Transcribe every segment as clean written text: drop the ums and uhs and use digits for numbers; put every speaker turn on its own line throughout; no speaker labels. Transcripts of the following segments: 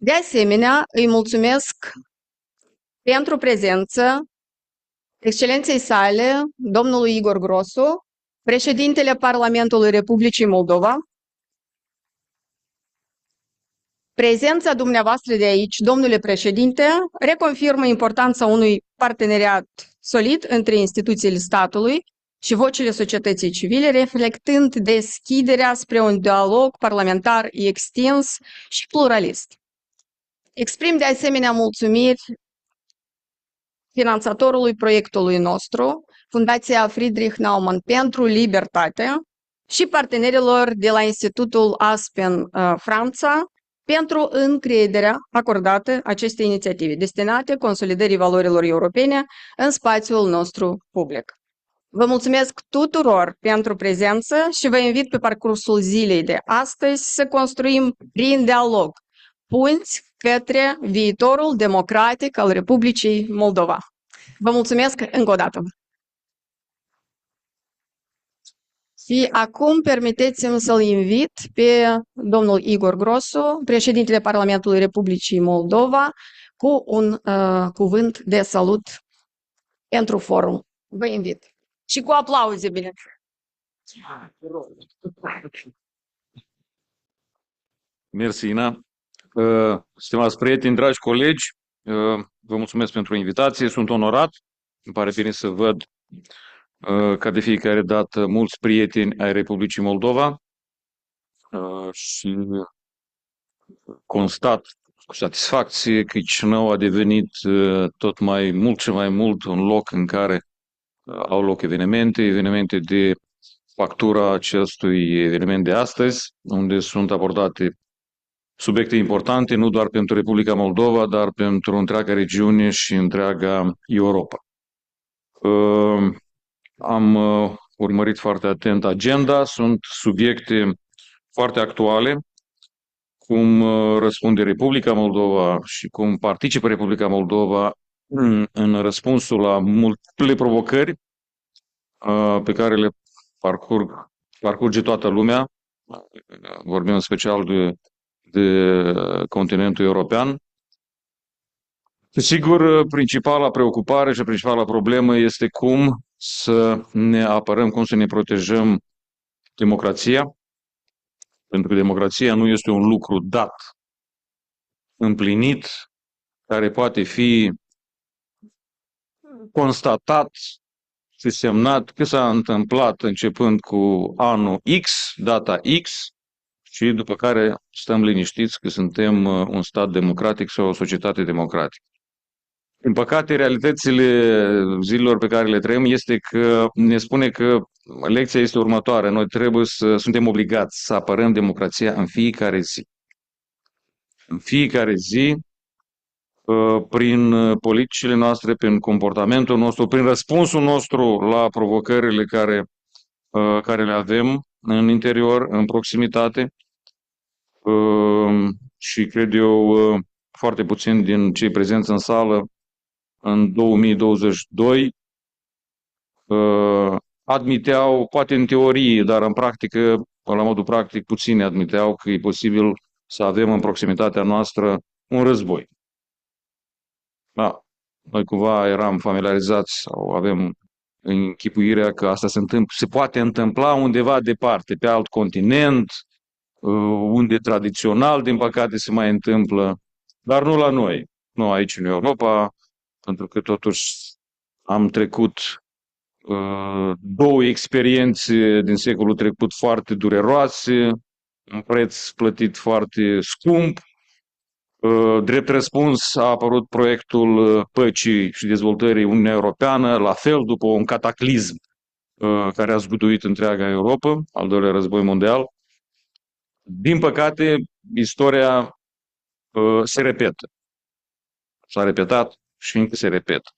De asemenea, îi mulțumesc pentru prezență excelenței sale, domnului Igor Grosu, președintele Parlamentului Republicii Moldova. Prezența dumneavoastră de aici, domnule președinte, reconfirmă importanța unui parteneriat solid între instituțiile statului și vocile societății civile, reflectând deschiderea spre un dialog parlamentar extins și pluralist. Exprim de asemenea mulțumiri finanțatorului proiectului nostru, Fundația Friedrich Naumann pentru Libertate și partenerilor de la Institutul Aspen Franța pentru încrederea acordată acestei inițiative destinate consolidării valorilor europene în spațiul nostru public. Vă mulțumesc tuturor pentru prezență și vă invit pe parcursul zilei de astăzi să construim prin dialog punți către viitorul democratic al Republicii Moldova. Vă mulțumesc încă o dată. Și acum permiteți-mi să-l invit pe domnul Igor Grosu, președintele Parlamentului Republicii Moldova, cu un cuvânt de salut pentru forum. Vă invit. Și cu aplauze, bine.
Mersi, Ina. Stimați prieteni, dragi colegi, vă mulțumesc pentru invitație, sunt onorat. Îmi pare bine să văd ca de fiecare dată mulți prieteni ai Republicii Moldova și constat cu satisfacție că Chișinău a devenit tot mai mult și mai mult un loc în care au loc evenimente de factura acestui eveniment de astăzi, unde sunt abordate subiecte importante, nu doar pentru Republica Moldova, dar pentru întreaga regiune și întreaga Europa. Am urmărit foarte atent agenda, sunt subiecte foarte actuale, cum răspunde Republica Moldova și cum participă Republica Moldova în răspunsul la multiple provocări pe care le parcurge toată lumea. Vorbim în special de continentul european. Sigur, principala preocupare și principala problemă este cum să ne apărăm, cum să ne protejăm democrația, pentru că democrația nu este un lucru dat, împlinit, care poate fi constatat și semnat că s-a întâmplat începând cu anul X, data X, și după care stăm liniștiți că suntem un stat democratic sau o societate democratică. În păcate, realitățile zilelor pe care le trăim este că ne spune că lecția este următoarea. Noi suntem obligați să apărăm democrația în fiecare zi. În fiecare zi, prin politicile noastre, prin comportamentul nostru, prin răspunsul nostru la provocările care le avem în interior, în proximitate. Și cred eu, foarte puțin din cei prezenți în sală în 2022 admiteau, poate în teorie, dar în practică, la modul practic, puțini admiteau că e posibil să avem în proximitatea noastră un război. Da, noi cumva eram familiarizați sau avem închipuirea că asta se poate întâmpla undeva departe, pe alt continent, unde tradițional, din păcate, se mai întâmplă, dar nu la noi, nu aici în Europa, pentru că totuși am trecut două experiențe din secolul trecut foarte dureroase, un preț plătit foarte scump. Drept răspuns a apărut proiectul păcii și dezvoltării Uniunea Europeană, la fel după un cataclism care a zguduit întreaga Europa, al doilea război mondial. Din păcate, istoria se repetă. S-a repetat și încă se repetă.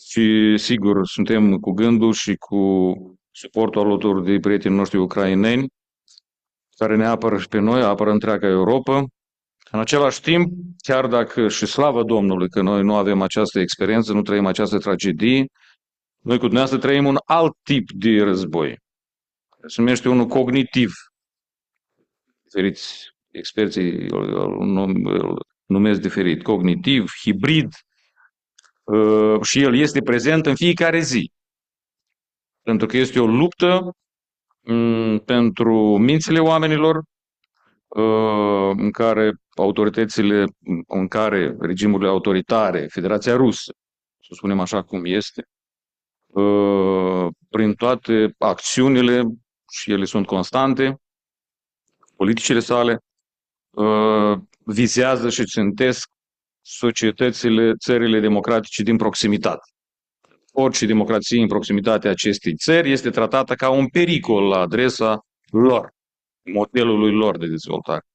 Și sigur, suntem cu gândul și cu suportul alături de prietenii noștri ucraineni, care ne apără și pe noi, apără întreaga Europa. În același timp, chiar dacă și slavă Domnului că noi nu avem această experiență, nu trăim această tragedie, noi cu dumneavoastră trăim un alt tip de război. Se numește unul cognitiv. diferiți experții îl numesc diferit, cognitiv, hibrid, și el este prezent în fiecare zi. Pentru că este o luptă pentru mințile oamenilor, în care regimurile autoritare, Federația Rusă, să spunem așa cum este, prin toate acțiunile, și ele sunt constante, politicile sale, vizează și țintesc societățile, țările democratice din proximitate. Orice democrație în proximitatea acestei țări este tratată ca un pericol la adresa lor, modelului lor de dezvoltare.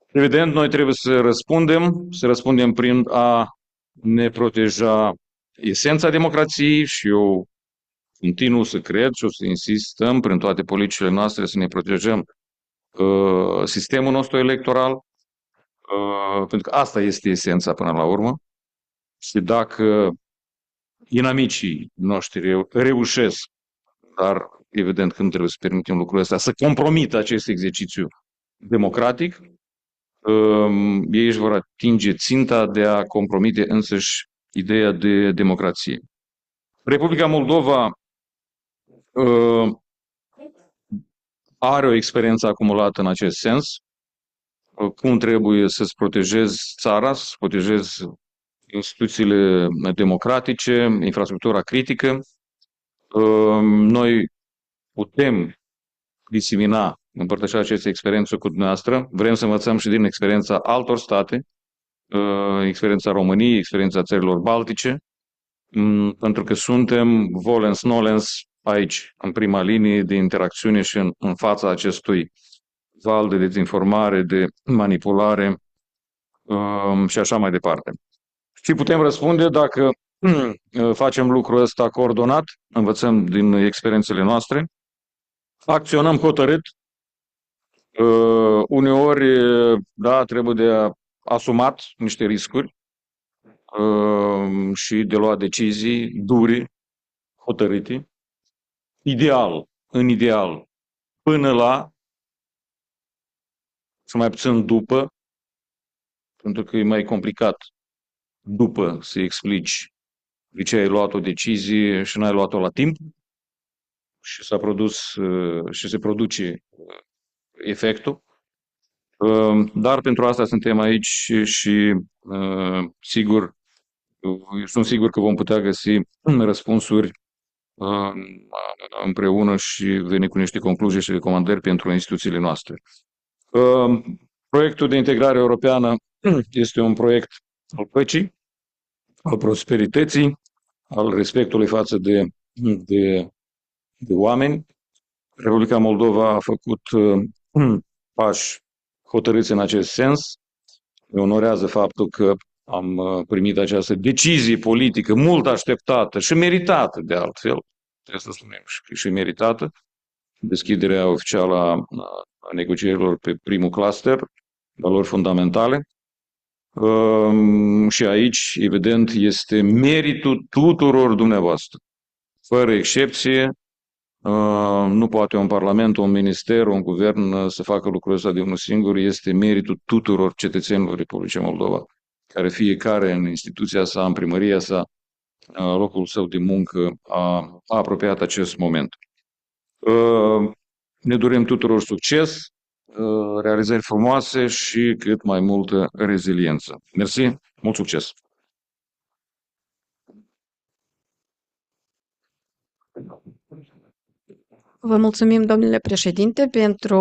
Evident, noi trebuie să răspundem prin a ne proteja esența democrației și eu continuu să cred și o să insistăm prin toate politicile noastre să ne protejăm sistemul nostru electoral, pentru că asta este esența până la urmă. Și dacă inamicii noștri reușesc, dar evident că nu trebuie să permitem lucrul ăsta, să compromită acest exercițiu democratic, ei își vor atinge ținta de a compromite însăși ideea de democrație. Republica Moldova are o experiență acumulată în acest sens, cum trebuie să-ți protejezi țara, să-ți protejezi instituțiile democratice, infrastructura critică. Noi putem disemina, împărtăși aceste experiențe cu dumneavoastră. Vrem să învățăm și din experiența altor state, experiența României, experiența țărilor baltice, pentru că suntem volens nolens aici, în prima linie de interacțiune și în fața acestui val de dezinformare, de manipulare și așa mai departe. Și putem răspunde dacă facem lucrul ăsta coordonat, învățăm din experiențele noastre, acționăm hotărât, uneori, da, trebuie de asumat niște riscuri și de luat decizii dure, hotărâte, în ideal, până la, și mai puțin după, pentru că e mai complicat după să explici de ce ai luat o decizie și n-ai luat-o la timp și s-a produs și se produce efectul. Dar pentru asta suntem aici și sunt sigur că vom putea găsi răspunsuri împreună și veni cu niște concluzii și recomandări pentru instituțiile noastre. Proiectul de integrare europeană este un proiect al păcii, al prosperității, al respectului față de oameni. Republica Moldova a făcut pași hotărâți în acest sens. Ne onorează faptul că am primit această decizie politică mult așteptată și meritată, de altfel, trebuie să spunem și meritată, deschiderea oficială a negocierilor pe primul cluster, valori fundamentale. Și aici, evident, este meritul tuturor dumneavoastră. Fără excepție, nu poate un parlament, un minister, un guvern să facă lucrul ăsta de unul singur, este meritul tuturor cetățenilor Republicii Moldova, care fiecare în instituția sa, în primăria sa, locul său de muncă a apropiat acest moment. Ne dorim tuturor succes, realizări frumoase și cât mai multă reziliență. Mersi, mult succes!
Vă mulțumim, domnule președinte, pentru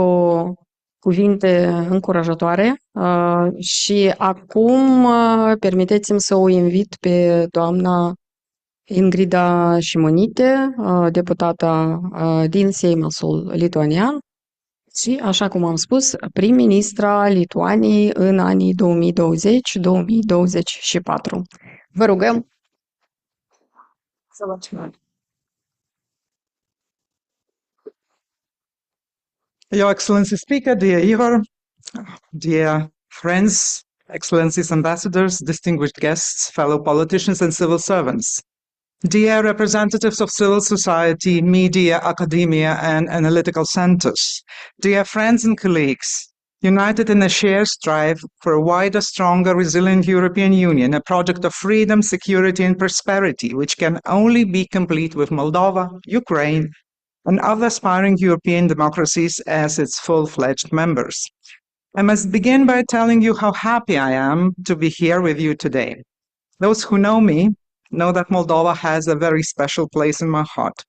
cuvinte încurajatoare și acum permiteți-mi să o invit pe doamna Ingrida Șimănite, deputată din Seimasul lituanian și, așa cum am spus, prim-ministra Lituaniei în anii 2020-2024. Vă rugăm să vă țineți.
Your Excellency Speaker, dear Igor, dear friends, Excellencies, ambassadors, distinguished guests, fellow politicians and civil servants. dear representatives of civil society, media, academia, and analytical centers, dear friends and colleagues, united in a shared strive for a wider, stronger, resilient European Union, a project of freedom, security, and prosperity, which can only be complete with Moldova, Ukraine, and other aspiring European democracies as its full-fledged members. I must begin by telling you how happy I am to be here with you today. Those who know me know that Moldova has a very special place in my heart.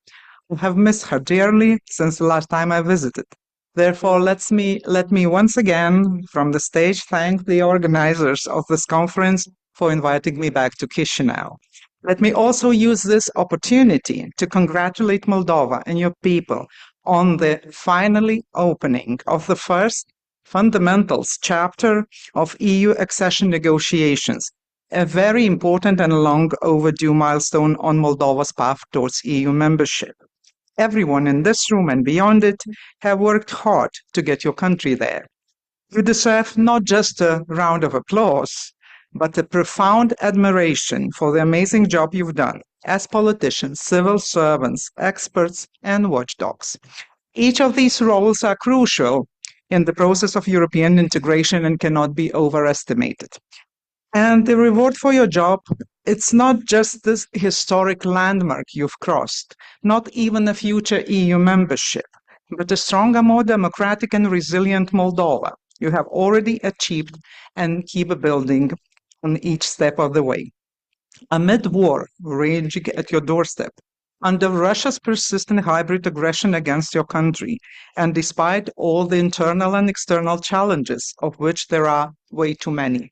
I have missed her dearly since the last time I visited. Therefore, let me once again, from the stage, thank the organizers of this conference for inviting me back to Chișinău. Let me also use this opportunity to congratulate Moldova and your people on the finally opening of the first fundamentals chapter of EU accession negotiations, a very important and long overdue milestone on Moldova's path towards EU membership. Everyone in this room and beyond it have worked hard to get your country there. You deserve not just a round of applause, but a profound admiration for the amazing job you've done as politicians, civil servants, experts, and watchdogs. Each of these roles are crucial in the process of European integration and cannot be overestimated. And the reward for your job, it's not just this historic landmark you've crossed, not even a future EU membership, but a stronger, more democratic and resilient Moldova you have already achieved and keep building on each step of the way. Amid war raging at your doorstep, under Russia's persistent hybrid aggression against your country, and despite all the internal and external challenges, of which there are way too many,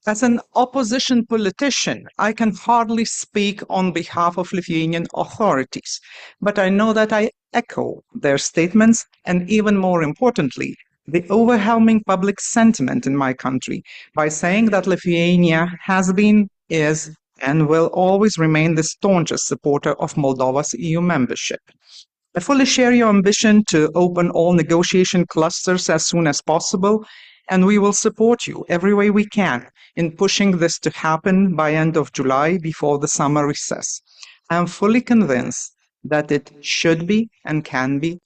as an opposition politician, I can hardly speak on behalf of Lithuanian authorities, but I know that I echo their statements and, even more importantly, the overwhelming public sentiment in my country by saying that Lithuania has been, is, and will always remain the staunchest supporter of Moldova's EU membership. I fully share your ambition to open all negotiation clusters as soon as possible, and we will support you every way we can in pushing this to happen by end of July before the summer recess. I am fully convinced that it should be and can be.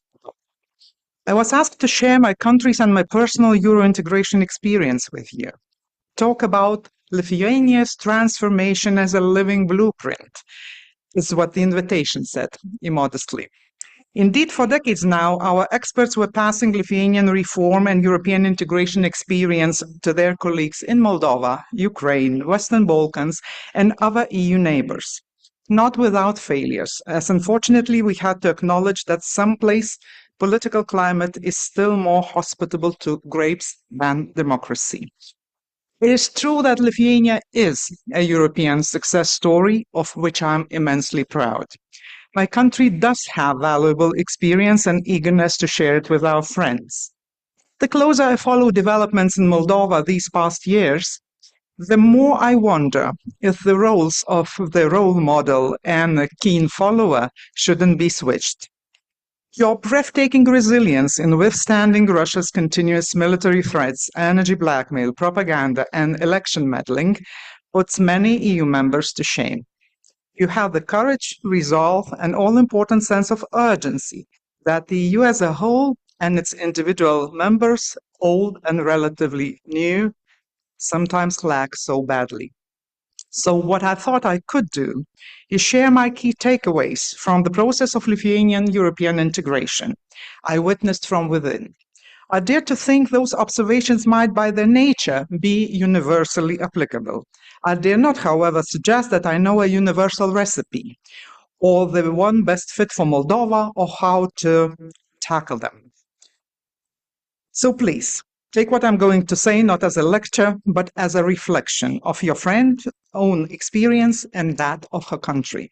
I was asked to share my country's and my personal Euro integration experience with you. Talk about Lithuania's transformation as a living blueprint, is what the invitation said, immodestly. Indeed, for decades now, our experts were passing Lithuanian reform and European integration experience to their colleagues in Moldova, Ukraine, Western Balkans, and other EU neighbors. Not without failures, as unfortunately we had to acknowledge that someplace political climate is still more hospitable to grapes than democracy. It is true that Lithuania is a European success story, of which I am immensely proud. My country does have valuable experience and eagerness to share it with our friends. The closer I follow developments in Moldova these past years, the more I wonder if the roles of the role model and a keen follower shouldn't be switched. Your breathtaking resilience in withstanding Russia's continuous military threats, energy blackmail, propaganda, and election meddling puts many EU members to shame. You have the courage, resolve, and all-important sense of urgency that the EU as a whole and its individual members, old and relatively new, sometimes lack so badly. So what I thought I could do is share my key takeaways from the process of Lithuanian European integration I witnessed from within. I dare to think those observations might by their nature be universally applicable. I dare not, however, suggest that I know a universal recipe or the one best fit for Moldova or how to tackle them. So please, take what I'm going to say not as a lecture, but as a reflection of your friend's own experience and that of her country.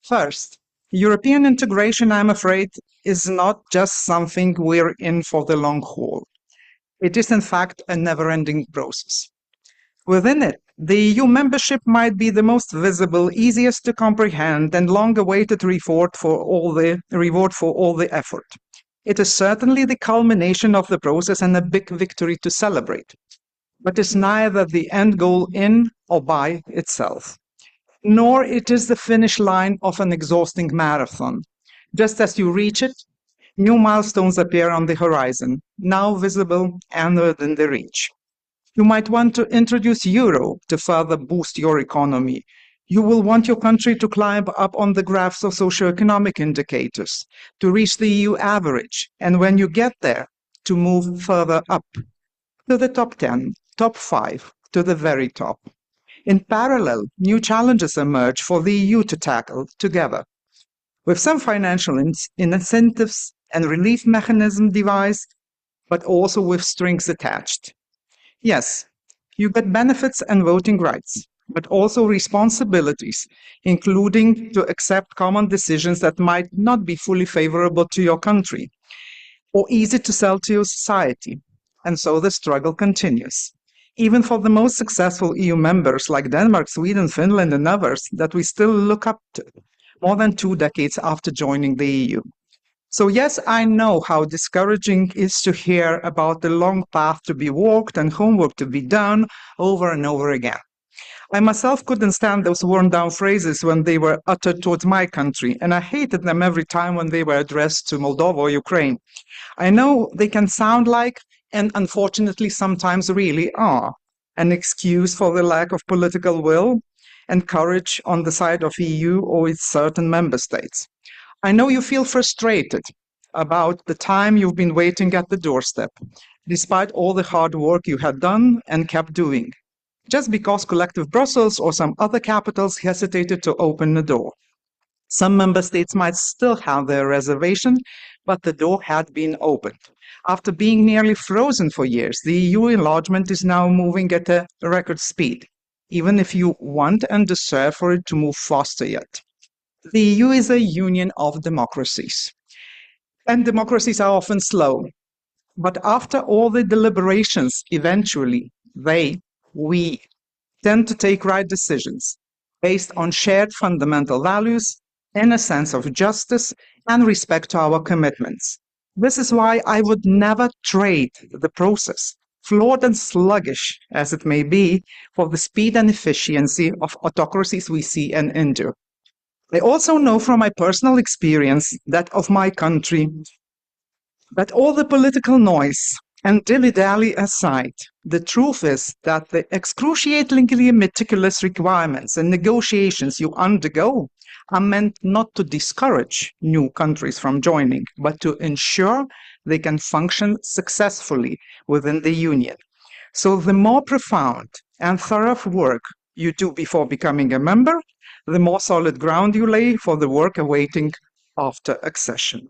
First, European integration, I'm afraid, is not just something we're in for the long haul. It is, in fact, a never-ending process. Within it, the EU membership might be the most visible, easiest to comprehend, and long-awaited reward for all the effort. It is certainly the culmination of the process and a big victory to celebrate, but is neither the end goal in or by itself. nor it is the finish line of an exhausting marathon. Just as you reach it, new milestones appear on the horizon, now visible and within the reach. You might want to introduce euro to further boost your economy. You will want your country to climb up on the graphs of socioeconomic indicators, to reach the EU average, and when you get there, to move further up, to the top 10, top 5, to the very top. In parallel, new challenges emerge for the EU to tackle together. With some financial incentives and relief mechanism devised, but also with strings attached. Yes, you get benefits and voting rights, but also responsibilities, including to accept common decisions that might not be fully favorable to your country or easy to sell to your society. And so the struggle continues. Even for the most successful EU members like Denmark, Sweden, Finland, and others that we still look up to, more than 2 decades after joining the EU. So yes, I know how discouraging it is to hear about the long path to be walked and homework to be done over and over again. I myself couldn't stand those worn-down phrases when they were uttered towards my country, and I hated them every time when they were addressed to Moldova or Ukraine. I know they can sound like, and unfortunately sometimes really are, an excuse for the lack of political will and courage on the side of EU or its certain member states. I know you feel frustrated about the time you've been waiting at the doorstep, despite all the hard work you had done and kept doing, just because collective Brussels or some other capitals hesitated to open the door. Some member states might still have their reservation, but the door had been opened. After being nearly frozen for years, the EU enlargement is now moving at a record speed, even if you want and deserve for it to move faster yet. The EU is a union of democracies, and democracies are often slow. But after all the deliberations, eventually, we tend to take right decisions based on shared fundamental values and a sense of justice and respect to our commitments. This is why I would never trade the process, flawed and sluggish as it may be, for the speed and efficiency of autocracies we see and endure. I also know from my personal experience that of my country that all the political noise and dilly-dally aside, the truth is that the excruciatingly meticulous requirements and negotiations you undergo are meant not to discourage new countries from joining, but to ensure they can function successfully within the Union. So the more profound and thorough work you do before becoming a member, the more solid ground you lay for the work awaiting after accession.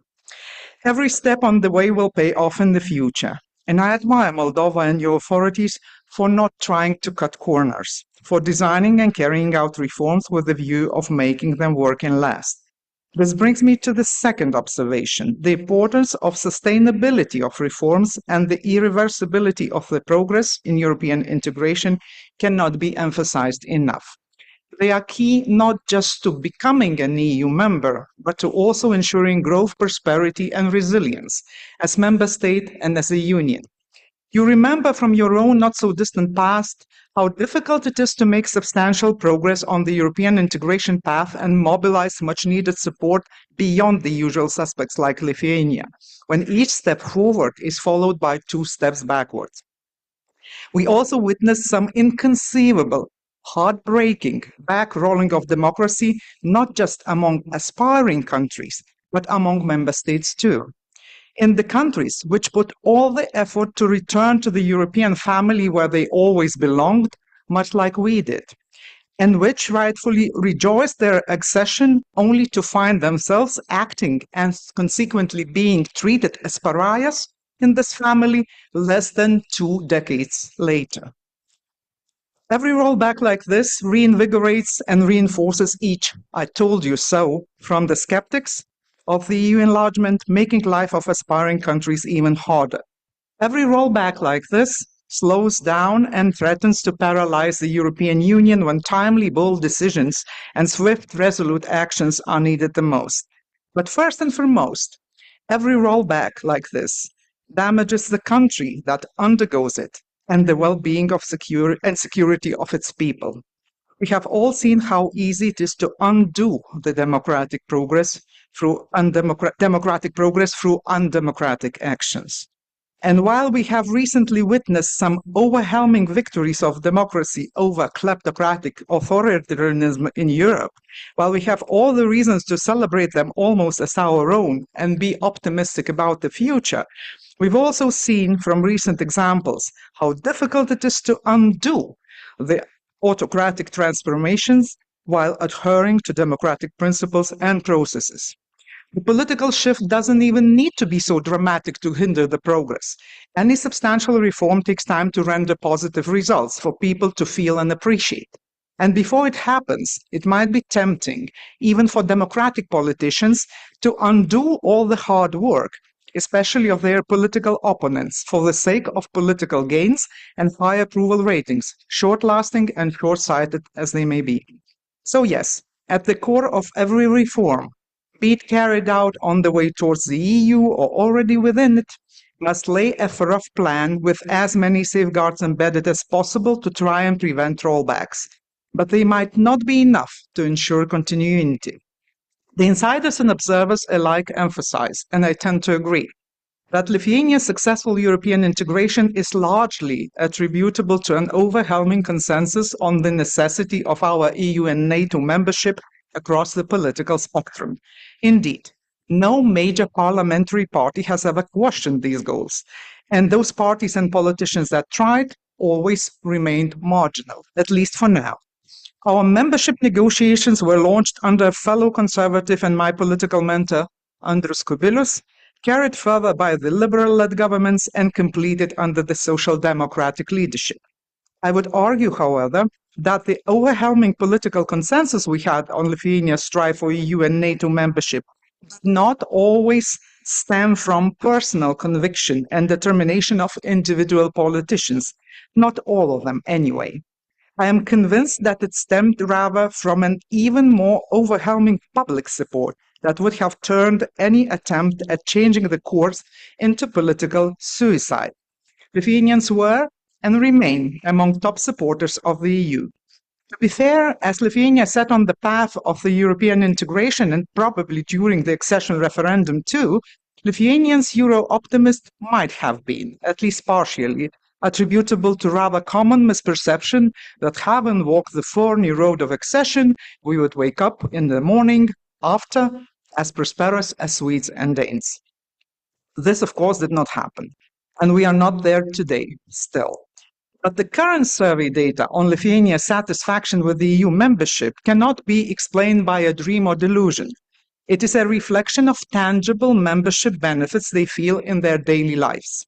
Every step on the way will pay off in the future, and I admire Moldova and your authorities for not trying to cut corners, for designing and carrying out reforms with the view of making them work and last. This brings me to the second observation. The importance of sustainability of reforms and the irreversibility of the progress in European integration cannot be emphasized enough. They are key not just to becoming an EU member, but to also ensuring growth, prosperity, and resilience as member state and as a union. You remember from your own not-so-distant past how difficult it is to make substantial progress on the European integration path and mobilize much-needed support beyond the usual suspects like Lithuania, when each step forward is followed by 2 steps backwards. We also witnessed some inconceivable, heartbreaking back-rolling of democracy, not just among aspiring countries, but among member states too. In the countries which put all the effort to return to the European family where they always belonged, much like we did, and which rightfully rejoiced their accession only to find themselves acting and consequently being treated as pariahs in this family less than 2 decades later. Every rollback like this reinvigorates and reinforces each "I told you so" from the skeptics of the EU enlargement, making life of aspiring countries even harder. Every rollback like this slows down and threatens to paralyze the European Union when timely, bold decisions and swift, resolute actions are needed the most. But first and foremost, every rollback like this damages the country that undergoes it and the well-being of security of its people. We have all seen how easy it is to undo the democratic progress through undemocratic actions. And while we have recently witnessed some overwhelming victories of democracy over kleptocratic authoritarianism in Europe, while we have all the reasons to celebrate them almost as our own and be optimistic about the future, we've also seen from recent examples how difficult it is to undo the autocratic transformations while adhering to democratic principles and processes. The political shift doesn't even need to be so dramatic to hinder the progress. Any substantial reform takes time to render positive results for people to feel and appreciate. And before it happens, it might be tempting, even for democratic politicians, to undo all the hard work, especially of their political opponents, for the sake of political gains and high approval ratings, short-lasting and short-sighted as they may be. So yes, at the core of every reform, be it carried out on the way towards the EU or already within it, must lay a thorough plan with as many safeguards embedded as possible to try and prevent rollbacks. But they might not be enough to ensure continuity. The insiders and observers alike emphasize, and I tend to agree, that Lithuania's successful European integration is largely attributable to an overwhelming consensus on the necessity of our EU and NATO membership across the political spectrum. Indeed, no major parliamentary party has ever questioned these goals, and those parties and politicians that tried always remained marginal, at least for now. Our membership negotiations were launched under fellow conservative and my political mentor, Andrius Kubilius, carried further by the liberal-led governments and completed under the social democratic leadership. I would argue, however, that the overwhelming political consensus we had on Lithuania's strive for EU and NATO membership did not always stem from personal conviction and determination of individual politicians, not all of them anyway. I am convinced that it stemmed rather from an even more overwhelming public support that would have turned any attempt at changing the course into political suicide. Lithuanians were and remain among top supporters of the EU. To be fair, as Lithuania sat on the path of the European integration and probably during the accession referendum too, Lithuanians' Euro-optimist might have been, at least partially, attributable to rather common misperception that having walked the thorny road of accession, we would wake up in the morning after as prosperous as Swedes and Danes. This, of course, did not happen, and we are not there today, still. But the current survey data on Lithuania's satisfaction with the EU membership cannot be explained by a dream or delusion. It is a reflection of tangible membership benefits they feel in their daily lives.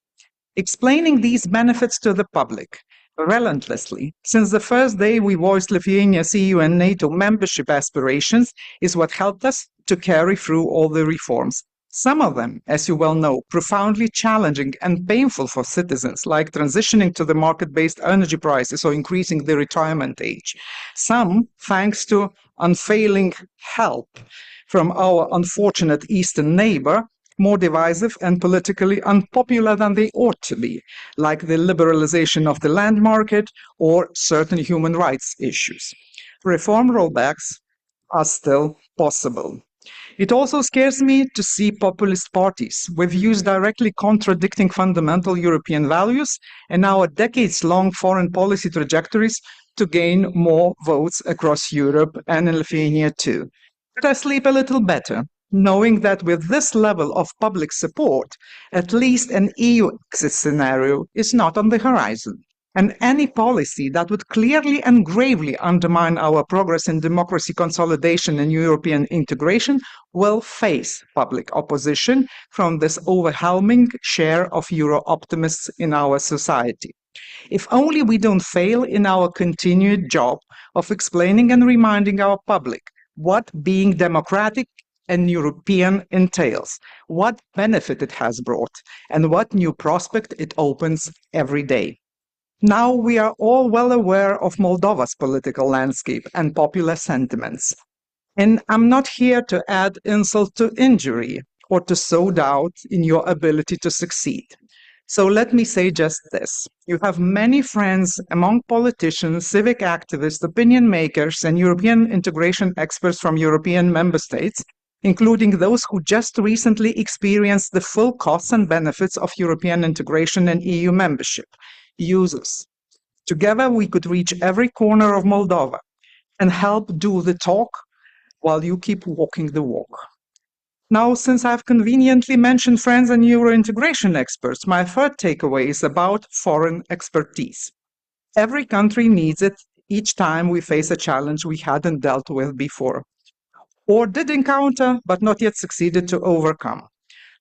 Explaining these benefits to the public relentlessly, since the first day we voiced Lithuania's EU and NATO membership aspirations, is what helped us to carry through all the reforms. Some of them, as you well know, profoundly challenging and painful for citizens, like transitioning to the market-based energy prices or increasing the retirement age. Some, thanks to unfailing help from our unfortunate eastern neighbor, more divisive and politically unpopular than they ought to be, like the liberalization of the land market or certain human rights issues. Reform rollbacks are still possible. It also scares me to see populist parties with views directly contradicting fundamental European values and our decades-long foreign policy trajectories to gain more votes across Europe and in Lithuania too. But I sleep a little better, knowing that with this level of public support, at least an EU exit scenario is not on the horizon. And any policy that would clearly and gravely undermine our progress in democracy consolidation and European integration will face public opposition from this overwhelming share of Euro-optimists in our society. If only we don't fail in our continued job of explaining and reminding our public what being democratic and European entails, what benefit it has brought, and what new prospect it opens every day. Now we are all well aware of Moldova's political landscape and popular sentiments. And I'm not here to add insult to injury or to sow doubt in your ability to succeed. So let me say just this. You have many friends among politicians, civic activists, opinion makers, and European integration experts from European member states, including those who just recently experienced the full costs and benefits of European integration and EU membership. Use us. Together, we could reach every corner of Moldova and help do the talk while you keep walking the walk. Now, since I've conveniently mentioned friends and Euro integration experts, my third takeaway is about foreign expertise. Every country needs it each time we face a challenge we hadn't dealt with before, or did encounter but not yet succeeded to overcome.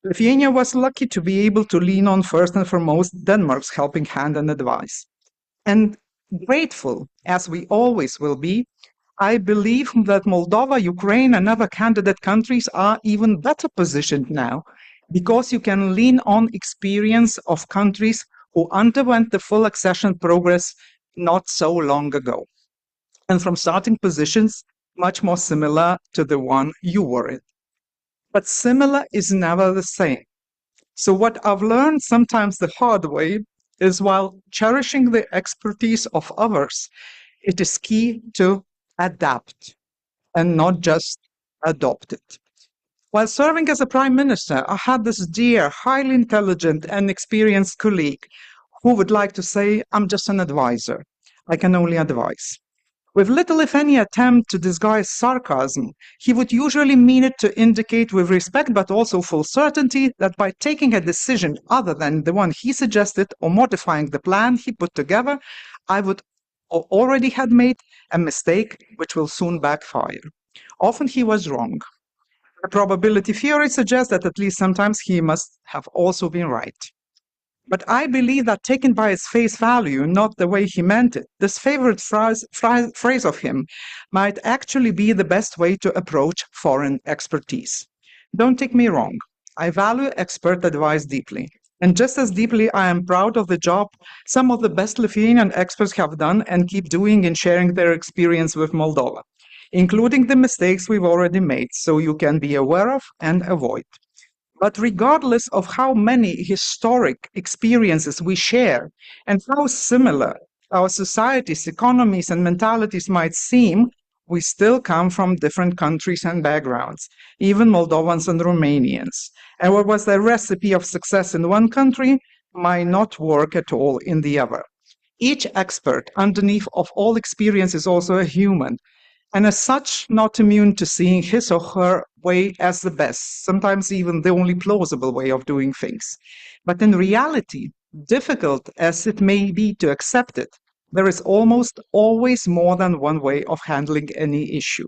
Lithuania was lucky to be able to lean on first and foremost Denmark's helping hand and advice. And grateful, as we always will be, I believe that Moldova, Ukraine, and other candidate countries are even better positioned now because you can lean on experience of countries who underwent the full accession progress not so long ago, and from starting positions much more similar to the one you were in. But similar is never the same. So what I've learned sometimes the hard way is while cherishing the expertise of others, it is key to adapt and not just adopt it. While serving as a prime minister, I had this dear, highly intelligent and experienced colleague who would like to say, I'm just an advisor. I can only advise. With little, if any, attempt to disguise sarcasm, he would usually mean it to indicate with respect but also full certainty that by taking a decision other than the one he suggested or modifying the plan he put together, I would already had made a mistake which will soon backfire. Often he was wrong. The probability theory suggests that at least sometimes he must have also been right. But I believe that taken by its face value, not the way he meant it, this favorite phrase of him might actually be the best way to approach foreign expertise. Don't take me wrong. I value expert advice deeply. And just as deeply, I am proud of the job some of the best Lithuanian experts have done and keep doing in sharing their experience with Moldova, including the mistakes we've already made, so you can be aware of and avoid. But regardless of how many historic experiences we share and how similar our societies, economies, and mentalities might seem, we still come from different countries and backgrounds, even Moldovans and Romanians. And what was the recipe of success in one country might not work at all in the other. Each expert underneath of all experience is also a human, and as such, not immune to seeing his or her way as the best, sometimes even the only plausible way of doing things. But in reality, difficult as it may be to accept it, there is almost always more than one way of handling any issue.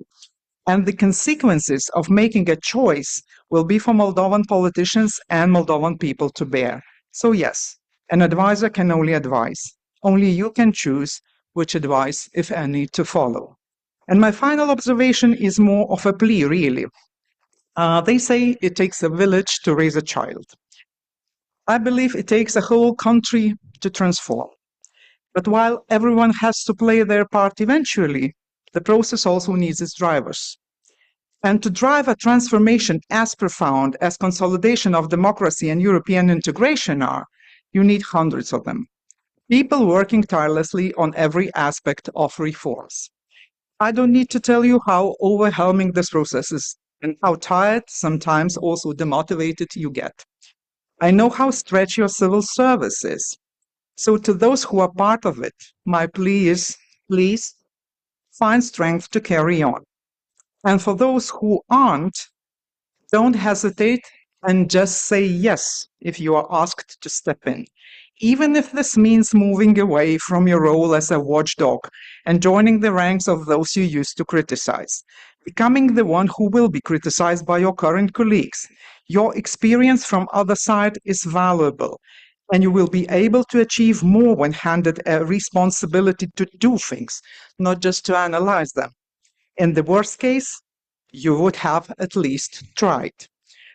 And the consequences of making a choice will be for Moldovan politicians and Moldovan people to bear. So yes, an advisor can only advise. Only you can choose which advice, if any, to follow. And my final observation is more of a plea, really. They say it takes a village to raise a child. I believe it takes a whole country to transform. But while everyone has to play their part eventually, the process also needs its drivers. And to drive a transformation as profound as consolidation of democracy and European integration are, you need hundreds of them. People working tirelessly on every aspect of reforms. I don't need to tell you how overwhelming this process is and how tired, sometimes also demotivated you get. I know how stretched your civil service is. So to those who are part of it, my plea is, please find strength to carry on. And for those who aren't, don't hesitate and just say yes if you are asked to step in. Even if this means moving away from your role as a watchdog and joining the ranks of those you used to criticize, becoming the one who will be criticized by your current colleagues. Your experience from other side is valuable, and you will be able to achieve more when handed a responsibility to do things, not just to analyze them. In the worst case, you would have at least tried.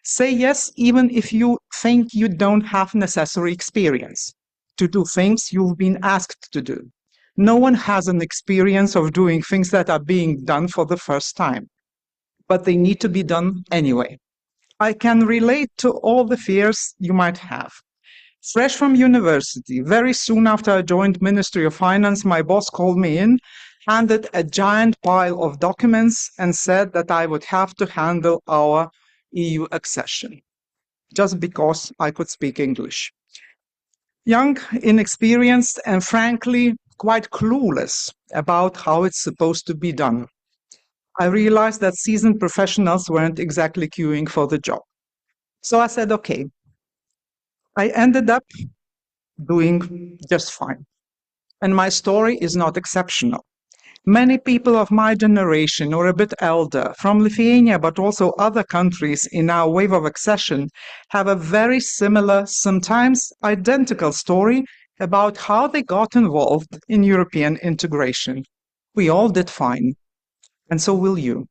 Say yes even if you think you don't have necessary experience to do things you've been asked to do. No one has an experience of doing things that are being done for the first time, but they need to be done anyway. I can relate to all the fears you might have. Fresh from university, very soon after I joined Ministry of Finance, my boss called me in, handed a giant pile of documents and said that I would have to handle our EU accession, just because I could speak English. Young, inexperienced, and frankly, quite clueless about how it's supposed to be done, I realized that seasoned professionals weren't exactly queuing for the job. So I said, okay. I ended up doing just fine. And my story is not exceptional. Many people of my generation or a bit elder, from Lithuania but also other countries in our wave of accession, have a very similar, sometimes identical story about how they got involved in European integration. We all did fine, and so will you.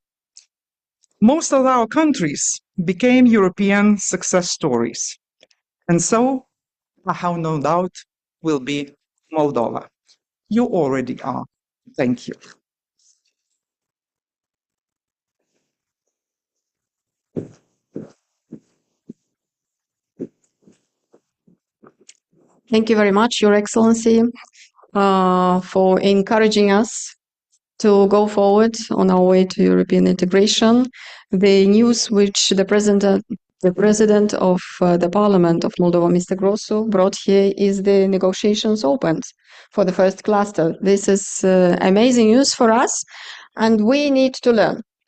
Most of our countries became European success stories, and so I have no doubt will be Moldova. You already are. Thank you.
Thank you very much, Your Excellency, for encouraging us to go forward on our way to European integration. The news which the President of the Parliament of Moldova, Mr. Grosu, brought here is the negotiations opened for the first cluster. This is amazing news for us, and we need to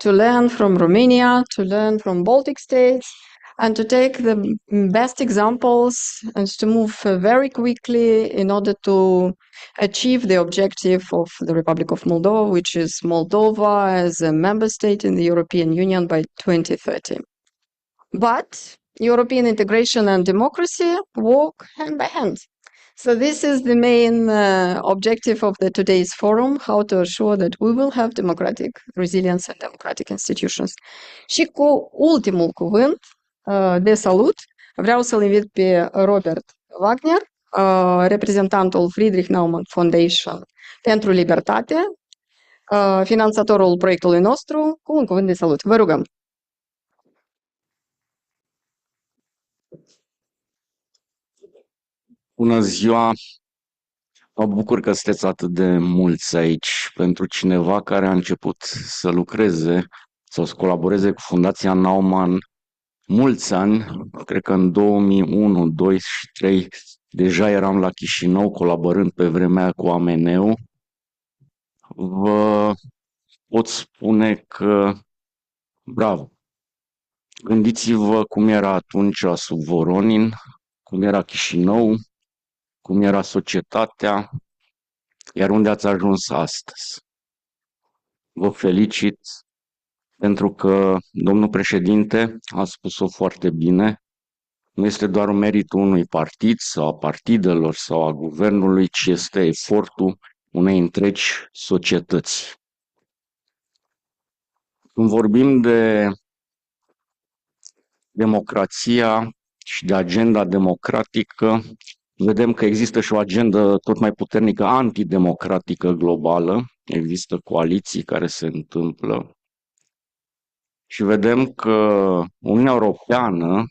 learn from Romania, to learn from Baltic states, and to take the best examples and to move very quickly in order to achieve the objective of the Republic of Moldova, which is Moldova as a member state in the European Union by 2030. But European integration and democracy walk hand by hand. So this is the main objective of today's forum, how to assure that we will have democratic resilience and democratic institutions. Și cu ultimul cuvânt de salut, vreau să-l invit pe Robert Wagner, reprezentantul Friedrich Naumann Foundation pentru Libertate, finanțatorul proiectului nostru, cu un cuvânt de salut. Vă rugăm!
Bună ziua! Mă bucur că sunteți atât de mulți aici. Pentru cineva care a început să lucreze sau să colaboreze cu Fundația Naumann mulți ani, cred că în 2001, 2002 și 2003 deja eram la Chișinău colaborând pe vremea cu AMN-ul, vă pot spune că bravo! Gândiți-vă cum era atunci sub Voronin, cum era Chișinău, cum era societatea, iar unde ați ajuns astăzi. Vă felicit pentru că domnul președinte a spus-o foarte bine, nu este doar un meritul unui partid sau a partidelor sau a guvernului, ci este efortul unei întregi societăți. Când vorbim de democrația și de agenda democratică, vedem că există și o agendă tot mai puternică antidemocratică globală, există coaliții care se întâmplă și vedem că Uniunea Europeană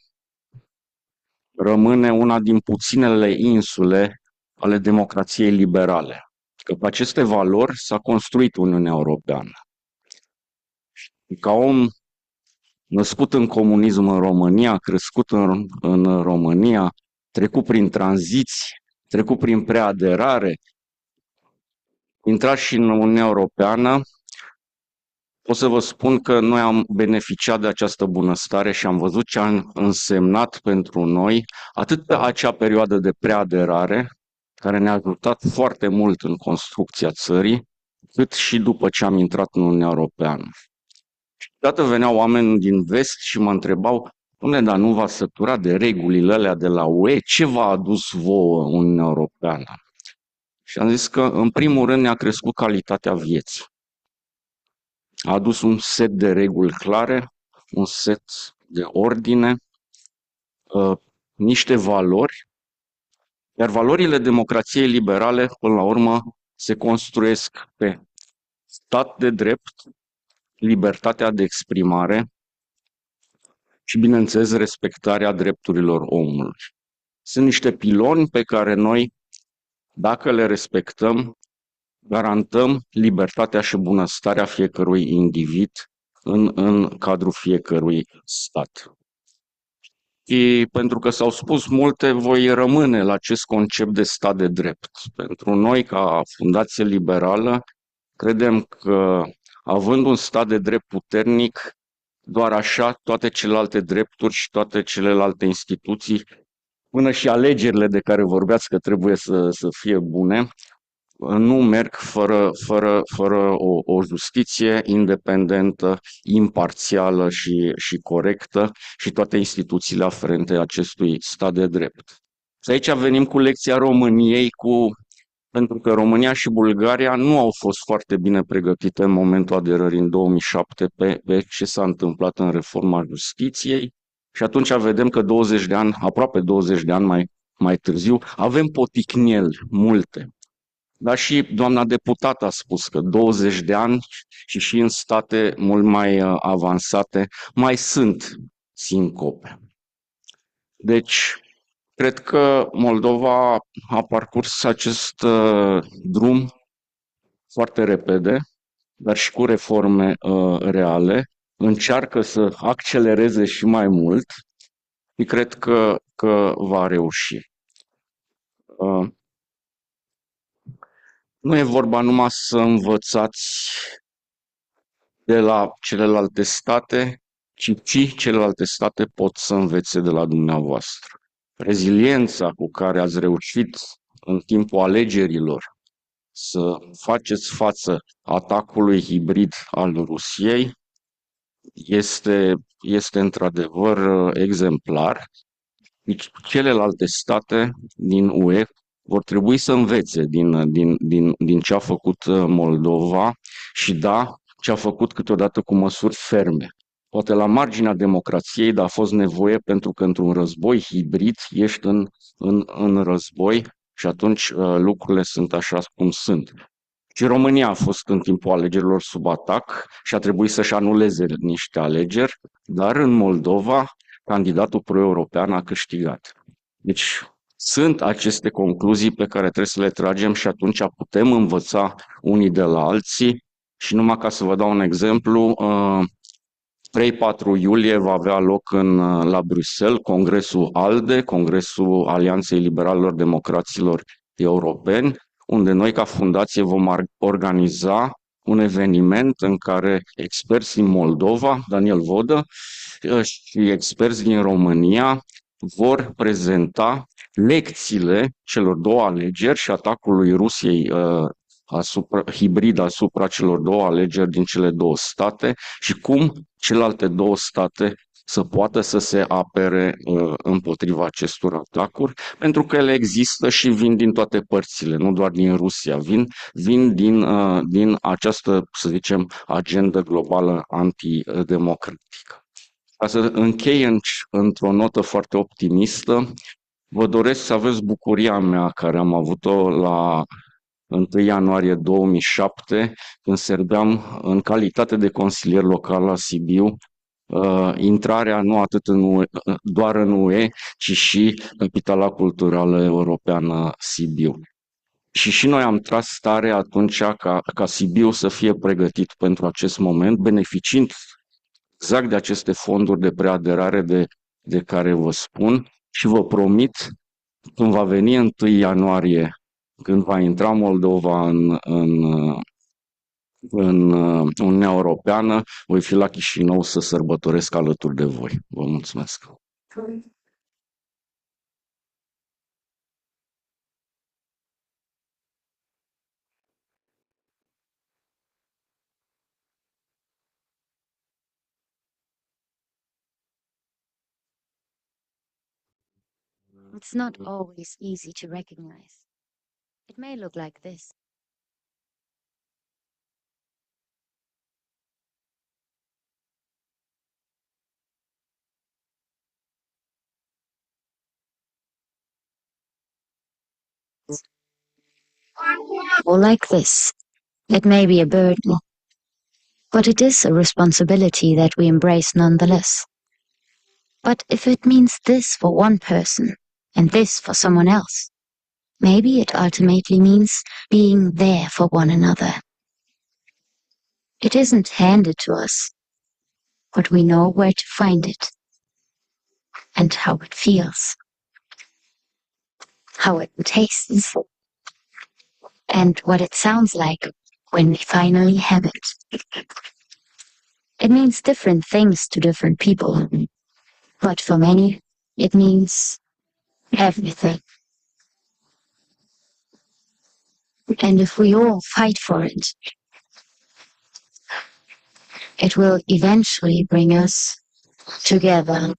rămâne una din puținele insule ale democrației liberale. Că pe aceste valori s-a construit Uniunea Europeană. Ca om născut în comunism în România, crescut în România, trecut prin tranziții, trecut prin preaderare, intrat și în Uniunea Europeană, pot să vă spun că noi am beneficiat de această bunăstare și am văzut ce a însemnat pentru noi atât pe acea perioadă de preaderare, care ne-a ajutat foarte mult în construcția țării, cât și după ce am intrat în Uniunea Europeană. Și odată veneau oameni din vest și mă întrebau, dar nu v-ați săturat de regulile alea de la UE? Ce v-a adus vouă Uniunea Europeană? Și am zis că, în primul rând, ne-a crescut calitatea vieții. A adus un set de reguli clare, un set de ordine, niște valori, iar valorile democrației liberale, până la urmă, se construiesc pe stat de drept, libertatea de exprimare și, bineînțeles, respectarea drepturilor omului. Sunt niște piloni pe care noi, dacă le respectăm, garantăm libertatea și bunăstarea fiecărui individ în cadrul fiecărui stat. Și pentru că s-au spus multe, voi rămâne la acest concept de stat de drept. Pentru noi, ca Fundație Liberală, credem că, având un stat de drept puternic, doar așa toate celelalte drepturi și toate celelalte instituții, până și alegerile de care vorbeați că trebuie să fie bune, nu merg fără o justiție independentă, imparțială și corectă și toate instituțiile aferente acestui stat de drept. Și aici venim cu lecția României, pentru că România și Bulgaria nu au fost foarte bine pregătite în momentul aderării în 2007 pe ce s-a întâmplat în reforma justiției și atunci vedem că 20 de ani, aproape 20 de ani mai târziu, avem poticnieli multe. Dar și doamna deputată a spus că 20 de ani și în state mult mai avansate mai sunt sincope. Deci, cred că Moldova a parcurs acest drum foarte repede, dar și cu reforme reale. Încearcă să accelereze și mai mult și cred că va reuși. Nu e vorba numai să învățați de la celelalte state, ci celelalte state pot să învețe de la dumneavoastră. Reziliența cu care ați reușit în timpul alegerilor să faceți față atacului hibrid al Rusiei este într-adevăr exemplar. Deci, celelalte state din UE vor trebui să învețe din ce a făcut Moldova și ce a făcut câteodată cu măsuri ferme. Poate la marginea democrației, dar a fost nevoie pentru că într-un război hibrid ești în război și atunci lucrurile sunt așa cum sunt. Și România a fost în timpul alegerilor sub atac și a trebuit să-și anuleze niște alegeri, dar în Moldova candidatul pro-european a câștigat. Deci sunt aceste concluzii pe care trebuie să le tragem și atunci putem învăța unii de la alții. Și numai ca să vă dau un exemplu, 3-4 iulie va avea loc la Bruxelles Congresul ALDE, Congresul Alianței Liberalilor Democraților Europeni, unde noi ca fundație vom organiza un eveniment în care experți din Moldova, Daniel Vodă, și experți din România vor prezenta lecțiile celor două alegeri și atacului Rusiei hibrid asupra celor două alegeri din cele două state și cum celelalte două state să poată să se apere împotriva acestor atacuri, pentru că ele există și vin din toate părțile, nu doar din Rusia, vin din această, să zicem, agenda globală antidemocratică. Ca să închei într-o notă foarte optimistă, vă doresc să aveți bucuria mea care am avut-o la 1 ianuarie 2007, când serbeam în calitate de consilier local la Sibiu, intrarea nu atât doar în UE, ci și capitala culturală europeană Sibiu. Și noi am tras tare atunci ca Sibiu să fie pregătit pentru acest moment, beneficiind exact de aceste fonduri de preaderare de care vă spun și vă promit, când va veni 1 ianuarie, când va intra Moldova în Uniunea Europeană, voi fi la Chișinău să sărbătoresc alături de voi. Vă mulțumesc!
It's not always easy to recognize. It may look like this. Or like this. It may be a burden, but it is a responsibility that we embrace nonetheless. But if it means this for one person, and this for someone else. Maybe it ultimately means being there for one another. It isn't handed to us, but we know where to find it and how it feels, how it tastes, and what it sounds like when we finally have it. It means different things to different people, but for many, it means everything. And if we all fight for it, it will eventually bring us together.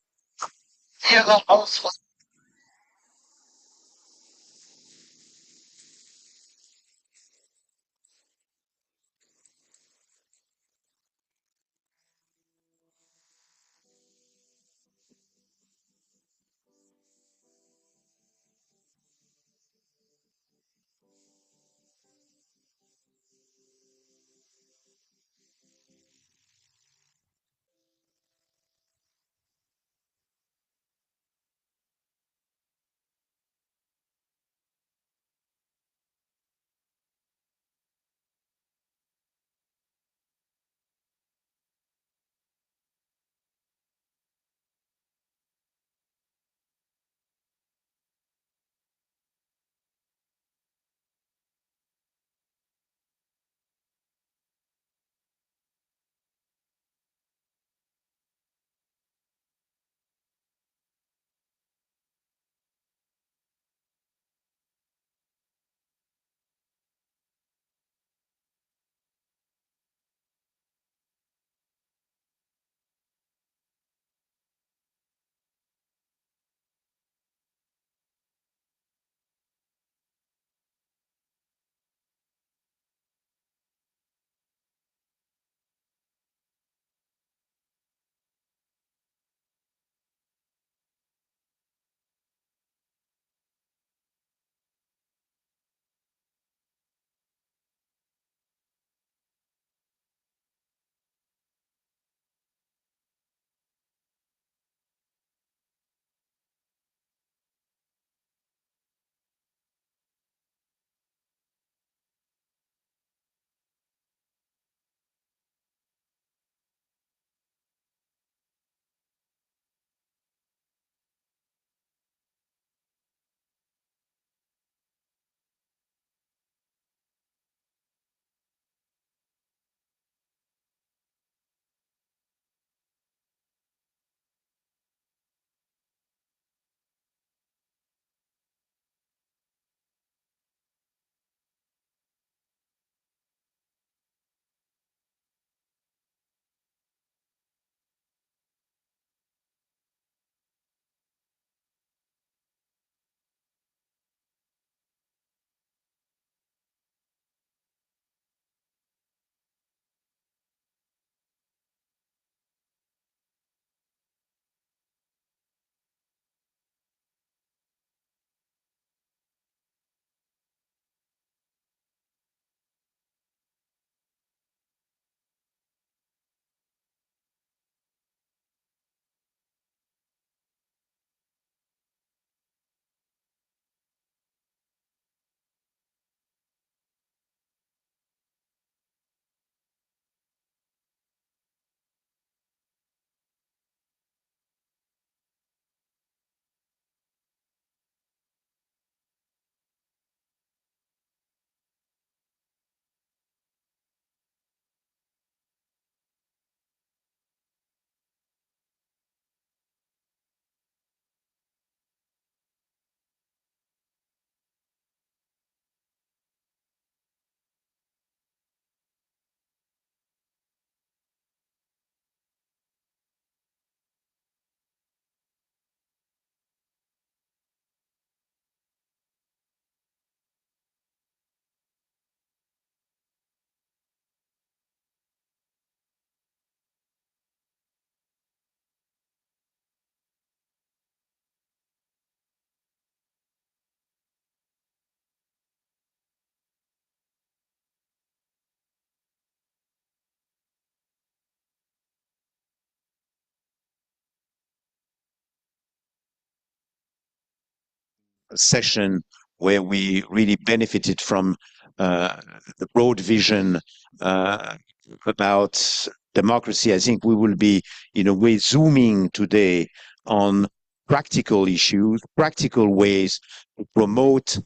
session where we really benefited from the broad vision about democracy. I think we will be, in a way, zooming today on practical issues, practical ways to promote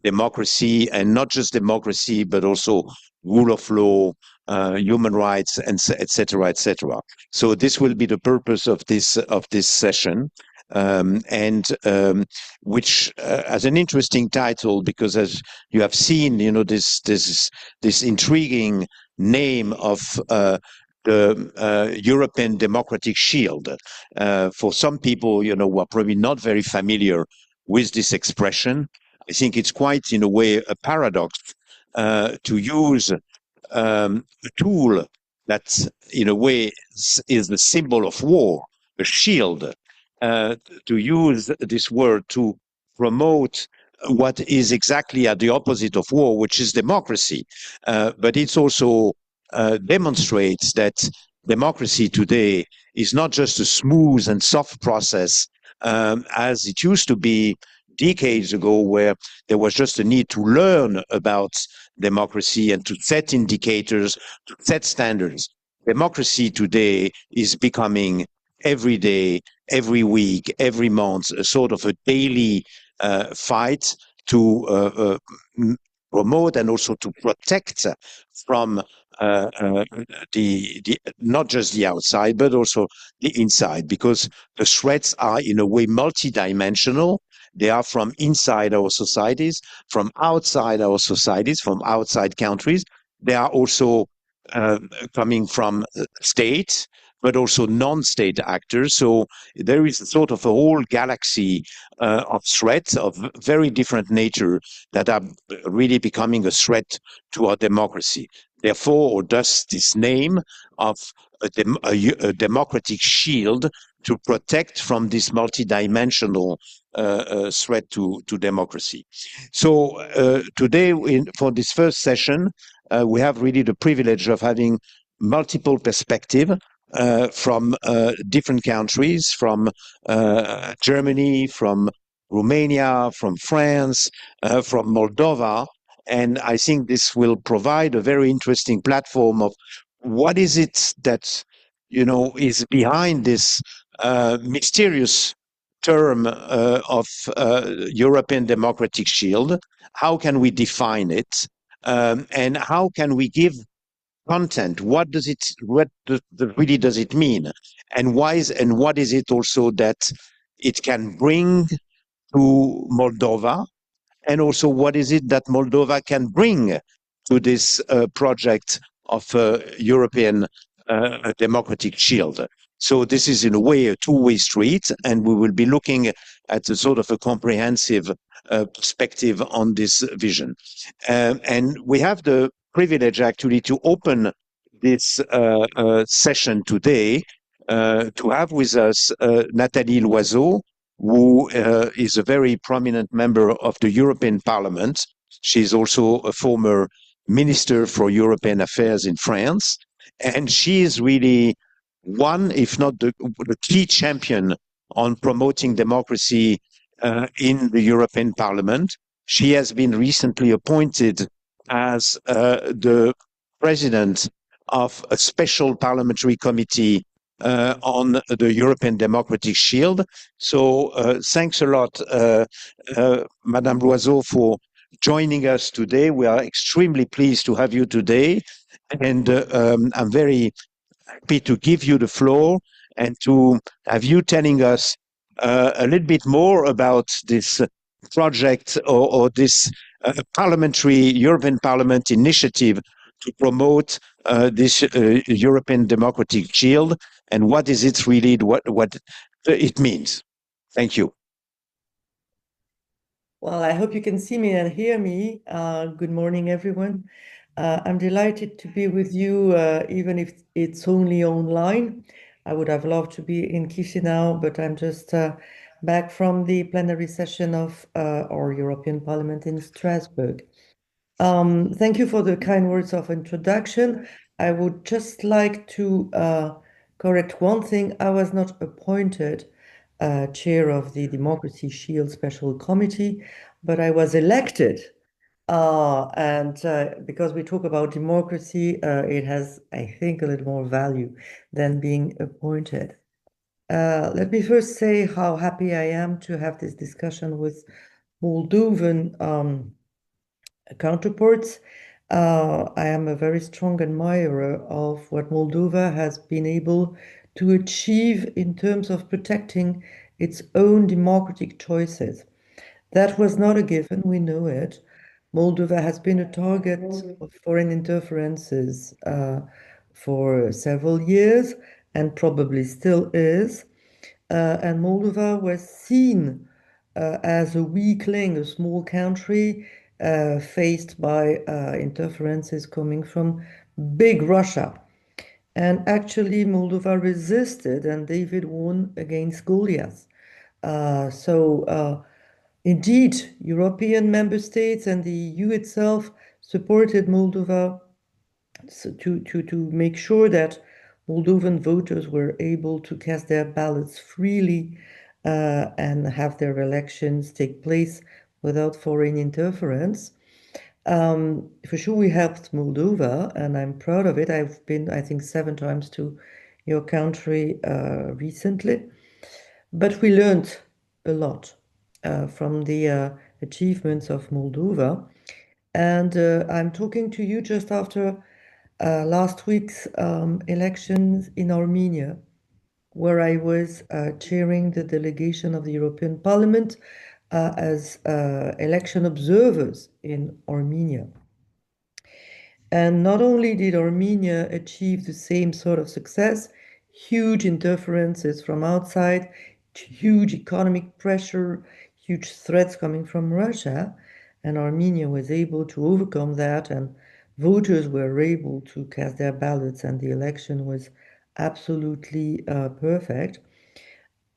democracy, and not just democracy, but also rule of law, human rights, and etc., etc. So this will be the purpose of this session, which has an interesting title, because as you have seen, this intriguing name of the European Democratic Shield. For some people, who are probably not very familiar with this expression, I think it's quite, in a way, a paradox to use a tool that, in a way, is the symbol of war, a shield, to use this word to promote what is exactly at the opposite of war, which is democracy. But it's also demonstrates that democracy today is not just a smooth and soft process as it used to be decades ago, where there was just a need to learn about democracy and to set indicators, to set standards. Democracy today is becoming every day, every week, every month, a sort of a daily fight to promote and also to protect from the not just the outside, but also the inside, because the threats are, in a way, multidimensional. They are from inside our societies, from outside our societies, from outside countries. They are also coming from states, but also non-state actors. So there is a sort of a whole galaxy of threats of very different nature that are really becoming a threat to our democracy. Therefore, or thus this name of a democratic shield to protect from this multidimensional threat to democracy. So today, for this first session, we have really the privilege of having multiple perspectives from different countries, from Germany, from Romania, from France, from Moldova. And I think this will provide a very interesting platform of what is it that, is behind this mysterious term of European Democratic Shield. How can we define it? And how can we give content? What really does it mean? And what is it also that it can bring to Moldova? And also, what is it that Moldova can bring to this project of European Democratic Shield? So this is, in a way, a two-way street, and we will be looking at a sort of a comprehensive perspective on this vision. And we have the privilege, actually, to open this session today to have with us Nathalie Loiseau, who is a very prominent member of the European Parliament. She's also a former Minister for European Affairs in France. And she is really one, if not the key champion on promoting democracy in the European Parliament. She has been recently appointed as the president of a special parliamentary committee on the European Democratic Shield. So thanks a lot, Madame Loiseau, for joining us today. We are extremely pleased to have you today. And I'm very happy to give you the floor and to have you telling us a little bit more about this project or this European Parliament initiative to promote this European Democratic Shield, and what is it really, what it means. Thank you.
Well, I hope you can see me and hear me. Good morning, everyone. I'm delighted to be with you, even if it's only online. I would have loved to be in Chișinău, but I'm just back from the plenary session of our European Parliament in Strasbourg. Thank you for the kind words of introduction. I would just like to correct one thing. I was not appointed chair of the Democracy Shield Special Committee, but I was elected. And because we talk about democracy, it has, I think, a little more value than being appointed. Let me first say how happy I am to have this discussion with Moldovan counterparts. I am a very strong admirer of what Moldova has been able to achieve in terms of protecting its own democratic choices. That was not a given, we know it. Moldova has been a target of foreign interferences for several years and probably still is. And Moldova was seen as a weakling, a small country faced by interferences coming from big Russia. And actually, Moldova resisted, and David won against Goliath. Indeed, European member states and the EU itself supported Moldova to make sure that Moldovan voters were able to cast their ballots freely and have their elections take place without foreign interference. For sure, we helped Moldova, and I'm proud of it. I've been, I think, 7 times to your country recently. But we learned a lot from the achievements of Moldova. And I'm talking to you just after last week's elections in Armenia, where I was chairing the delegation of the European Parliament as election observers in Armenia. And not only did Armenia achieve the same sort of success, huge interferences from outside, huge economic pressure, huge threats coming from Russia, and Armenia was able to overcome that, and voters were able to cast their ballots, and the election was absolutely perfect.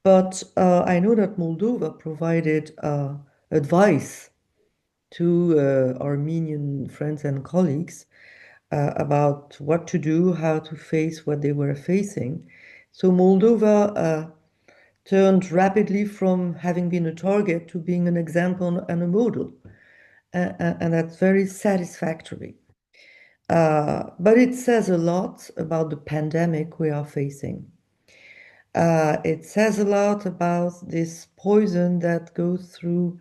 But I know that Moldova provided advice to Armenian friends and colleagues about what to do, how to face what they were facing. So Moldova turned rapidly from having been a target to being an example and a model. And that's very satisfactory. But it says a lot about the pandemic we are facing. It says a lot about this poison that goes through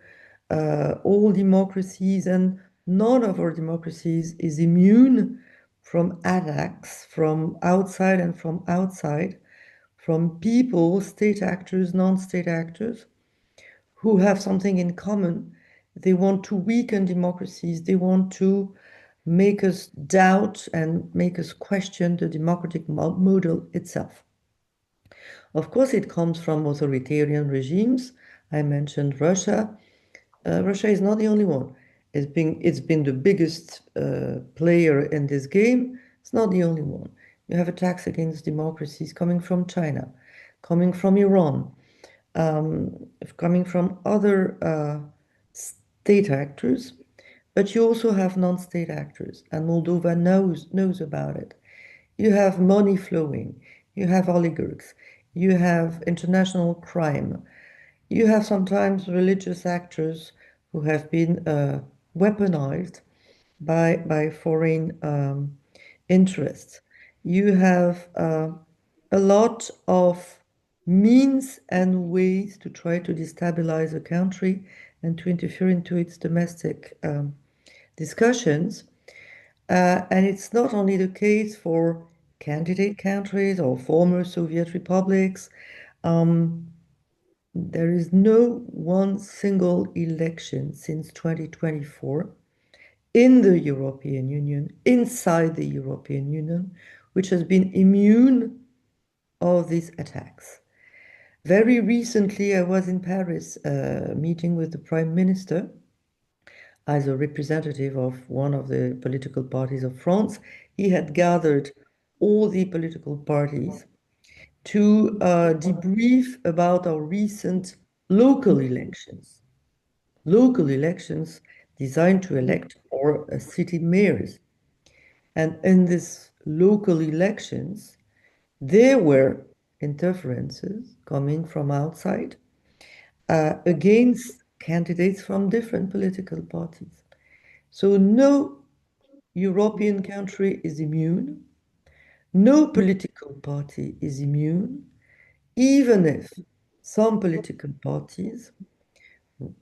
all democracies, and none of our democracies is immune from attacks from outside and from outside, from people, state actors, non-state actors, who have something in common. They want to weaken democracies. They want to make us doubt and make us question the democratic model itself. Of course, it comes from authoritarian regimes. I mentioned Russia. Russia is not the only one. It's been the biggest player in this game. It's not the only one. You have attacks against democracies coming from China, coming from Iran, coming from other state actors, but you also have non-state actors, and Moldova knows about it. You have money flowing, you have oligarchs, you have international crime, you have sometimes religious actors who have been weaponized by foreign interests. You have a lot of means and ways to try to destabilize a country and to interfere into its domestic discussions. And it's not only the case for candidate countries or former Soviet republics. There is no one single election since 2024 in the European Union, inside the European Union, which has been immune of these attacks. Very recently, I was in Paris meeting with the Prime Minister as a representative of one of the political parties of France. He had gathered all the political parties to debrief about our recent local elections designed to elect our city mayors. And in these local elections, there were interferences coming from outside against candidates from different political parties. So no European country is immune. No political party is immune, even if some political parties,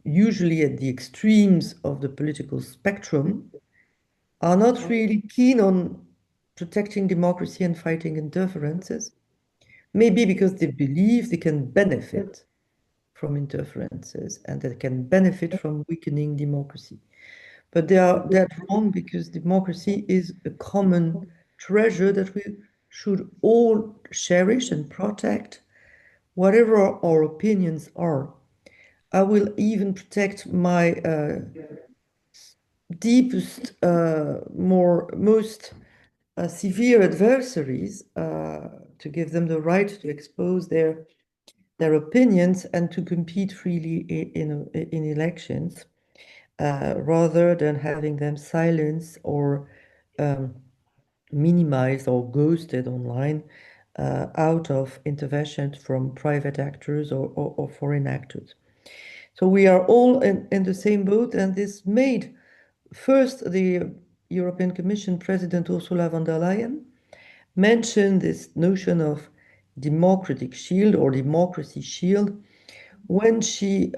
usually at the extremes of the political spectrum, are not really keen on protecting democracy and fighting interferences, maybe because they believe they can benefit from interferences and they can benefit from weakening democracy. But they are that wrong, because democracy is a common treasure that we should all cherish and protect, whatever our opinions are. I will even protect my deepest, most severe adversaries to give them the right to expose their opinions and to compete freely in elections, rather than having them silenced or minimized or ghosted online out of intervention from private actors or foreign actors. So we are all in the same boat, and this made first the European Commission President Ursula von der Leyen mention this notion of democratic shield or democracy shield when she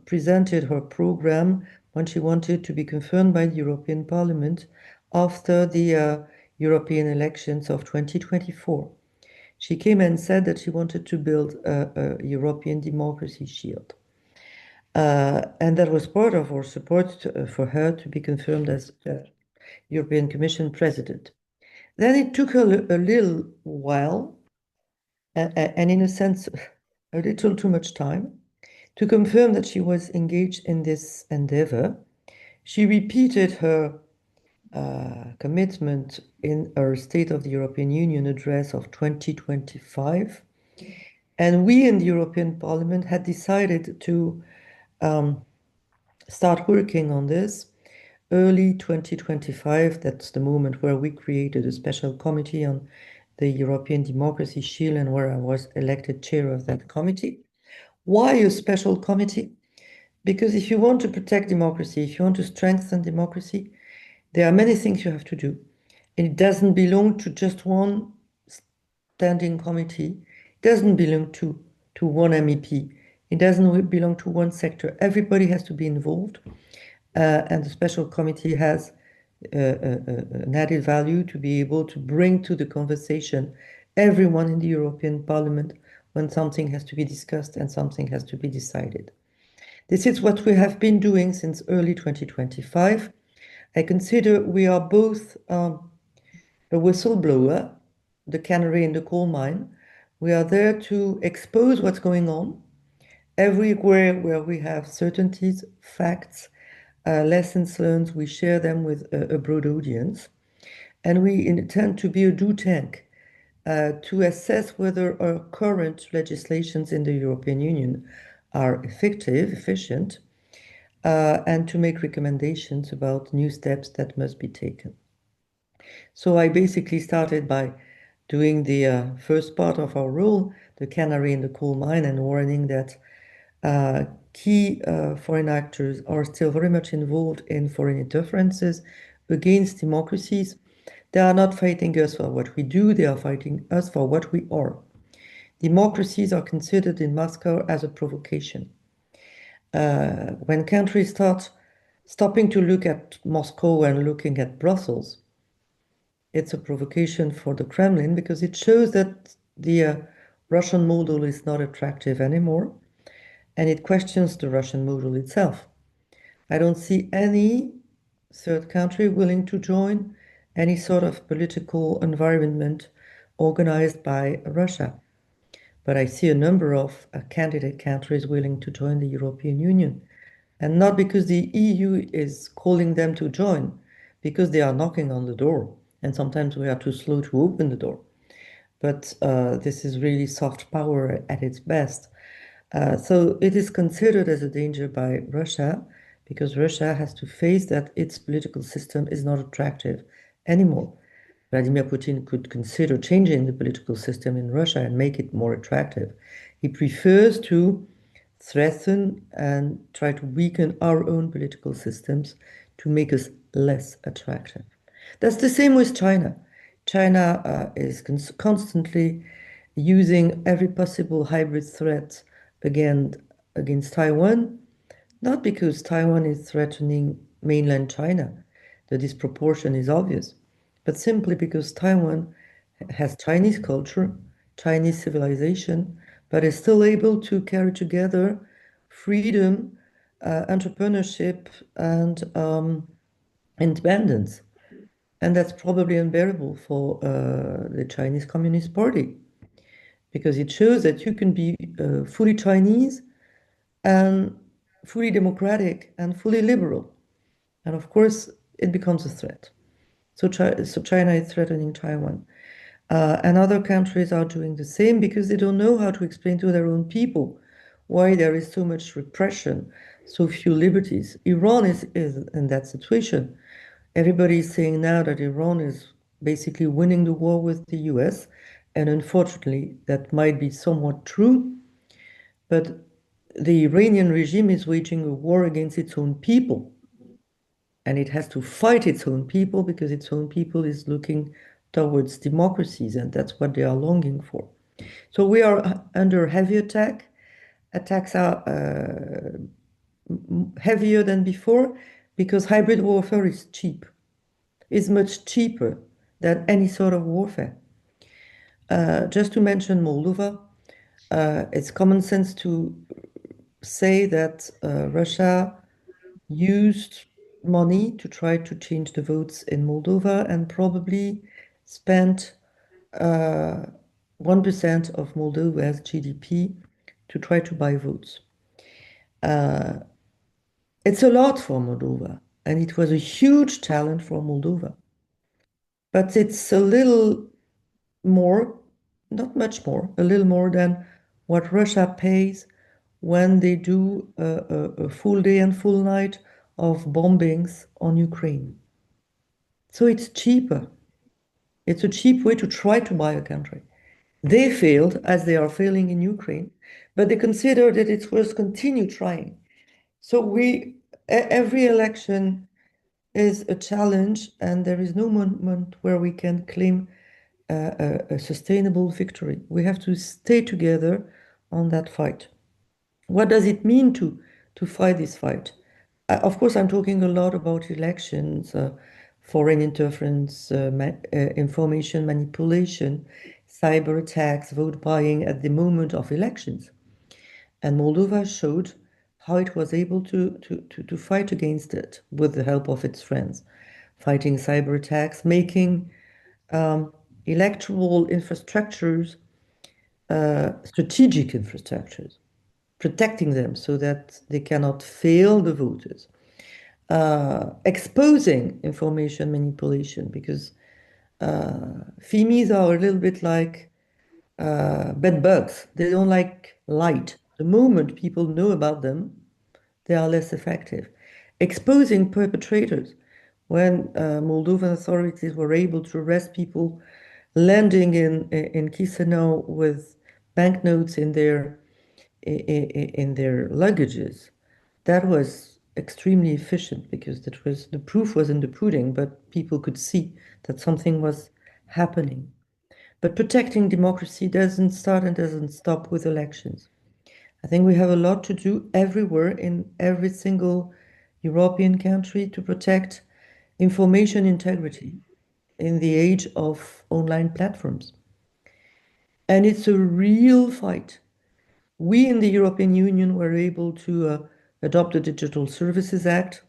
presented her program, when she wanted to be confirmed by the European Parliament after the European elections of 2024. She came and said that she wanted to build a European democracy shield. And that was part of our support for her to be confirmed as European Commission President. Then it took her a little while, and in a sense, a little too much time, to confirm that she was engaged in this endeavor. She repeated her commitment in her State of the European Union address of 2025. And we in the European Parliament had decided to start working on this early 2025. That's the moment where we created a special committee on the European Democracy Shield, and where I was elected chair of that committee. Why a special committee? Because if you want to protect democracy, if you want to strengthen democracy, there are many things you have to do. And it doesn't belong to just one standing committee. It doesn't belong to one MEP. It doesn't belong to one sector. Everybody has to be involved. And the special committee has an added value to be able to bring to the conversation everyone in the European Parliament when something has to be discussed and something has to be decided. This is what we have been doing since early 2025. I consider we are both a whistleblower, the canary in the coal mine. We are there to expose what's going on everywhere where we have certainties, facts, lessons learned. We share them with a broad audience. And we intend to be a do tank to assess whether our current legislations in the European Union are effective, efficient, and to make recommendations about new steps that must be taken. So I basically started by doing the first part of our role, the canary in the coal mine, and warning that key foreign actors are still very much involved in foreign interferences against democracies. They are not fighting us for what we do, they are fighting us for what we are. Democracies are considered in Moscow as a provocation. When countries start stopping to look at Moscow and looking at Brussels, it's a provocation for the Kremlin, because it shows that the Russian model is not attractive anymore, and it questions the Russian model itself. I don't see any third country willing to join any sort of political environment organized by Russia. But I see a number of candidate countries willing to join the European Union. And not because the EU is calling them to join, because they are knocking on the door. And sometimes we are too slow to open the door. But this is really soft power at its best. So it is considered as a danger by Russia, because Russia has to face that its political system is not attractive anymore. Vladimir Putin could consider changing the political system in Russia and make it more attractive. He prefers to threaten and try to weaken our own political systems to make us less attractive. That's the same with China. China is constantly using every possible hybrid threat against Taiwan, not because Taiwan is threatening mainland China. The disproportion is obvious, but simply because Taiwan has Chinese culture, Chinese civilization, but is still able to carry together freedom, entrepreneurship, and independence. And that's probably unbearable for the Chinese Communist Party, because it shows that you can be fully Chinese and fully democratic and fully liberal. And of course, it becomes a threat. So China is threatening Taiwan. And other countries are doing the same because they don't know how to explain to their own people why there is so much repression, so few liberties. Iran is in that situation. Everybody is saying now that Iran is basically winning the war with the US, and unfortunately, that might be somewhat true. But the Iranian regime is waging a war against its own people, and it has to fight its own people because its own people is looking towards democracies, and that's what they are longing for. So we are under heavy attack. Attacks are heavier than before because hybrid warfare is cheap. It's much cheaper than any sort of warfare. Just to mention Moldova, it's common sense to say that Russia used money to try to change the votes in Moldova and probably spent 1% of Moldova's GDP to try to buy votes. It's a lot for Moldova, and it was a huge challenge for Moldova. But it's a little more, not much more, a little more than what Russia pays when they do a full day and full night of bombings on Ukraine. So it's cheaper. It's a cheap way to try to buy a country. They failed, as they are failing in Ukraine, but they consider that it's worth continue trying. So every election is a challenge, and there is no moment where we can claim a sustainable victory. We have to stay together on that fight. What does it mean to fight this fight? Of course, I'm talking a lot about elections, foreign interference, information manipulation, cyber attacks, vote buying at the moment of elections. And Moldova showed how it was able to fight against it with the help of its friends, fighting cyber attacks, making electoral infrastructures, strategic infrastructures, protecting them so that they cannot fail the voters, exposing information manipulation, because FIMIs are a little bit like bed bugs. They don't like light. The moment people know about them, they are less effective. Exposing perpetrators. When Moldovan authorities were able to arrest people landing in Chișinău with banknotes in their luggages, that was extremely efficient because the proof was in the pudding, but people could see that something was happening. But protecting democracy doesn't start and doesn't stop with elections. I think we have a lot to do everywhere in every single European country to protect information integrity in the age of online platforms. And it's a real fight. We in the European Union were able to adopt the Digital Services Act,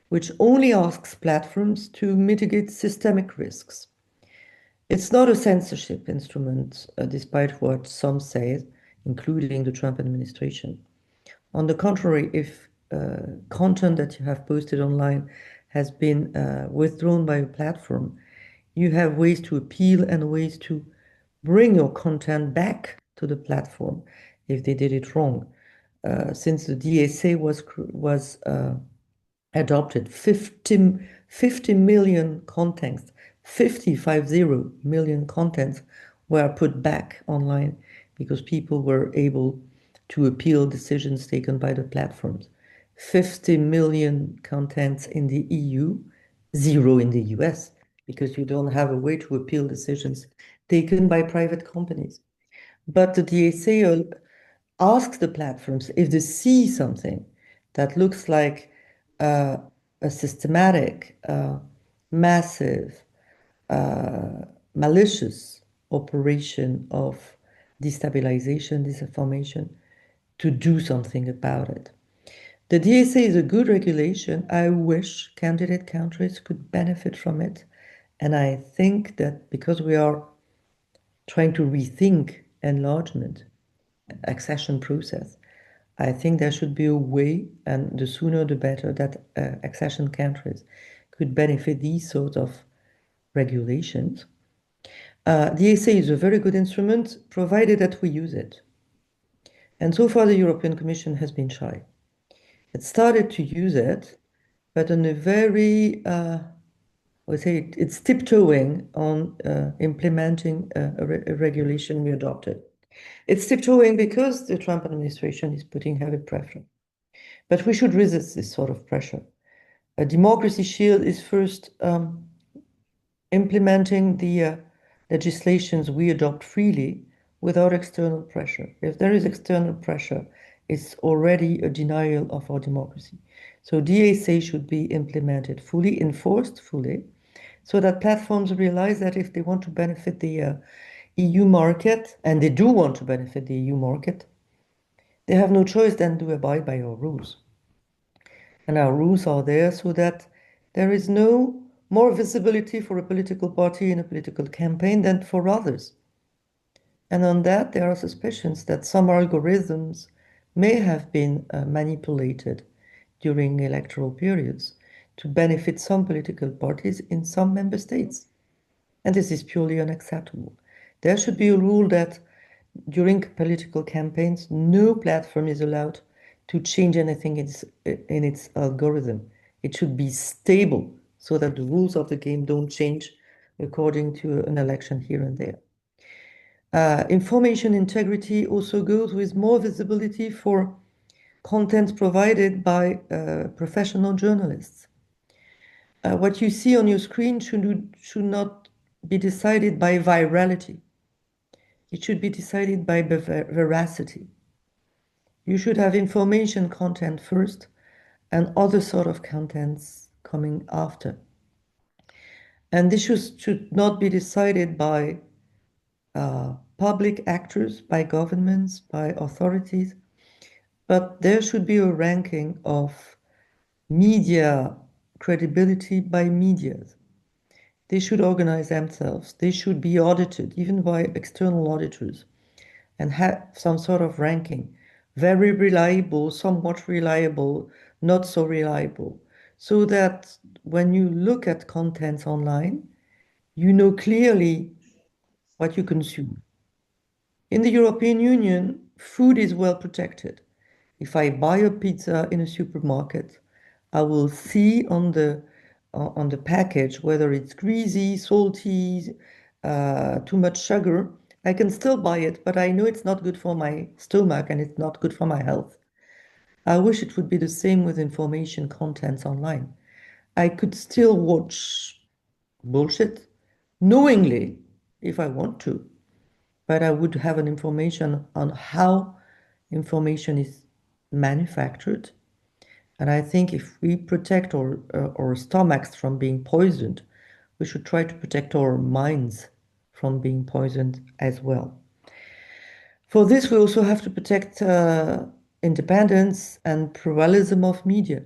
which only asks platforms to mitigate systemic risks. It's not a censorship instrument, despite what some say, including the Trump administration. On the contrary, if content that you have posted online has been withdrawn by a platform, you have ways to appeal and ways to bring your content back to the platform if they did it wrong. Since the DSA was adopted, 50 million contents 50 million contents were put back online because people were able to appeal decisions taken by the platforms. 50 million contents in the EU, 0 in the US, because you don't have a way to appeal decisions taken by private companies. But the DSA asks the platforms if they see something that looks like a systematic, massive, malicious operation of destabilization, disinformation, to do something about it. The DSA is a good regulation. I wish candidate countries could benefit from it. And I think that because we are trying to rethink enlargement, accession process, I think there should be a way, and the sooner the better, that accession countries could benefit these sorts of regulations. The DSA is a very good instrument, provided that we use it. And so far, the European Commission has been shy. It started to use it, but in a very, I would say it's tiptoeing on implementing a regulation we adopted. It's tiptoeing because the Trump administration is putting heavy pressure. But we should resist this sort of pressure. A democracy shield is first implementing the legislations we adopt freely without external pressure. If there is external pressure, it's already a denial of our democracy. So DSA should be implemented fully, enforced fully, so that platforms realize that if they want to benefit the EU market, and they do want to benefit the EU market, they have no choice than to abide by our rules. And our rules are there so that there is no more visibility for a political party in a political campaign than for others. And on that, there are suspicions that some algorithms may have been manipulated during electoral periods to benefit some political parties in some member states. And this is purely unacceptable. There should be a rule that during political campaigns, no platform is allowed to change anything in its algorithm. It should be stable so that the rules of the game don't change according to an election here and there. Information integrity also goes with more visibility for content provided by professional journalists. What you see on your screen should not be decided by virality. It should be decided by veracity. You should have information content first and other sort of contents coming after. And this should not be decided by public actors, by governments, by authorities, but there should be a ranking of media credibility by medias. They should organize themselves. They should be audited, even by external auditors, and have some sort of ranking. Very reliable, somewhat reliable, not so reliable. So that when you look at contents online, you know clearly what you consume. In the European Union, food is well protected. If I buy a pizza in a supermarket, I will see on the package whether it's greasy, salty, too much sugar. I can still buy it, but I know it's not good for my stomach and it's not good for my health. I wish it would be the same with information contents online. I could still watch bullshit knowingly if I want to, but I would have an information on how information is manufactured. And I think if we protect our stomachs from being poisoned, we should try to protect our minds from being poisoned as well. For this, we also have to protect independence and pluralism of media.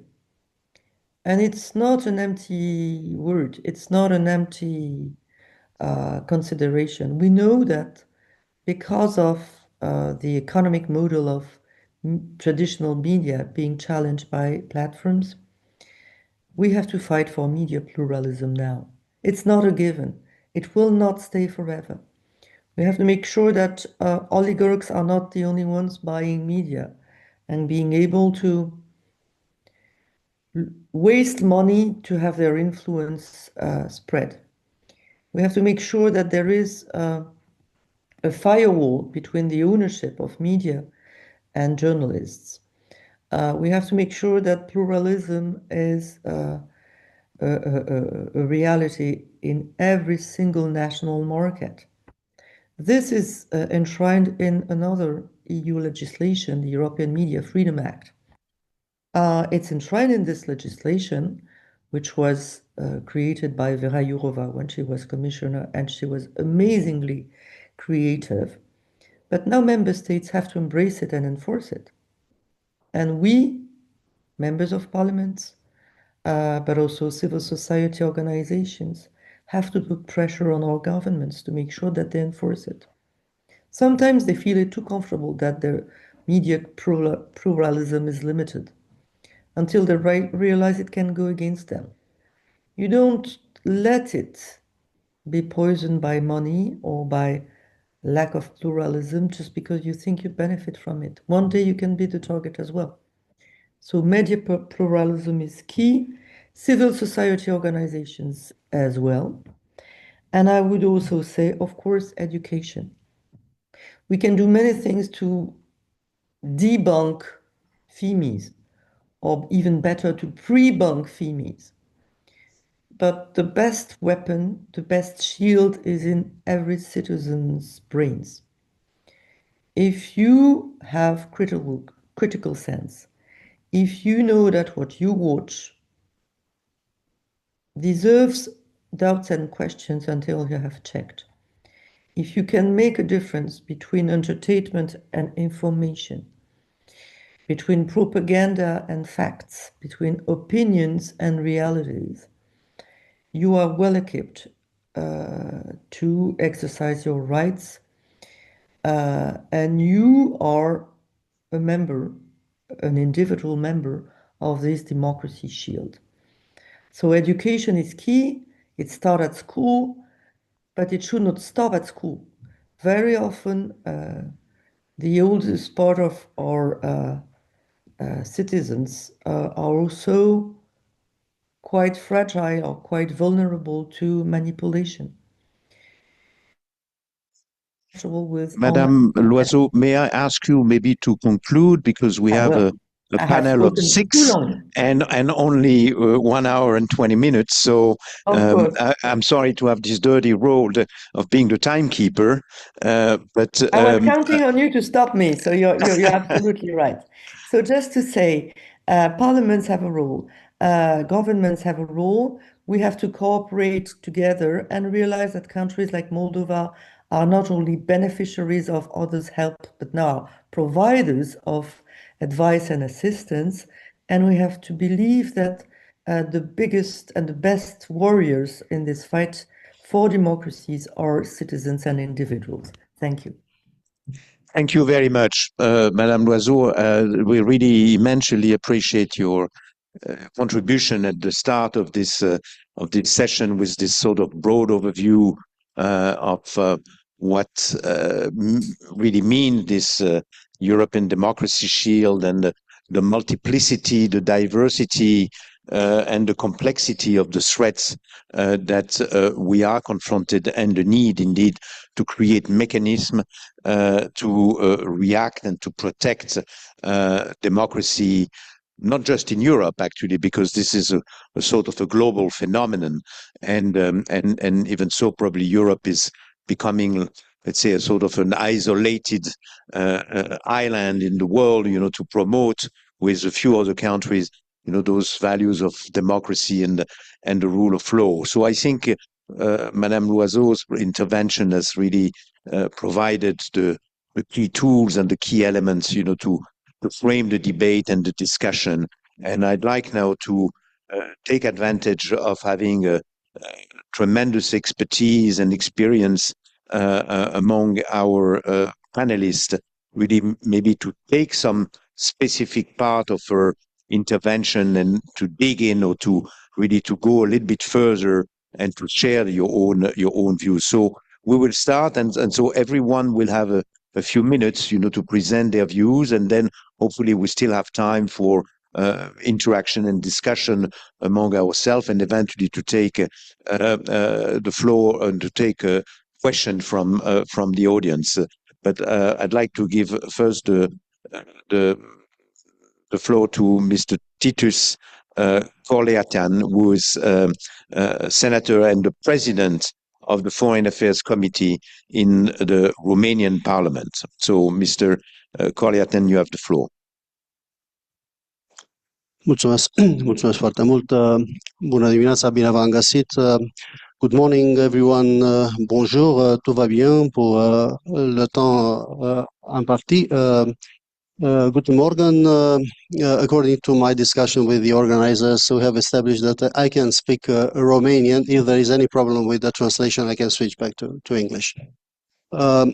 And it's not an empty word. It's not an empty consideration. We know that because of the economic model of traditional media being challenged by platforms, we have to fight for media pluralism now. It's not a given. It will not stay forever. We have to make sure that oligarchs are not the only ones buying media and being able to waste money to have their influence spread. We have to make sure that there is a firewall between the ownership of media and journalists. We have to make sure that pluralism is a reality in every single national market. This is enshrined in another EU legislation, the European Media Freedom Act. It's enshrined in this legislation, which was created by Vera Jourova when she was commissioner, and she was amazingly creative. But now member states have to embrace it and enforce it. And we, members of parliaments, but also civil society organizations, have to put pressure on our governments to make sure that they enforce it. Sometimes they feel it too comfortable that their media pluralism is limited, until they realize it can go against them. You don't let it be poisoned by money or by lack of pluralism just because you think you benefit from it. One day you can be the target as well. So media pluralism is key, civil society organizations as well. And I would also say, of course, education. We can do many things to debunk FEMIs, or even better, to pre-bunk FEMIs. But the best weapon, the best shield is in every citizen's brains. If you have critical sense, if you know that what you watch deserves doubts and questions until you have checked, if you can make a difference between entertainment and information, between propaganda and facts, between opinions and realities, you are well equipped to exercise your rights, and you are a member, an individual member of this democracy shield. So education is key. It starts at school, but it should not stop at school. Very often, the oldest part of our citizens are also quite fragile or quite vulnerable to manipulation.
Madame Loiseau, may I ask you maybe to conclude, because we have a panel of 6 and only 1 hour and 20 minutes. So I'm sorry to have this dirty role of being the timekeeper. But
I was counting on you to stop me. So you're absolutely right. So just to say, parliaments have a role, governments have a role. We have to cooperate together and realize that countries like Moldova are not only beneficiaries of others' help, but now providers of advice and assistance. And we have to believe that the biggest and the best warriors in this fight for democracies are citizens and individuals. Thank you.
Thank you very much, Madame Loiseau. We really immensely appreciate your contribution at the start of this session with this sort of broad overview of what really means this European Democracy Shield, and the multiplicity, the diversity, and the complexity of the threats that we are confronted, and the need indeed to create mechanisms to react and to protect democracy, not just in Europe, actually, because this is a sort of a global phenomenon, and even so, probably Europe is becoming, let's say, a sort of an isolated island in the world, to promote with a few other countries, those values of democracy and the rule of law. So I think Madame Loiseau's intervention has really provided the key tools and the key elements, to frame the debate and the discussion. And I'd like now to take advantage of having a tremendous expertise and experience among our panelists, really maybe to take some specific part of her intervention and to dig in, or to really to go a little bit further and to share your own views. So we will start, and so everyone will have a few minutes, to present their views, and then hopefully we still have time for interaction and discussion among ourselves, and eventually to take the floor and to take a question from the audience. But I'd like to give first the floor to Mr. Titus Corleatan, who is senator and the president of the Foreign Affairs Committee in the Romanian Parliament. So, Mr. Corleatan, you have the floor.
Mulțumesc, mulțumesc foarte mult. Bună dimineața, bine v-am găsit. Good morning, everyone. Bonjour, tout va bien pour le temps imparti. Good morning. According to my discussion with the organizers, we have established that I can speak Romanian. If there is any problem with the translation, I can switch back to English.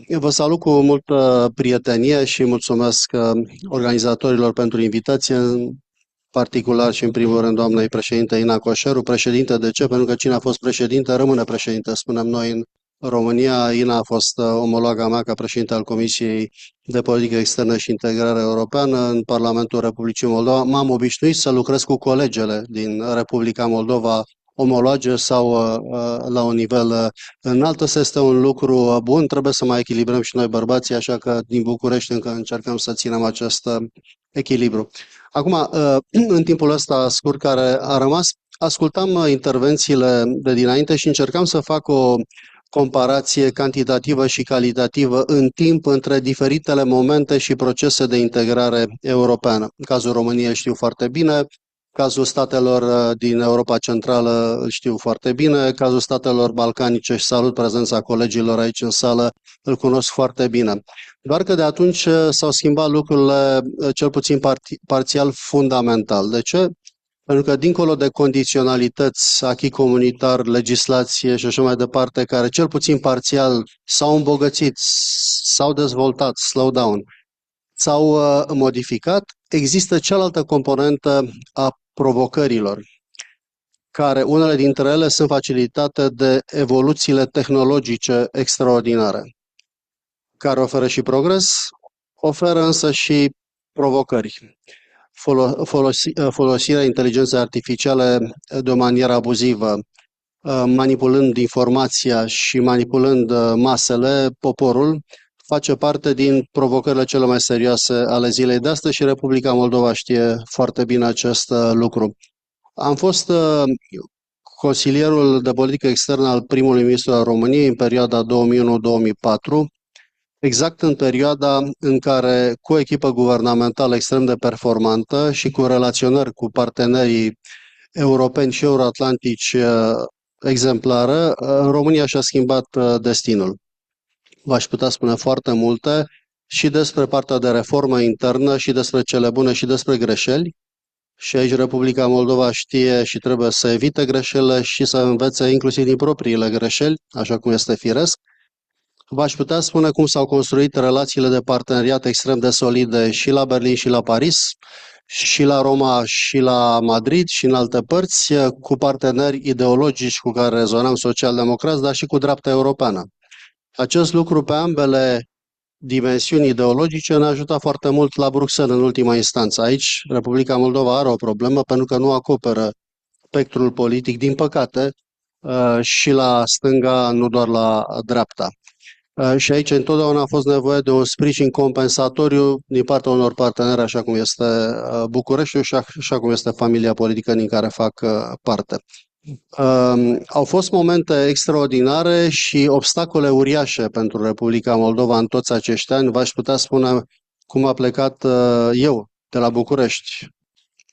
Vă salut cu multă prietenie și mulțumesc organizatorilor pentru invitație, în particular și în primul rând doamnei președinte Ina Coșeru. Președinte, de ce? Pentru că cine a fost președinte rămâne președinte, spunem noi în România. Ina a fost omologa mea ca președinte al Comisiei de Politică Externă și Integrare Europeană în Parlamentul Republicii Moldova. M-am obișnuit să lucrez cu colegele din Republica Moldova, omologe sau la un nivel înalt. Ăsta este un lucru bun, trebuie să mai echilibrăm și noi bărbații, așa că din București încă încercăm să ținem acest echilibru. Acum, în timpul ăsta scurt care a rămas, ascultam intervențiile de dinainte și încercam să fac o comparație cantitativă și calitativă în timp între diferitele momente și procese de integrare europeană. În cazul României știu foarte bine, cazul statelor din Europa Centrală îl știu foarte bine, cazul statelor balcanice, și salut prezența colegilor aici în sală, îl cunosc foarte bine. Doar că de atunci s-au schimbat lucrurile, cel puțin parțial fundamental. De ce? Pentru că dincolo de condiționalități, acquis comunitar, legislație și așa mai departe, care cel puțin parțial s-au îmbogățit, s-au dezvoltat, slowdown, s-au modificat, există cealaltă componentă a provocărilor, care unele dintre ele sunt facilitate de evoluțiile tehnologice extraordinare, care oferă și progres, oferă însă și provocări. Folosirea inteligenței artificiale de o manieră abuzivă, manipulând informația și manipulând masele, poporul, face parte din provocările cele mai serioase ale zilei de astăzi și Republica Moldova știe foarte bine acest lucru. Am fost consilierul de politică externă al primului ministru al României în perioada 2001-2004, exact în perioada în care, cu o echipă guvernamentală extrem de performantă și cu relaționări cu partenerii europeni și euroatlantici exemplară, în România și-a schimbat destinul. V-aș putea spune foarte multe și despre partea de reformă internă și despre cele bune și despre greșeli. Și aici Republica Moldova știe și trebuie să evite greșelile și să învețe inclusiv din propriile greșeli, așa cum este firesc. V-aș putea spune cum s-au construit relațiile de parteneriat extrem de solide și la Berlin și la Paris, și la Roma și la Madrid și în alte părți, cu parteneri ideologici cu care rezonam social-democrați, dar și cu dreapta europeană. Acest lucru pe ambele dimensiuni ideologice ne-a ajutat foarte mult la Bruxelles în ultima instanță. Aici Republica Moldova are o problemă pentru că nu acoperă spectrul politic, din păcate, și la stânga, nu doar la dreapta. Și aici întotdeauna a fost nevoie de un sprijin compensatoriu din partea unor parteneri, așa cum este Bucureștiul și așa cum este familia politică din care fac parte. Au fost momente extraordinare și obstacole uriașe pentru Republica Moldova în toți acești ani. V-aș putea spune cum a plecat eu de la București.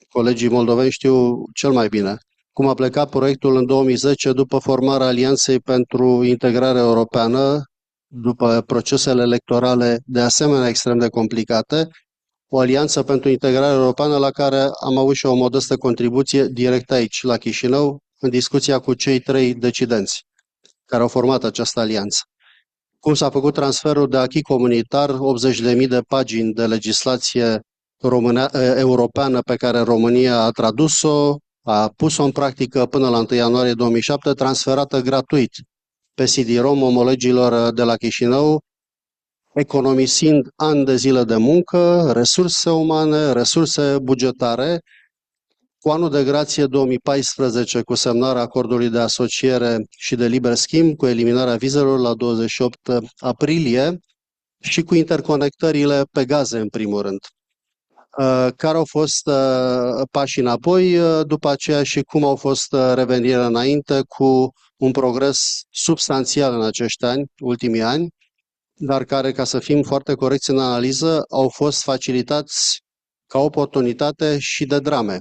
Colegii moldoveni știu cel mai bine. Cum a plecat proiectul în 2010 după formarea Alianței pentru Integrare Europeană, după procesele electorale de asemenea extrem de complicate, o alianță pentru integrare europeană la care am avut și o modestă contribuție direct aici, la Chișinău, în discuția cu cei 3 decidenți care au format această alianță. Cum s-a făcut transferul de acquis comunitar, 80.000 de pagini de legislație europeană pe care România a tradus-o, a pus-o în practică până la 1 ianuarie 2007, transferată gratuit pe CD-ROM omologilor de la Chișinău, economisind ani de zile de muncă, resurse umane, resurse bugetare Cu anul de grație 2014, cu semnarea acordului de asociere și de liber schimb, cu eliminarea vizelor la 28 aprilie și cu interconectările pe gaze, în primul rând. Care au fost pașii înapoi după aceea și cum au fost revenirile înainte, cu un progres substanțial în acești ani, ultimii ani, dar care, ca să fim foarte corecți în analiză, au fost facilitați ca oportunitate și de drame.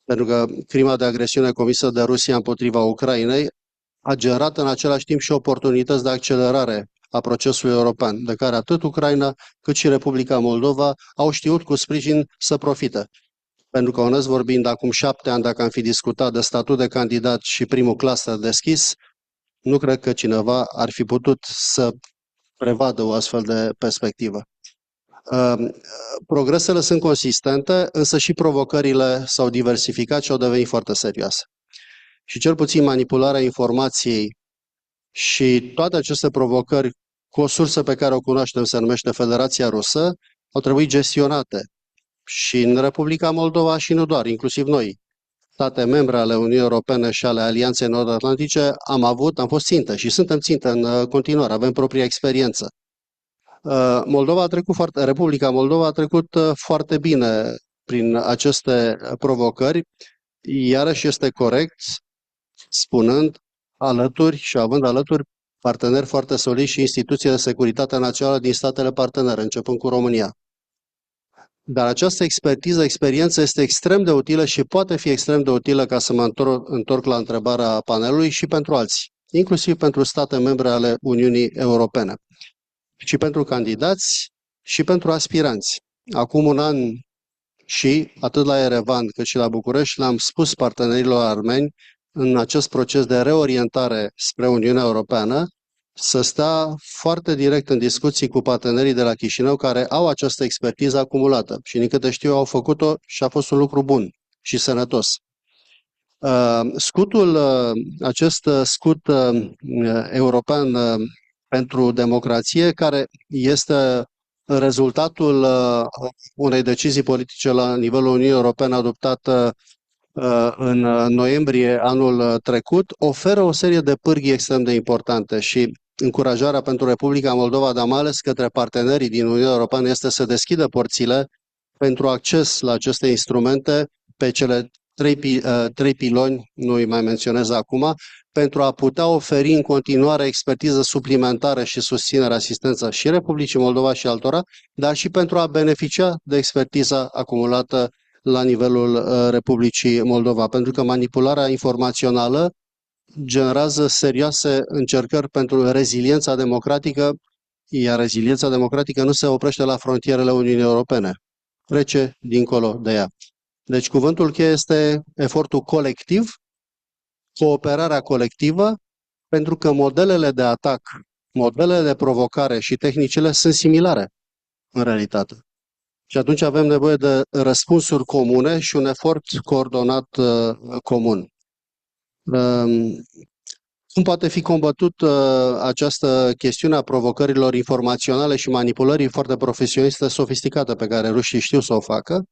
Pentru că crima de agresiune comisă de Rusia împotriva Ucrainei a generat în același timp și oportunități de accelerare a procesului european, de care atât Ucraina cât și Republica Moldova au știut cu sprijin să profite. Pentru că, onest vorbind, acum 7 ani, dacă am fi discutat de statut de candidat și primul cluster deschis, nu cred că cineva ar fi putut să prevadă o astfel de perspectivă. Progresele sunt consistente, însă și provocările s-au diversificat și au devenit foarte serioase. Și cel puțin manipularea informației și toate aceste provocări cu o sursă pe care o cunoaștem, se numește Federația Rusă, au trebuit gestionate. Și în Republica Moldova și nu doar, inclusiv noi, state membre ale Uniunii Europene și ale Alianței Nord-Atlantice, am fost țintă și suntem țintă în continuare, avem propria experiență. Republica Moldova a trecut foarte bine prin aceste provocări, iarăși este corect spunând alături și având alături parteneri foarte solizi și instituții de securitate națională din statele partenere, începând cu România. Dar această experiență este extrem de utilă și poate fi extrem de utilă, ca să mă întorc la întrebarea panelului, și pentru alții, inclusiv pentru state membre ale Uniunii Europene, și pentru candidați și pentru aspiranți. Acum un an și, atât la Erevan cât și la București, le-am spus partenerilor armeni în acest proces de reorientare spre Uniunea Europeană să stea foarte direct în discuții cu partenerii de la Chișinău care au această expertiză acumulată și, din câte știu, au făcut-o și a fost un lucru bun și sănătos. Acest scut european pentru democrație, care este rezultatul unei decizii politice la nivelul Uniunii Europene adoptată în noiembrie anul trecut, oferă o serie de pârghii extrem de importante și încurajarea pentru Republica Moldova, dar mai ales către partenerii din Uniunea Europeană, este să deschidă porțile pentru acces la aceste instrumente pe cele trei piloni, nu îi mai menționez acum, pentru a putea oferi în continuare expertiză suplimentară și susținere, asistență și Republicii Moldova și altora, dar și pentru a beneficia de expertiza acumulată la nivelul Republicii Moldova, pentru că manipularea informațională generează serioase încercări pentru reziliența democratică, iar reziliența democratică nu se oprește la frontierele Uniunii Europene, trece dincolo de ea. Deci cuvântul cheie este efortul colectiv, cooperarea colectivă, pentru că modelele de atac, modelele de provocare și tehnicile sunt similare în realitate. Și atunci avem nevoie de răspunsuri comune și un efort coordonat comun. Cum poate fi combătut această chestiune a provocărilor informaționale și manipulării foarte profesioniste, sofisticate, pe care rușii știu să o facă?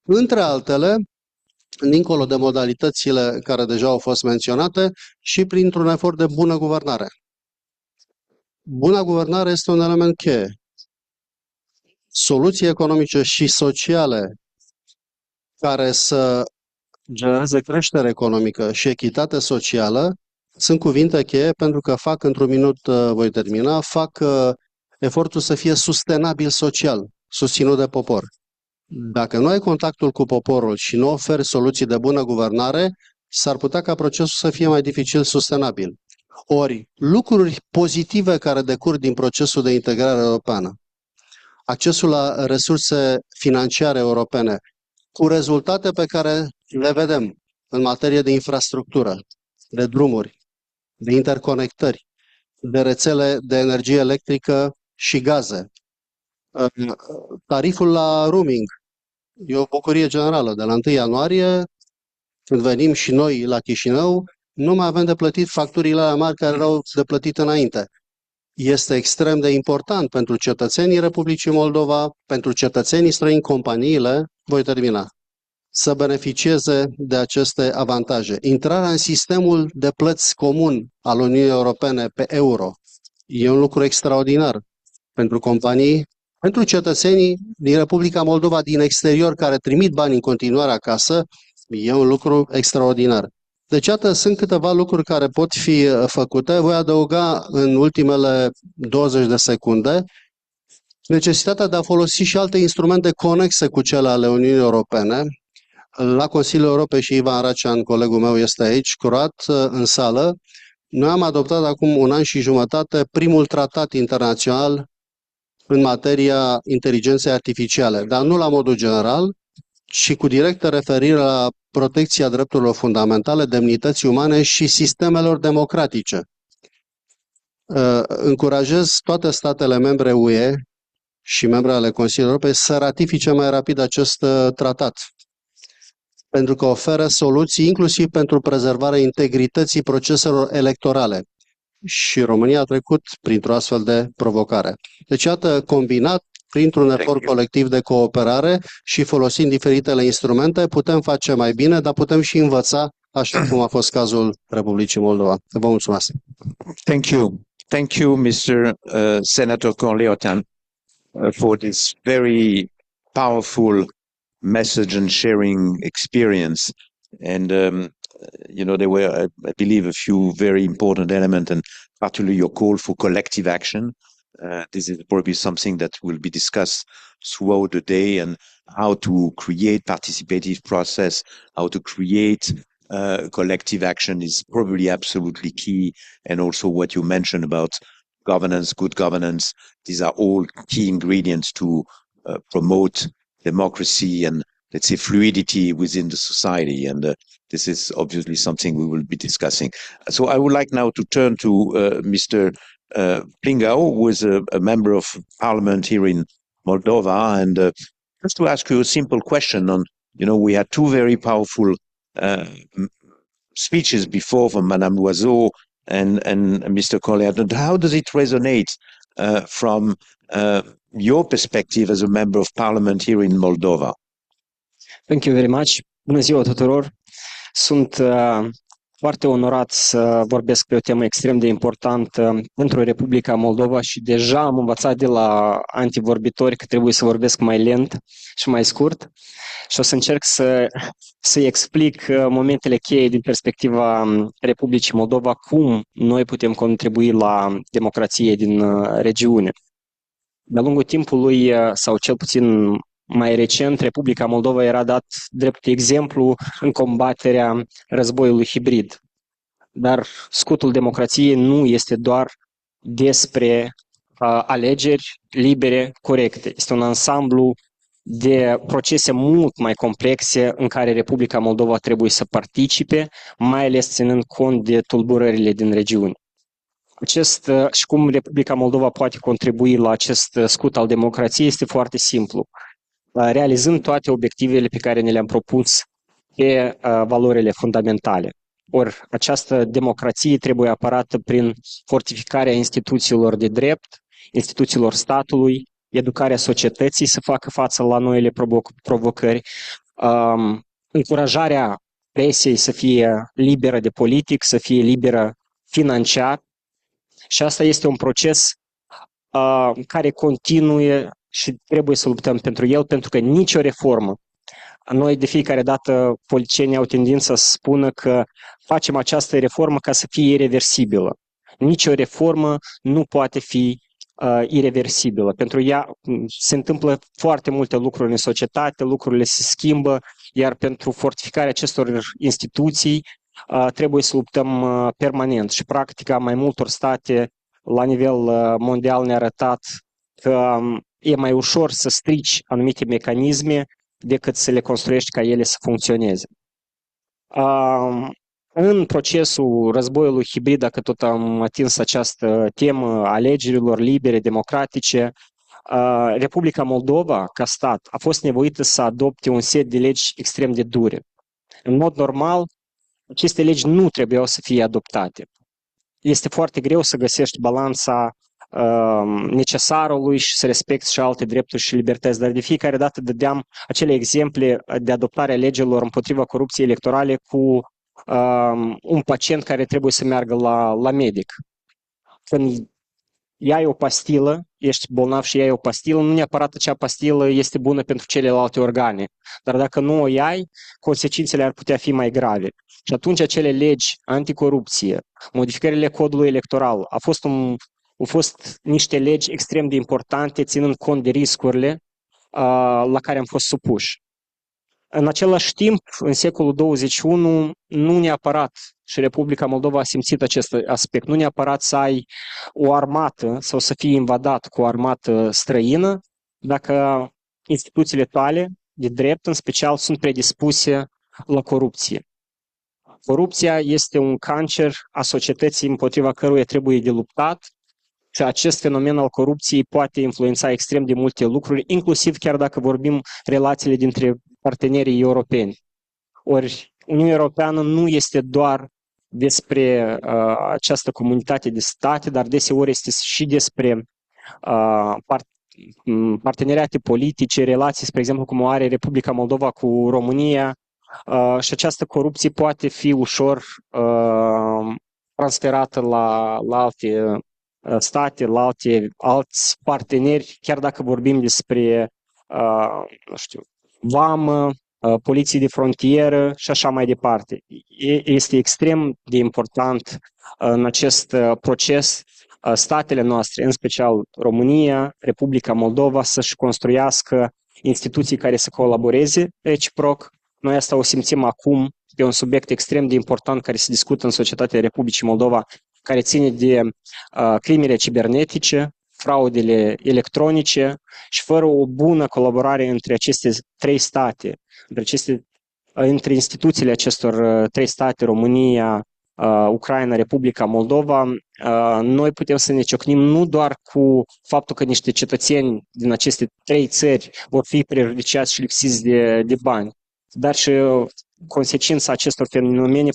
Între altele, dincolo de modalitățile care deja au fost menționate, și printr-un efort de bună guvernare. Buna guvernare este un element cheie. Soluții economice și sociale care să genereze creștere economică și echitate socială sunt cuvinte cheie, pentru că fac, într-un minut voi termina, fac efortul să fie sustenabil social, susținut de popor. Dacă nu ai contactul cu poporul și nu oferi soluții de bună guvernare, s-ar putea ca procesul să fie mai dificil sustenabil. Ori, lucruri pozitive care decurg din procesul de integrare europeană, accesul la resurse financiare europene, cu rezultate pe care le vedem în materie de infrastructură, de drumuri, de interconectări, de rețele de energie electrică și gaze. Tariful la roaming e o bucurie generală. De la 1 ianuarie, când venim și noi la Chișinău, nu mai avem de plătit facturile alea mari care erau de plătit înainte. Este extrem de important pentru cetățenii Republicii Moldova, pentru cetățenii străini, companiile, voi termina, să beneficieze de aceste avantaje. Intrarea în sistemul de plăți comun al Uniunii Europene pe euro e un lucru extraordinar pentru companii, pentru cetățenii din Republica Moldova din exterior care trimit bani în continuare acasă, e un lucru extraordinar. Deci, iată, sunt câteva lucruri care pot fi făcute. Voi adăuga în ultimele 20 de secunde necesitatea de a folosi și alte instrumente conexe cu cele ale Uniunii Europene. La Consiliul Europei, și Ivan Racean, colegul meu, este aici, curat, în sală. Noi am adoptat acum 1 an și jumătate primul tratat internațional în materia inteligenței artificiale, dar nu la modul general, ci cu directă referire la protecția drepturilor fundamentale, demnității umane și sistemelor democratice. Încurajez toate statele membre UE și membre ale Consiliului Europei să ratifice mai rapid acest tratat, pentru că oferă soluții inclusiv pentru prezervarea integrității proceselor electorale. Și România a trecut printr-o astfel de provocare. Deci, iată, combinat, printr-un efort colectiv de cooperare și folosind diferitele instrumente, putem face mai bine, dar putem și învăța, așa cum a fost cazul Republicii Moldova. Vă mulțumesc.
Thank you. Thank you, Mr. Senator Conleotan, for this very powerful message and sharing experience. And, there were, I believe, a few very important elements, and particularly your call for collective action. This is probably something that will be discussed throughout the day, and how to create participative process, how to create collective action is probably absolutely key. And also what you mentioned about governance, good governance, these are all key ingredients to promote democracy and, let's say, fluidity within the society. And this is obviously something we will be discussing. So I would like now to turn to Mr. Plingau, who is a member of parliament here in Moldova, and just to ask you a simple question on, we had 2 very powerful speeches before from Madame Loiseau and Mr. Collier. How does it resonate from your perspective as a member of parliament here in Moldova?
Thank you very much. Bună ziua tuturor. Sunt foarte onorat să vorbesc pe o temă extrem de importantă pentru Republica Moldova și deja am învățat de la antivorbitori că trebuie să vorbesc mai lent și mai scurt și o să încerc să-i explic momentele cheie din perspectiva Republicii Moldova, cum noi putem contribui la democrație din regiune. De-a lungul timpului, sau cel puțin mai recent, Republica Moldova era dat drept exemplu în combaterea războiului hibrid. Dar scutul democrației nu este doar despre alegeri libere, corecte. Este un ansamblu de procese mult mai complexe în care Republica Moldova trebuie să participe, mai ales ținând cont de tulburările din regiune. Și cum Republica Moldova poate contribui la acest scut al democrației este foarte simplu. Realizând toate obiectivele pe care ne le-am propus pe valorile fundamentale. Ori această democrație trebuie apărată prin fortificarea instituțiilor de drept, instituțiilor statului, educarea societății să facă față la noile provocări, încurajarea presiei să fie liberă de politic, să fie liberă financiar. Și asta este un proces care continuă și trebuie să luptăm pentru el, pentru că nicio reformă. Noi de fiecare dată politicienii au tendința să spună că facem această reformă ca să fie irreversibilă. Nicio reformă nu poate fi irreversibilă. Pentru ea se întâmplă foarte multe lucruri în societate, lucrurile se schimbă, iar pentru fortificarea acestor instituții trebuie să luptăm permanent. Și practica mai multor state la nivel mondial ne-a arătat că e mai ușor să strici anumite mecanisme decât să le construiești ca ele să funcționeze. În procesul războiului hibrid, dacă tot am atins această temă alegerilor libere, democratice, Republica Moldova, ca stat, a fost nevoită să adopte un set de legi extrem de dure. În mod normal, aceste legi nu trebuiau să fie adoptate. Este foarte greu să găsești balanța necesarului și să respecte și alte drepturi și libertăți, dar de fiecare dată dădeam acele exemple de adoptare a legilor împotriva corupției electorale cu un pacient care trebuie să meargă la medic. Când iai o pastilă, ești bolnav și iai o pastilă, nu neapărat acea pastilă este bună pentru celelalte organe, dar dacă nu o iai, consecințele ar putea fi mai grave. Și atunci acele legi anticorupție, modificările codului electoral, au fost niște legi extrem de importante, ținând cont de riscurile la care am fost supuși. În același timp, în secolul 21, nu neapărat, și Republica Moldova a simțit acest aspect, nu neapărat să ai o armată sau să fii invadat cu o armată străină, dacă instituțiile tale de drept, în special, sunt predispuse la corupție. Corupția este un cancer a societății împotriva căruia trebuie de luptat și acest fenomen al corupției poate influența extrem de multe lucruri, inclusiv chiar dacă vorbim relațiile dintre partenerii europeni. Ori Uniunea Europeană nu este doar despre această comunitate de state, dar deseori este și despre parteneriate politice, relații, spre exemplu, cum o are Republica Moldova cu România, și această corupție poate fi ușor transferată la alte state, la alți parteneri, chiar dacă vorbim despre, nu știu, vamă, poliție de frontieră și așa mai departe. Este extrem de important în acest proces statele noastre, în special România, Republica Moldova, să-și construiască instituții care să colaboreze reciproc. Noi asta o simțim acum pe un subiect extrem de important care se discută în societatea Republicii Moldova, care ține de crimele cibernetice, fraudele electronice și fără o bună colaborare între aceste trei state, între instituțiile acestor trei state, România, Ucraina, Republica Moldova, noi putem să ne ciocnim nu doar cu faptul că niște cetățeni din aceste trei țări vor fi prejudiciați și lipsiți de bani, dar și consecința acestor fenomene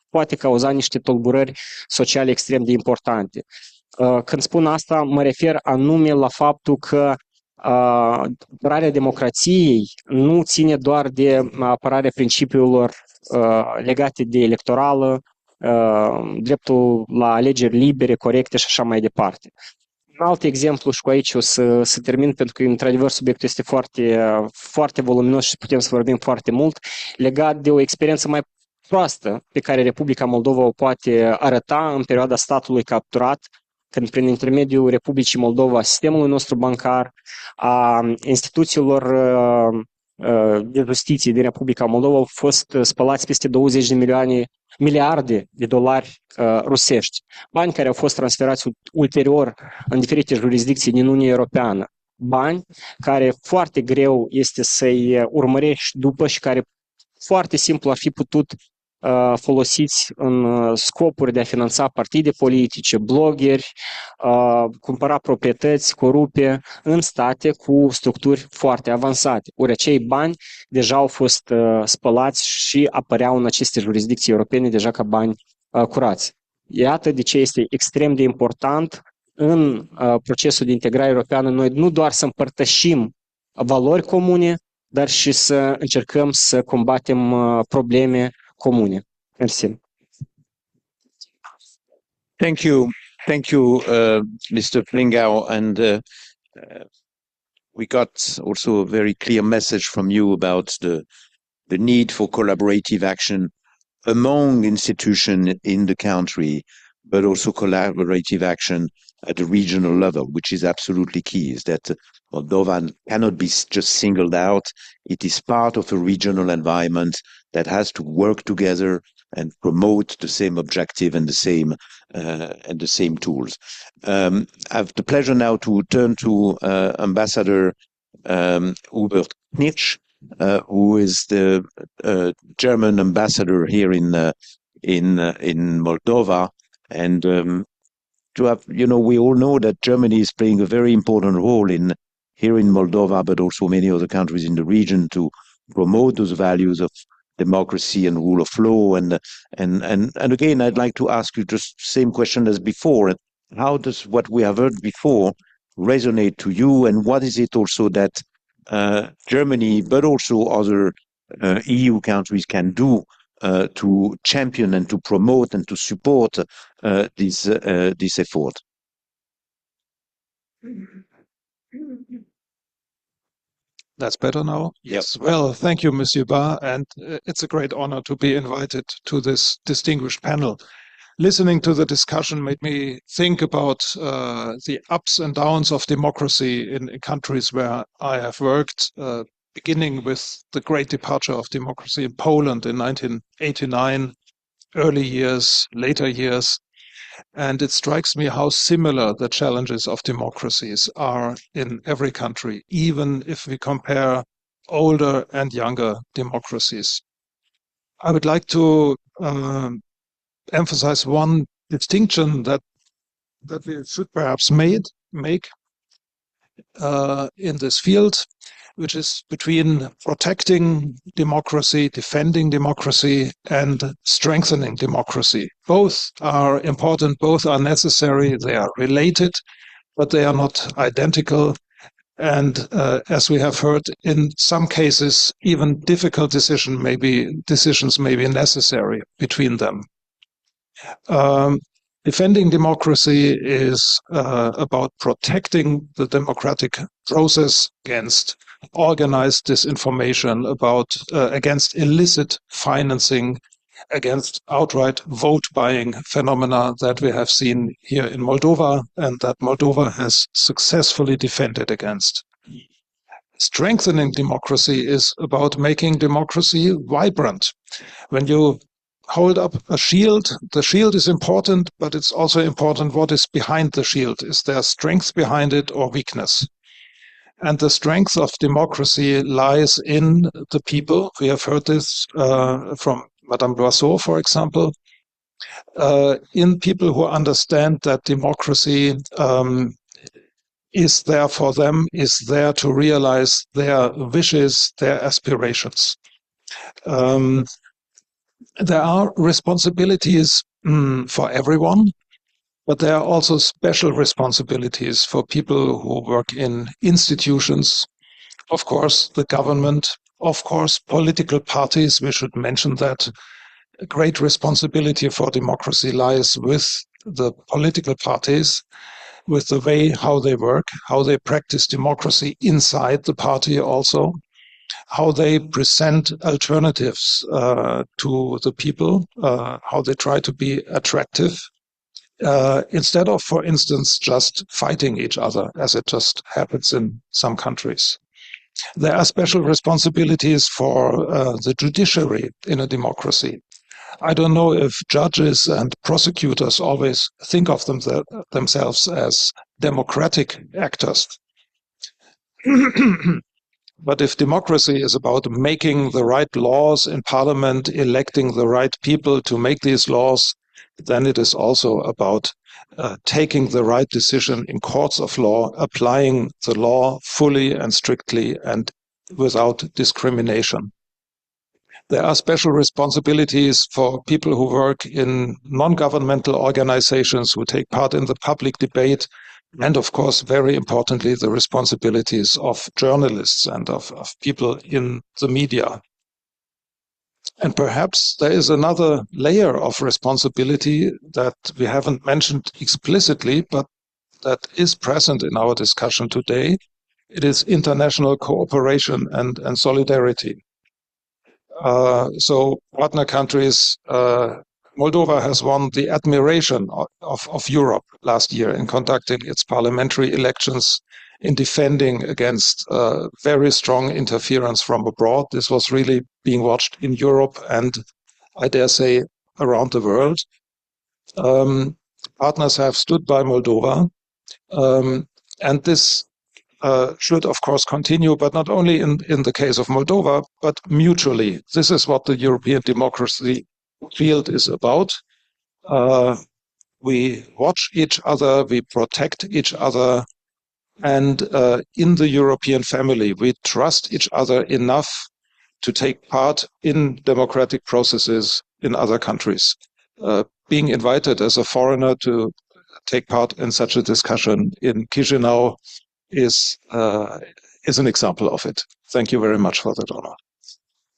poate cauza niște tulburări sociale extrem de importante. Când spun asta, mă refer anume la faptul că apărarea democrației nu ține doar de apărarea principiilor legate de electorală, dreptul la alegeri libere, corecte și așa mai departe. Un alt exemplu și cu aici o să termin, pentru că într-adevăr subiectul este foarte, foarte voluminos și putem să vorbim foarte mult, legat de o experiență mai proastă pe care Republica Moldova o poate arăta în perioada statului capturat, când prin intermediul Republicii Moldova, sistemul nostru bancar, a instituțiilor de justiție din Republica Moldova au fost spălați peste 20 de miliarde de dolari rusești, bani care au fost transferați ulterior în diferite jurisdicții din Uniunea Europeană, bani care foarte greu este să-i urmărești după și care foarte simplu ar fi putut folosiți în scopuri de a finanța partide politice, blogeri, cumpăra proprietăți corupe în state cu structuri foarte avansate. Ori acei bani deja au fost spălați și apăreau în aceste jurisdicții europene deja ca bani curați. Iată de ce este extrem de important în procesul de integrare europeană noi nu doar să împărtășim valori comune, dar și să încercăm să combatem probleme comune. Mersi.
Thank you, Mr. Flingau, and we got also a very clear message from you about the need for collaborative action among institutions in the country, but also collaborative action at the regional level, which is absolutely key, is that Moldova cannot be just singled out. It is part of a regional environment that has to work together and promote the same objective and the same tools. I have the pleasure now to turn to Ambassador Hubert Knitsch, who is the German ambassador here in Moldova, and to have, we all know that Germany is playing a very important role here in Moldova, but also many other countries in the region, to promote those values of democracy and rule of law. And again, I'd like to ask you just the same question as before. how does what we have heard before resonate to you, and what is it also that Germany, but also other EU countries can do to champion and to promote and to support this effort?
That's better now?
Yes.
Well, thank you, Monsieur Barr, and it's a great honor to be invited to this distinguished panel. Listening to the discussion made me think about the ups and downs of democracy in countries where I have worked, beginning with the great departure of democracy in Poland in 1989, early years, later years. And it strikes me how similar the challenges of democracies are in every country, even if we compare older and younger democracies. I would like to emphasize one distinction that we should perhaps make in this field, which is between protecting democracy, defending democracy, and strengthening democracy. Both are important, both are necessary, they are related, but they are not identical. And as we have heard, in some cases, even difficult decisions may be necessary between them. Defending democracy is about protecting the democratic process against organized disinformation, against illicit financing, against outright vote buying phenomena that we have seen here in Moldova and that Moldova has successfully defended against. Strengthening democracy is about making democracy vibrant. When you hold up a shield, the shield is important, but it's also important what is behind the shield. Is there strength behind it or weakness? And the strength of democracy lies in the people. We have heard this from Madame Loiseau, for example, in people who understand that democracy is there for them, is there to realize their wishes, their aspirations. There are responsibilities for everyone, but there are also special responsibilities for people who work in institutions. Of course, the government, of course, political parties, we should mention that. A great responsibility for democracy lies with the political parties, with the way how they work, how they practice democracy inside the party also, how they present alternatives to the people, how they try to be attractive, instead of, for instance, just fighting each other, as it just happens in some countries. There are special responsibilities for the judiciary in a democracy. I don't know if judges and prosecutors always think of themselves as democratic actors. But if democracy is about making the right laws in parliament, electing the right people to make these laws, then it is also about taking the right decision in courts of law, applying the law fully and strictly and without discrimination. There are special responsibilities for people who work in non-governmental organizations, who take part in the public debate, and of course, very importantly, the responsibilities of journalists and of people in the media. And perhaps there is another layer of responsibility that we haven't mentioned explicitly, but that is present in our discussion today. It is international cooperation and solidarity. So partner countries, Moldova has won the admiration of Europe last year in conducting its parliamentary elections, in defending against very strong interference from abroad. This was really being watched in Europe and, I dare say, around the world. Partners have stood by Moldova, and this should, of course, continue, but not only in the case of Moldova, but mutually. This is what the European democracy field is about. We watch each other, we protect each other, and in the European family, we trust each other enough to take part in democratic processes in other countries. Being invited as a foreigner to take part in such a discussion in Chișinău is an example of it. Thank you very much for that honor.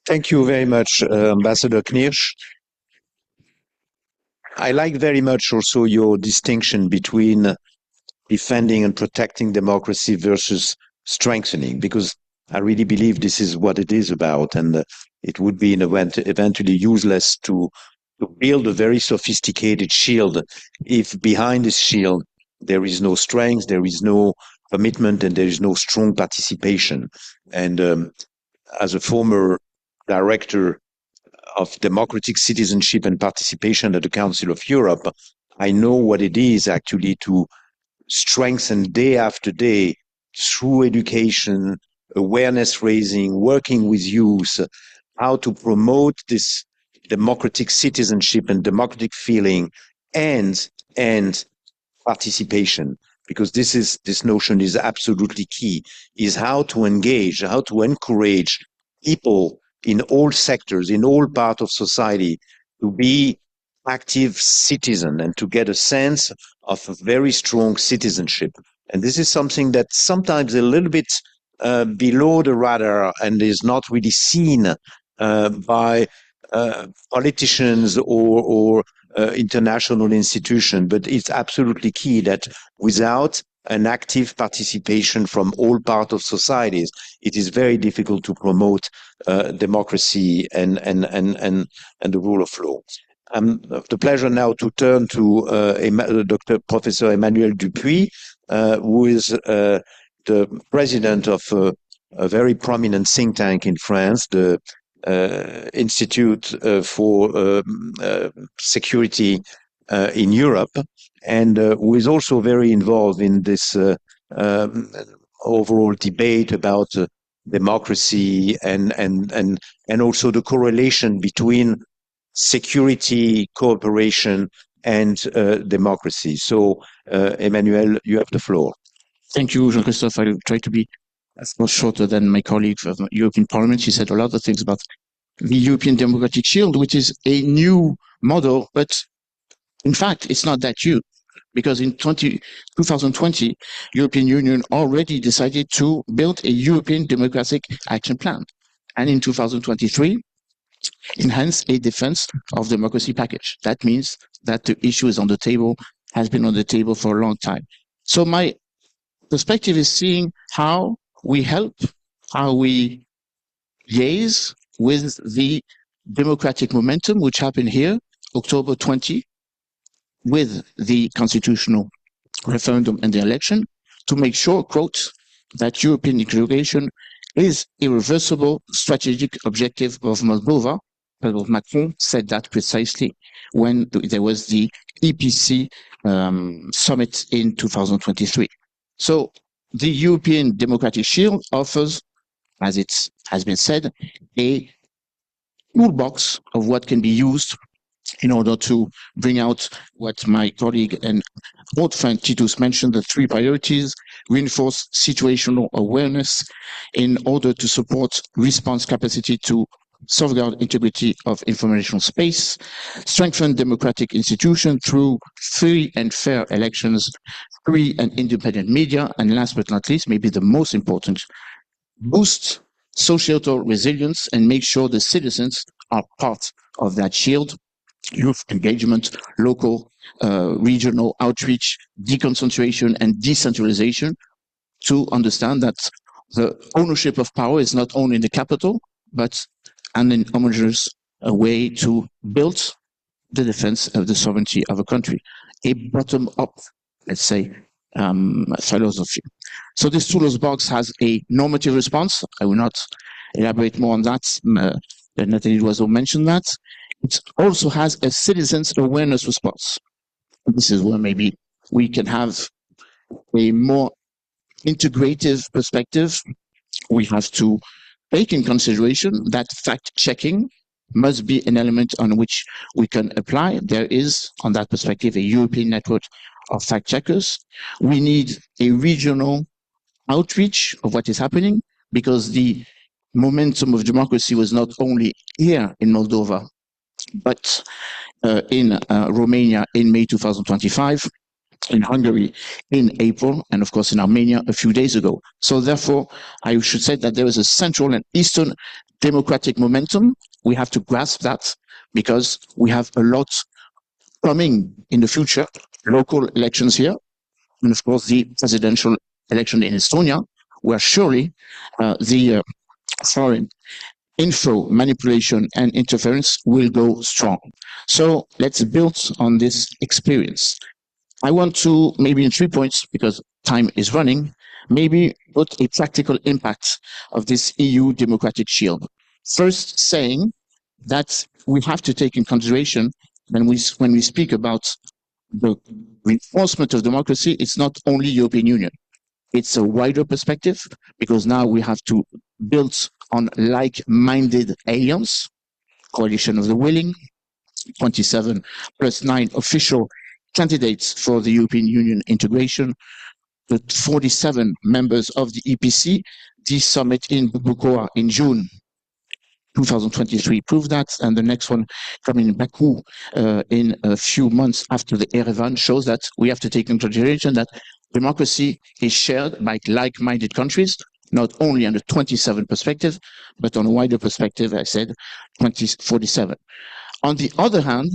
Thank you very much, Ambassador Knirsch. I like very much also your distinction between defending and protecting democracy versus strengthening, because I really believe this is what it is about, and it would be eventually useless to build a very sophisticated shield if behind this shield there is no strength, there is no commitment, and there is no strong participation. And as a former director of democratic citizenship and participation at the Council of Europe, I know what it is actually to strengthen day after day through education, awareness raising, working with youth, how to promote this democratic citizenship and democratic feeling and participation. Because this notion is absolutely key, is how to engage, how to encourage people in all sectors, in all parts of society, to be active citizen and to get a sense of a very strong citizenship. And this is something that sometimes a little bit below the radar and is not really seen by politicians or international institutions. But it's absolutely key that without an active participation from all parts of societies, it is very difficult to promote democracy and the rule of law. The pleasure now to turn to Dr. Professor Emmanuel Dupuy, who is the president of a very prominent think tank in France, the Institute for Security in Europe, and who is also very involved in this overall debate about democracy and also the correlation between security, cooperation, and democracy. So, Emmanuel, you have the floor.
Thank you, Jean-Christophe. I'll try to be as much shorter than my colleague from the European Parliament. She said a lot of things about the European Democratic Shield, which is a new model, but in fact, it's not that new, because in 2020, European Union already decided to build a European Democratic Action Plan. And in 2023, enhance a defense of democracy package. That means that the issue is on the table, has been on the table for a long time. So my perspective is seeing how we help, how we liaise with the democratic momentum, which happened here, October 20, with the constitutional referendum and the election, to make sure, quote, that European integration is a irreversible strategic objective of Moldova. President Macron said that precisely when there was the EPC summit in 2023. So the European Democratic Shield offers, as it has been said, a toolbox of what can be used in order to bring out what my colleague and old friend Titus mentioned, the three priorities: reinforce situational awareness in order to support response capacity to safeguard integrity of informational space, strengthen democratic institutions through free and fair elections, free and independent media, and last but not least, maybe the most important, boost societal resilience and make sure the citizens are part of that shield. Youth engagement, local, regional outreach, deconcentration and decentralization, to understand that the ownership of power is not only in the capital, but an homogeneous way to build the defense of the sovereignty of a country. A bottom-up, let's say, philosophy. So this toolbox has a normative response. I will not elaborate more on that. Nathalie Loiseau mentioned that. It also has a citizens' awareness response. This is where maybe we can have a more integrative perspective. We have to take in consideration that fact-checking must be an element on which we can apply. There is, on that perspective, a European network of fact-checkers. We need a regional outreach of what is happening, because the momentum of democracy was not only here in Moldova, but in Romania in May 2025. in Hungary in April, and of course in Armenia a few days ago. So therefore, I should say that there is a Central and Eastern democratic momentum. We have to grasp that because we have a lot coming in the future, local elections here, and of course the presidential election in Estonia, where surely the foreign info manipulation and interference will go strong. So let's build on this experience. I want to, maybe in 3 points, because time is running, maybe put a practical impact of this EU democratic shield. First, saying that we have to take in consideration when we speak about the reinforcement of democracy, it's not only European Union. It's a wider perspective, because now we have to build on like-minded alliance, coalition of the willing, 27 plus 9 official candidates for the European Union integration, the 47 members of the EPC. This summit in Bucharest in June 2023 proved that, and the next one coming in Baku in a few months after the Erevan shows that we have to take into consideration that democracy is shared by like-minded countries, not only on the 27 perspective, but on a wider perspective, I said, 47. On the other hand,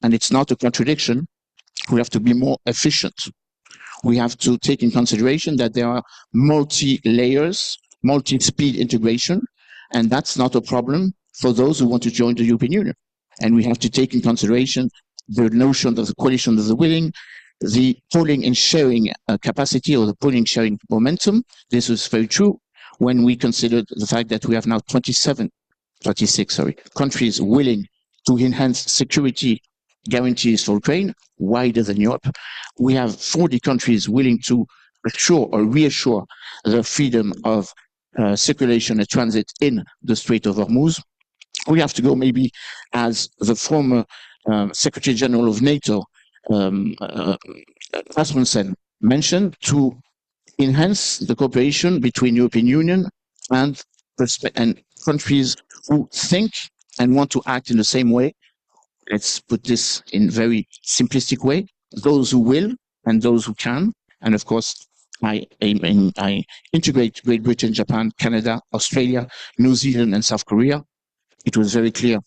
and it's not a contradiction, we have to be more efficient. We have to take in consideration that there are multi-layers, multi-speed integration, and that's not a problem for those who want to join the European Union. And we have to take in consideration the notion of the coalition of the willing, the pooling and sharing capacity, or the pooling sharing momentum. This is very true when we consider the fact that we have now 26 countries willing to enhance security guarantees for Ukraine, wider than Europe. We have 40 countries willing to assure or reassure the freedom of circulation and transit in the Strait of Hormuz. We have to go maybe, as the former Secretary General of NATO, Rasmussen, mentioned, to enhance the cooperation between European Union and countries who think and want to act in the same way. Let's put this in very simplistic way: those who will and those who can. And of course, I integrate Great Britain, Japan, Canada, Australia, New Zealand, and South Korea. It was very clear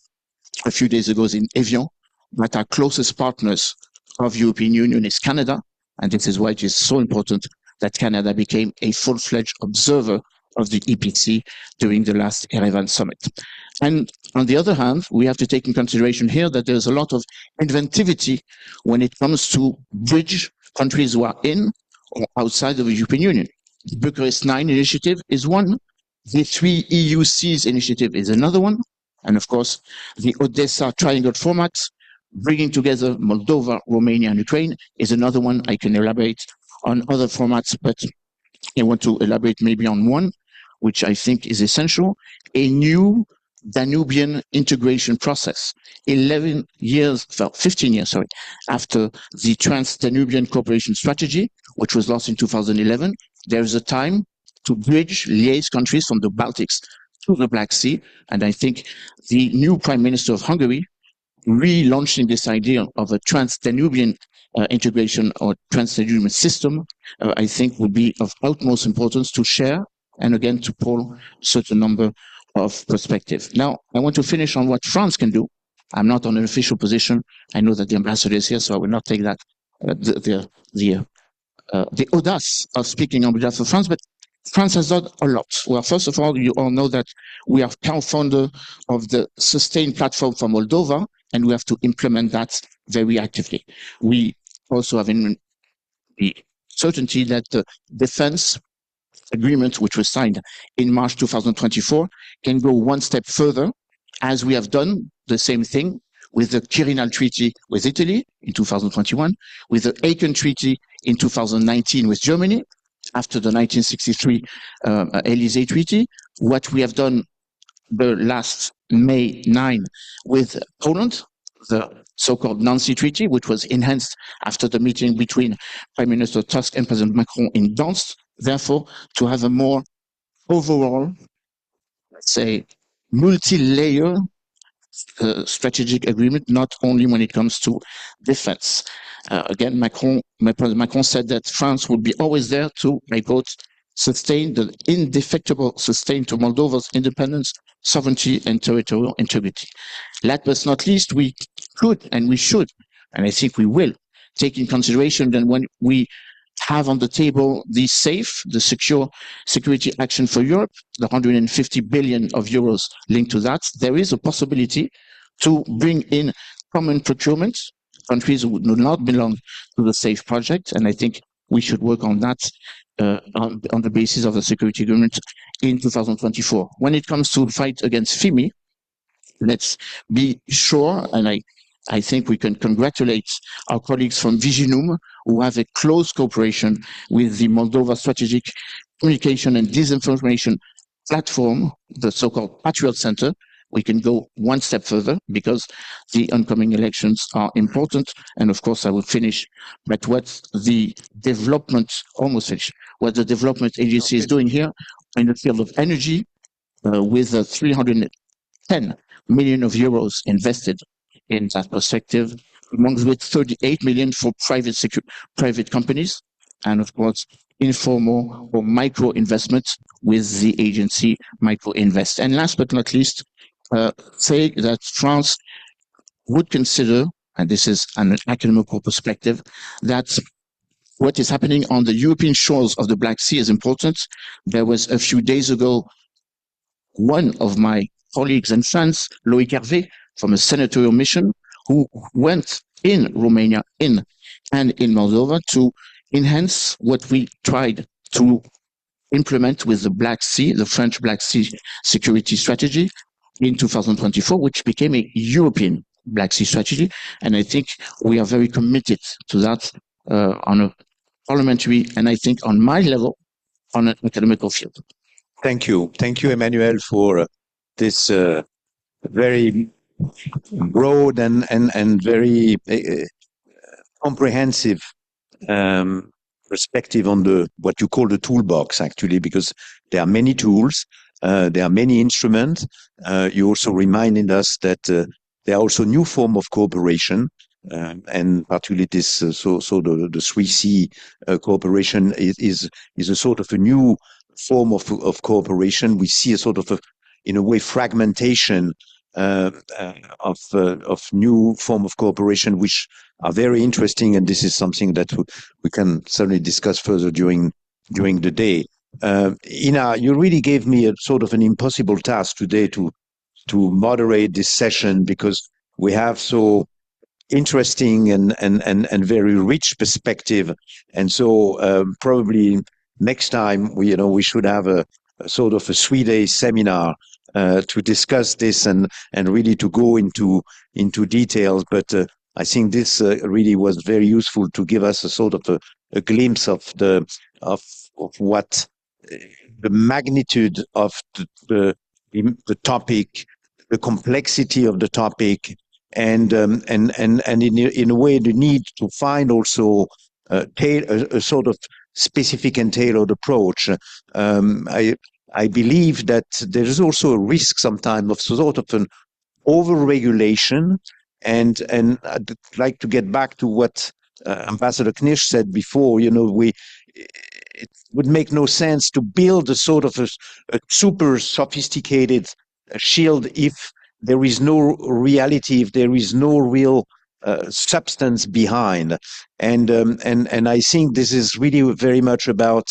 a few days ago in Evian that our closest partners of European Union is Canada, and this is why it is so important that Canada became a full-fledged observer of the EPC during the last Erevan summit. And on the other hand, we have to take in consideration here that there's a lot of inventivity when it comes to bridge countries who are in or outside of the European Union. The Bucharest 9 initiative is one. The 3 EU Seas initiative is another one. And of course, the Odessa Triangle format, bringing together Moldova, Romania, and Ukraine, is another one. I can elaborate on other formats, but I want to elaborate maybe on one, which I think is essential: a new Danubian integration process. 15 years, after the Trans-Danubian Cooperation Strategy, which was launched in 2011, there is a time to liaise countries from the Baltics to the Black Sea. And I think the new Prime Minister of Hungary relaunching this idea of a Trans-Danubian integration or Trans-Danubian system, I think would be of utmost importance to share and again to pull a certain number of perspective. Now, I want to finish on what France can do. I'm not on an official position. I know that the ambassador is here, so I will not take that the audace of speaking on behalf of France, but France has done a lot. Well, first of all, you all know that we are co-founder of the Sustain platform for Moldova, and we have to implement that very actively. We also have the certainty that the defense agreement, which was signed in March 2024, can go one step further, as we have done the same thing with the Quirinal Treaty with Italy in 2021, with the Aachen Treaty in 2019 with Germany, after the 1963 Élysée Treaty, what we have done the last May 9 with Poland, the so-called Nancy Treaty, which was enhanced after the meeting between Prime Minister Tusk and President Macron in Gdansk, therefore to have a more overall, let's say, multi-layer strategic agreement, not only when it comes to defense. Again, President Macron said that France would be always there to, I quote, sustain the indefectible sustain to Moldova's independence, sovereignty, and territorial integrity. Last but not least, we could and we should, and I think we will, take in consideration that when we have on the table the secure security action for Europe, the 150 billion of euros linked to that, there is a possibility to bring in common procurement, countries who do not belong to the SAFE project, and I think we should work on that on the basis of the security agreement in 2024. When it comes to fight against FIMI, let's be sure, and I think we can congratulate our colleagues from Viitor who have a close cooperation with the Moldova Strategic Communication and Disinformation Platform, the so-called Patriot Center. We can go one step further because the oncoming elections are important. And of course, I will finish with what the development, what the development agency is doing here in the field of energy with 310 million of euros invested in that perspective, amongst which 38 million for private companies, and of course, informal or micro investments with the agency Micro Invest. And last but not least, say that France would consider, and this is an academical perspective, that what is happening on the European shores of the Black Sea is important. There was a few days ago, one of my colleagues and friends, Loïc Hervé, from a senatorial mission, who went in Romania and in Moldova to enhance what we tried to implement with the Black Sea, the French Black Sea security strategy in 2024, which became a European Black Sea strategy. And I think we are very committed to that on a parliamentary, and I think on my level, on an academical field.
Thank you. Thank you, Emmanuel, for this very broad and very comprehensive perspective on what you call the toolbox, actually, because there are many tools, there are many instruments. You also reminded us that there are also new form of cooperation, and particularly this the 3C cooperation is a sort of a new form of cooperation. We see a sort of in a way fragmentation of new form of cooperation, which are very interesting, and this is something that we can certainly discuss further during the day. Ina, you really gave me a sort of an impossible task today to moderate this session, because we have so interesting and very rich perspective, and so probably next time we should have a sort of a 3-day seminar to discuss this and really to go into details. But I think this really was very useful to give us a sort of a glimpse of what the magnitude of the topic, the complexity of the topic, and in a way the need to find also a sort of specific and tailored approach. I believe that there is also a risk sometimes of sort of an over-regulation, and I'd like to get back to what Ambassador Knish said before. It would make no sense to build a sort of a super sophisticated shield if there is no reality, if there is no real substance behind. And I think this is really very much about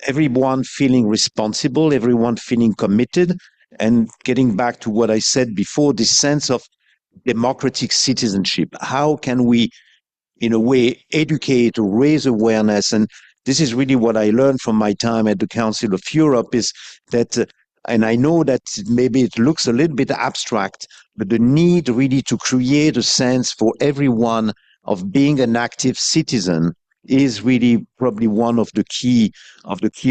everyone feeling responsible, everyone feeling committed, and getting back to what I said before, this sense of democratic citizenship. How can we, in a way, educate or raise awareness? And this is really what I learned from my time at the Council of Europe, is that, and I know that maybe it looks a little bit abstract, but the need really to create a sense for everyone of being an active citizen is really probably one of the key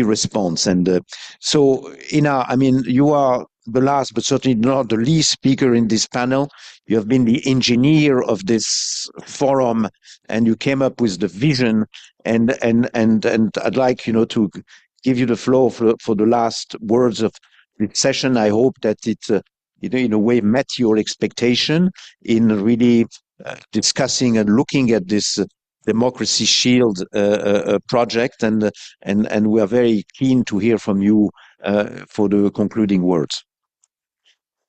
response. And so, Ina, I mean, you are the last, but certainly not the least speaker in this panel. You have been the engineer of this forum, and you came up with the vision. And I'd like to give you the floor for the last words of this session. I hope that it in a way met your expectation in really discussing and looking at this Democracy Shield project, and we are very keen to hear from you for the concluding words.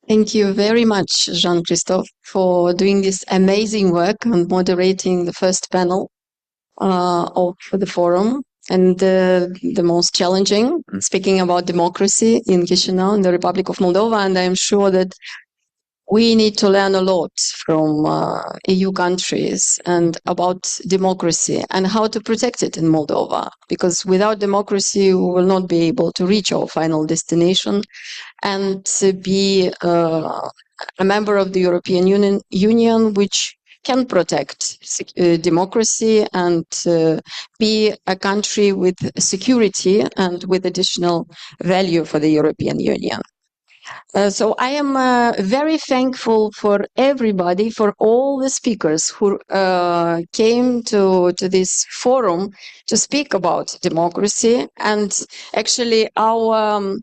Thank you very much, Jean-Christophe, for doing this amazing work and moderating the first panel of the forum, and the most challenging, speaking about democracy in Chișinău, in the Republic of Moldova. And I am sure that we need to learn a lot from EU countries and about democracy and how to protect it in Moldova, because without democracy, we will not be able to reach our final destination and to be a member of the European Union, which can protect democracy and be a country with security and with additional value for the European Union. So I am very thankful for everybody, for all the speakers who came to this forum to speak about democracy. And actually our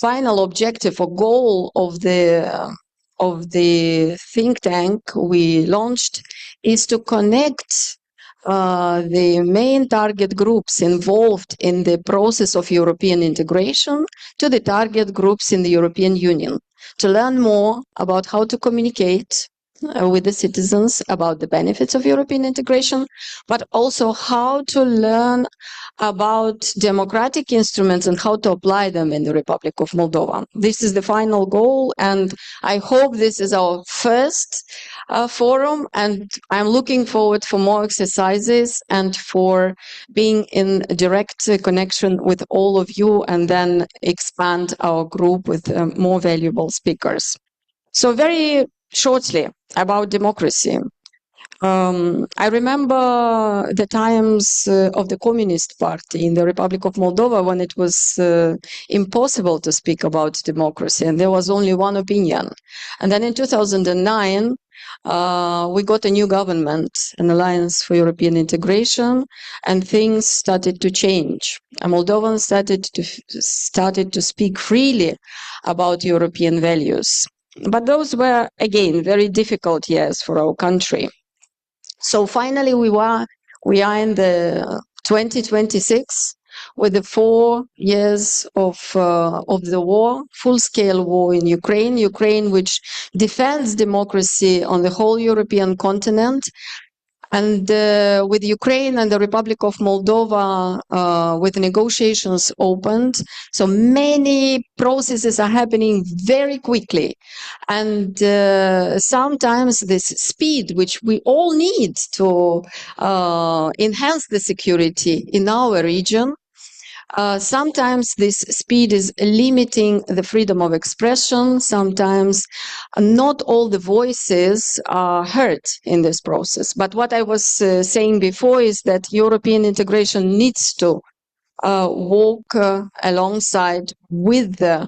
final objective or goal of the think tank we launched is to connect the main target groups involved in the process of European integration to the target groups in the European Union, to learn more about how to communicate with the citizens about the benefits of European integration, but also how to learn about democratic instruments and how to apply them in the Republic of Moldova. This is the final goal, and I hope this is our first forum, and I'm looking forward for more exercises and for being in direct connection with all of you and then expand our group with more valuable speakers. So very shortly about democracy. I remember the times of the Communist Party in the Republic of Moldova when it was impossible to speak about democracy and there was only one opinion. And then in 2009, we got a new government, an Alliance for European Integration, and things started to change. And Moldovans started to speak freely about European values. But those were, again, very difficult years for our country. So finally, we are in the 2026 with the 4 years of the war, full-scale war in Ukraine, which defends democracy on the whole European continent. And with Ukraine and the Republic of Moldova, with negotiations opened, so many processes are happening very quickly. And sometimes this speed, which we all need to enhance the security in our region, sometimes this speed is limiting the freedom of expression. Sometimes not all the voices are heard in this process. But what I was saying before is that European integration needs to walk alongside with the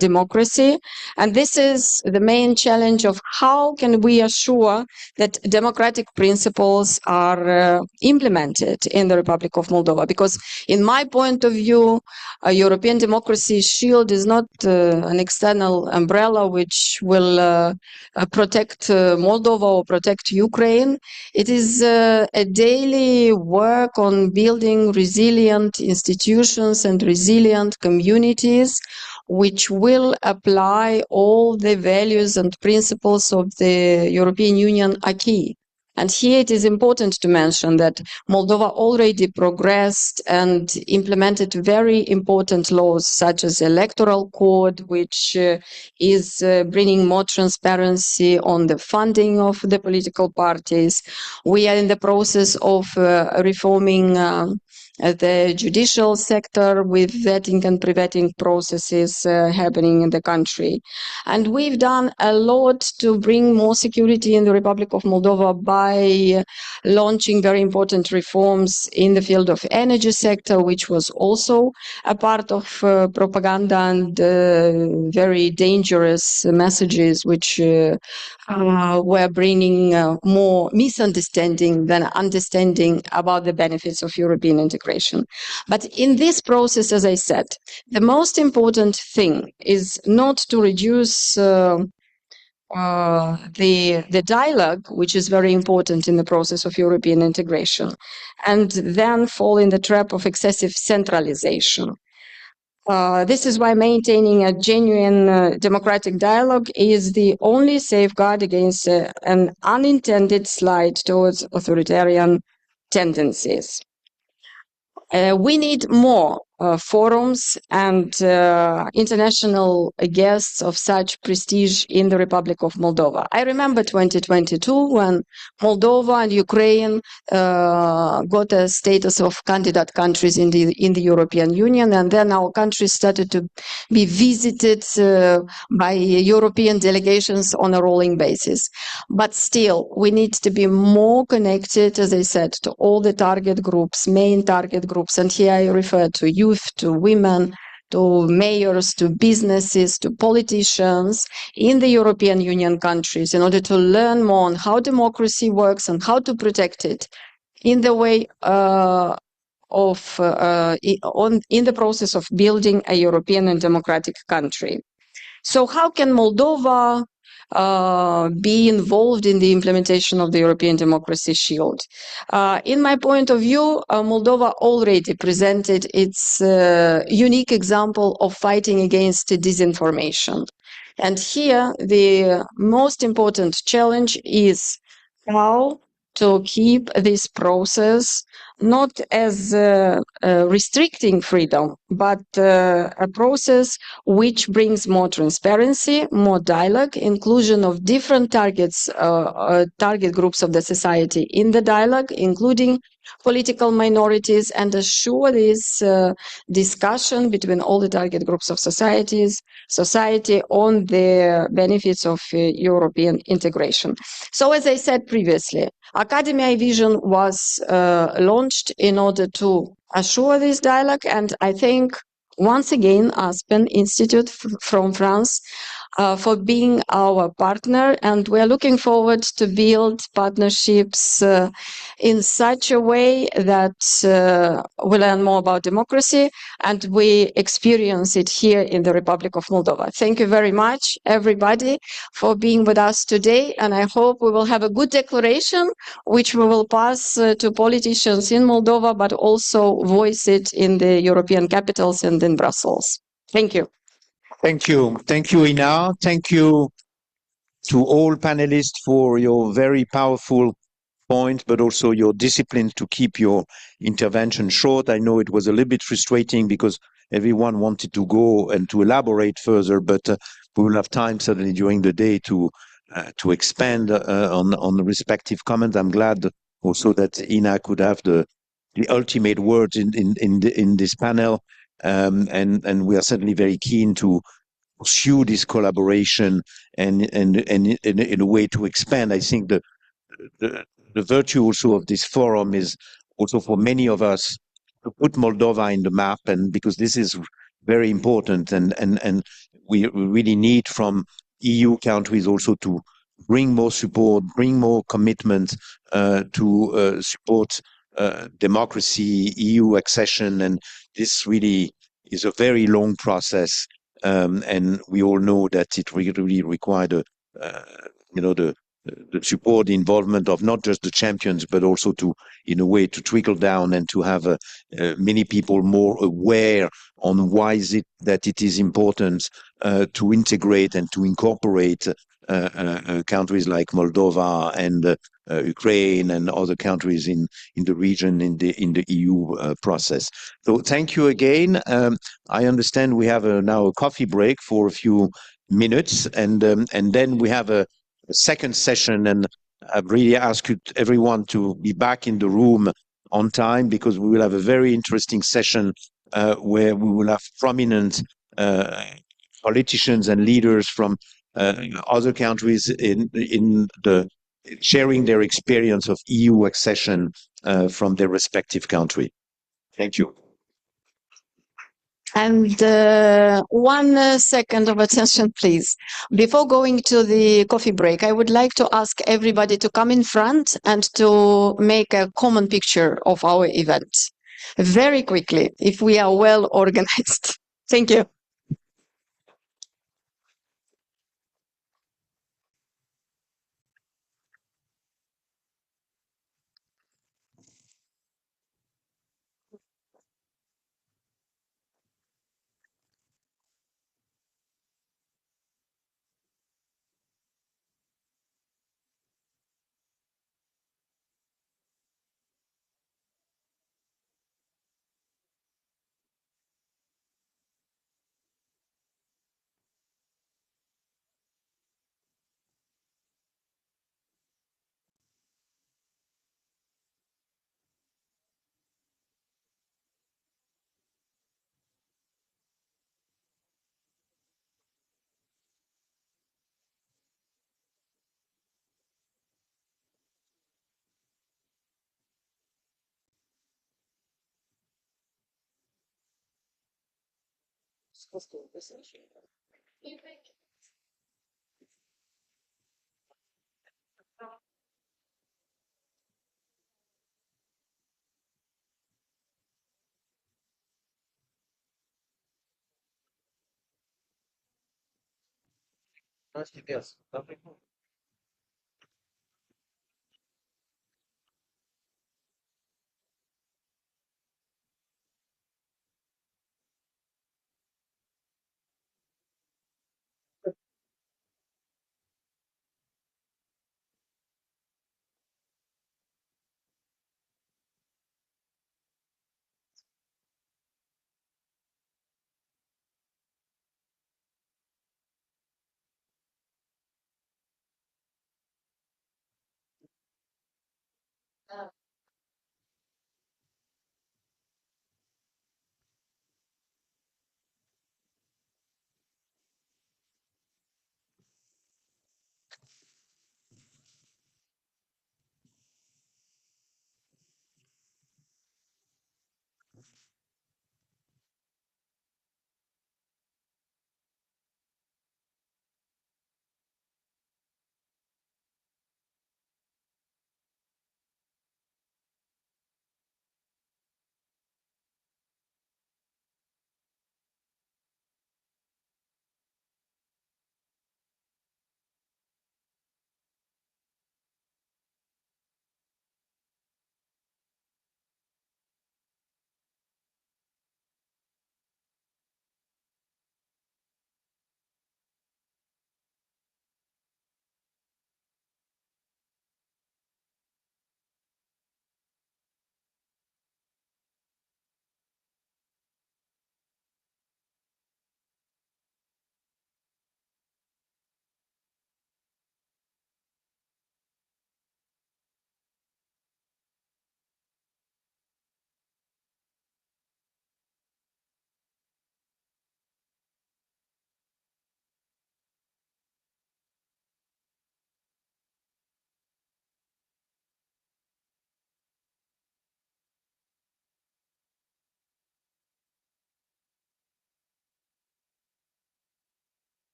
democracy. And this is the main challenge of how can we assure that democratic principles are implemented in the Republic of Moldova. Because in my point of view, a European democracy shield is not an external umbrella which will protect Moldova or protect Ukraine. It is a daily work on building resilient institutions and resilient communities which will apply all the values and principles of the European Union acquis. And here it is important to mention that Moldova already progressed and implemented very important laws such as electoral code, which is bringing more transparency on the funding of the political parties. We are in the process of reforming the judicial sector with vetting and pre-vetting processes happening in the country. And we've done a lot to bring more security in the Republic of Moldova by launching very important reforms in the field of energy sector, which was also a part of propaganda and very dangerous messages which were bringing more misunderstanding than understanding about the benefits of European integration. But in this process, as I said, the most important thing is not to reduce the dialogue, which is very important in the process of European integration, and then fall in the trap of excessive centralization. This is why maintaining a genuine democratic dialogue is the only safeguard against an unintended slide towards authoritarian tendencies. We need more forums and international guests of such prestige in the Republic of Moldova. I remember 2022 when Moldova and Ukraine got a status of candidate countries in the European Union, and then our countries started to be visited by European delegations on a rolling basis. But still, we need to be more connected, as I said, to all the target groups, main target groups, and here I refer to youth, to women, to mayors, to businesses, to politicians in the European Union countries in order to learn more on how democracy works and how to protect it in the way in the process of building a European and democratic country. So how can Moldova be involved in the implementation of the European Democracy Shield? In my point of view, Moldova already presented its unique example of fighting against disinformation. And here, the most important challenge is how to keep this process not as restricting freedom, but a process which brings more transparency, more dialogue, inclusion of different target groups of the society in the dialogue, including political minorities, and assure this discussion between all the target groups of society on the benefits of European integration. So as I said previously, AI Vision was launched in order to assure this dialogue, and I thank once again Aspen Institute from France for being our partner, and we're looking forward to build partnerships in such a way that we learn more about democracy and we experience it here in the Republic of Moldova. Thank you very much, everybody, for being with us today, and I hope we will have a good declaration which we will pass to politicians in Moldova, but also voice it in the European capitals and in Brussels. Thank you.
Thank you. Thank you, Ina. Thank you to all panelists for your very powerful point, but also your discipline to keep your intervention short. I know it was a little bit frustrating because everyone wanted to go and to elaborate further, but we will have time certainly during the day to expand on the respective comments. I'm glad also that Ina could have the ultimate words in this panel. And we are certainly very keen to pursue this collaboration and in a way to expand. I think the virtue also of this forum is also for many of us to put Moldova in the map, and because this is very important, and we really need from EU countries also to bring more support, bring more commitment to support democracy, EU accession, and this really is a very long process, and we all know that it really required the support, the involvement of not just the champions, but also to, in a way, to trickle down and to have many people more aware on why is it that it is important to integrate and to incorporate countries like Moldova and Ukraine and other countries in the region in the EU process. So thank you again. I understand we have now a coffee break for a few minutes, and then we have a second session, and I really ask you everyone to be back in the room on time, because we will have a very interesting session where we will have prominent politicians and leaders from other countries in sharing their experience of EU accession from their respective country. Thank you.
And 1 second of attention, please. Before going to the coffee break, I would like to ask everybody to come in front and to make a common picture of our event. Very quickly, if we are well organized. Thank you.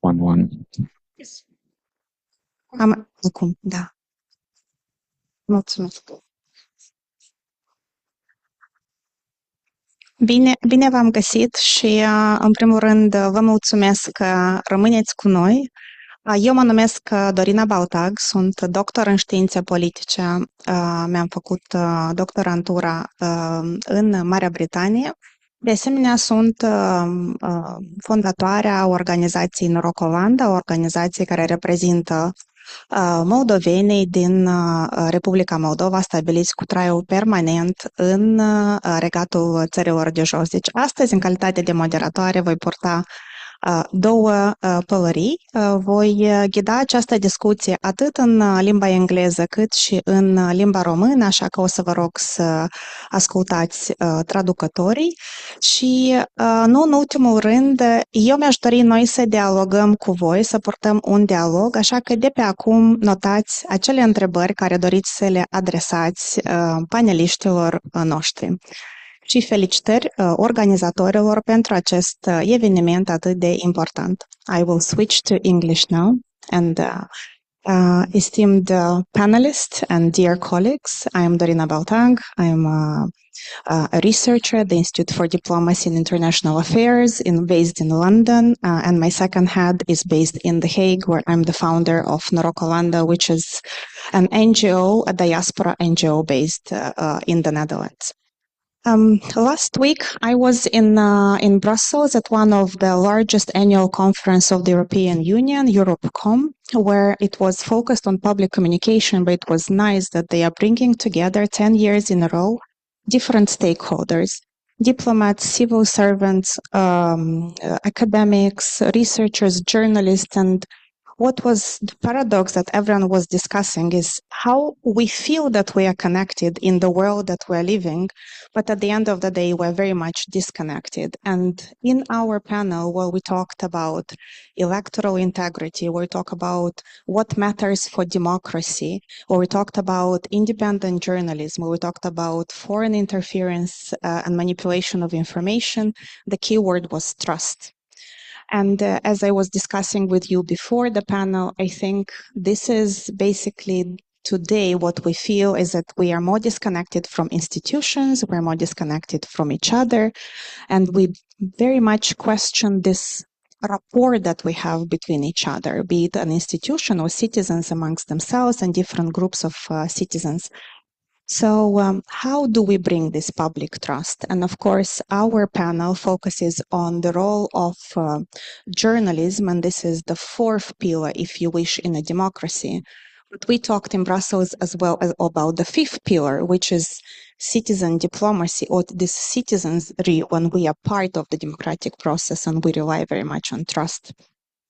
One.
Am acum, da. Mulțumesc. Bine v-am găsit și, în primul rând, vă mulțumesc că rămâneți cu noi. Eu mă numesc Dorina Baltag, sunt doctor în științe politice. Mi-am făcut doctorantura în Marea Britanie. De asemenea, sunt fondatoarea organizației Norocolanda, o organizație care reprezintă moldovenii din Republica Moldova stabiliți cu traiul permanent în regatul țărilor de jos. Deci astăzi, în calitate de moderatoare, voi purta două pălării. Voi ghida această discuție atât în limba engleză cât și în limba română, așa că o să vă rog să ascultați traducătorii și, nu în ultimul rând, eu mi-aș dori noi să dialogăm cu voi, să purtăm un dialog, așa că de pe acum notați acele întrebări care doriți să le adresați paneliștilor noștri. Și felicitări organizatorilor pentru acest eveniment atât de important. I will switch to English now and esteemed panelists and dear colleagues, I am Dorina Baltag. I am a researcher at the Institute for Diplomacy and International Affairs based in London, and my second head is based in The Hague, where I'm the founder of Norocolanda, which is an NGO, a diaspora NGO based in the Netherlands. Last week, I was in Brussels at one of the largest annual conference of the European Union, EuropeCom, where it was focused on public communication, but it was nice that they are bringing together 10 years in a row different stakeholders, diplomats, civil servants, academics, researchers, journalists, and what was the paradox that everyone was discussing is how we feel that we are connected in the world that we're living, but at the end of the day, we're very much disconnected. And in our panel, where we talked about electoral integrity, where we talked about what matters for democracy, where we talked about independent journalism, where we talked about foreign interference and manipulation of information, the key word was trust. And as I was discussing with you before the panel, I think this is basically today what we feel is that we are more disconnected from institutions, we're more disconnected from each other, and we very much question this rapport that we have between each other, be it an institution or citizens amongst themselves and different groups of citizens. So how do we bring this public trust? And of course, our panel focuses on the role of journalism, and this is the fourth pillar, if you wish, in a democracy. But we talked in Brussels as well as about the fifth pillar, which is citizen diplomacy, or this citizenry when we are part of the democratic process and we rely very much on trust.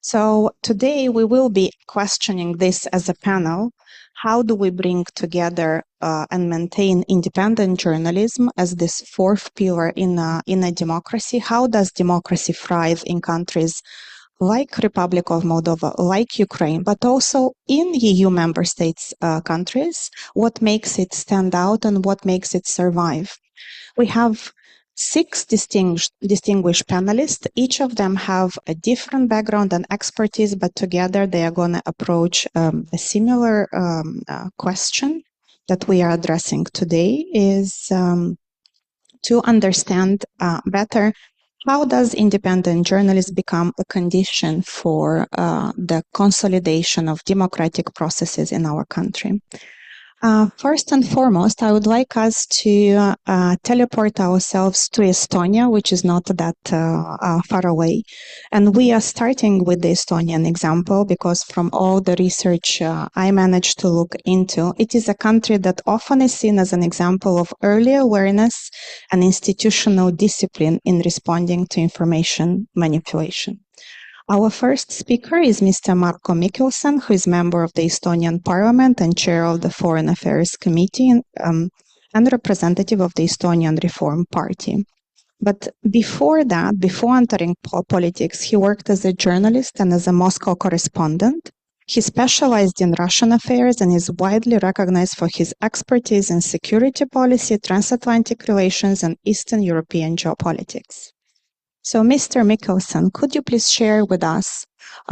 So today we will be questioning this as a panel. How do we bring together and maintain independent journalism as this fourth pillar in a democracy? How does democracy thrive in countries like Republic of Moldova, like Ukraine, but also in EU member states countries? What makes it stand out and what makes it survive? We have 6 distinguished panelists. Each of them have a different background and expertise, but together they are going to approach a similar question that we are addressing today is to understand better how does independent journalism become a condition for the consolidation of democratic processes in our country. First and foremost, I would like us to teleport ourselves to Estonia, which is not that far away. And we are starting with the Estonian example because from all the research I managed to look into, it is a country that often is seen as an example of early awareness and institutional discipline in responding to information manipulation. Our first speaker is Mr. Marko Mikkelsen, who is member of the Estonian Parliament and chair of the Foreign Affairs Committee and representative of the Estonian Reform Party. But before that, before entering politics, he worked as a journalist and as a Moscow correspondent. He specialized in Russian affairs and is widely recognized for his expertise in security policy, transatlantic relations, and Eastern European geopolitics. So, Mr. Mikkelsen, could you please share with us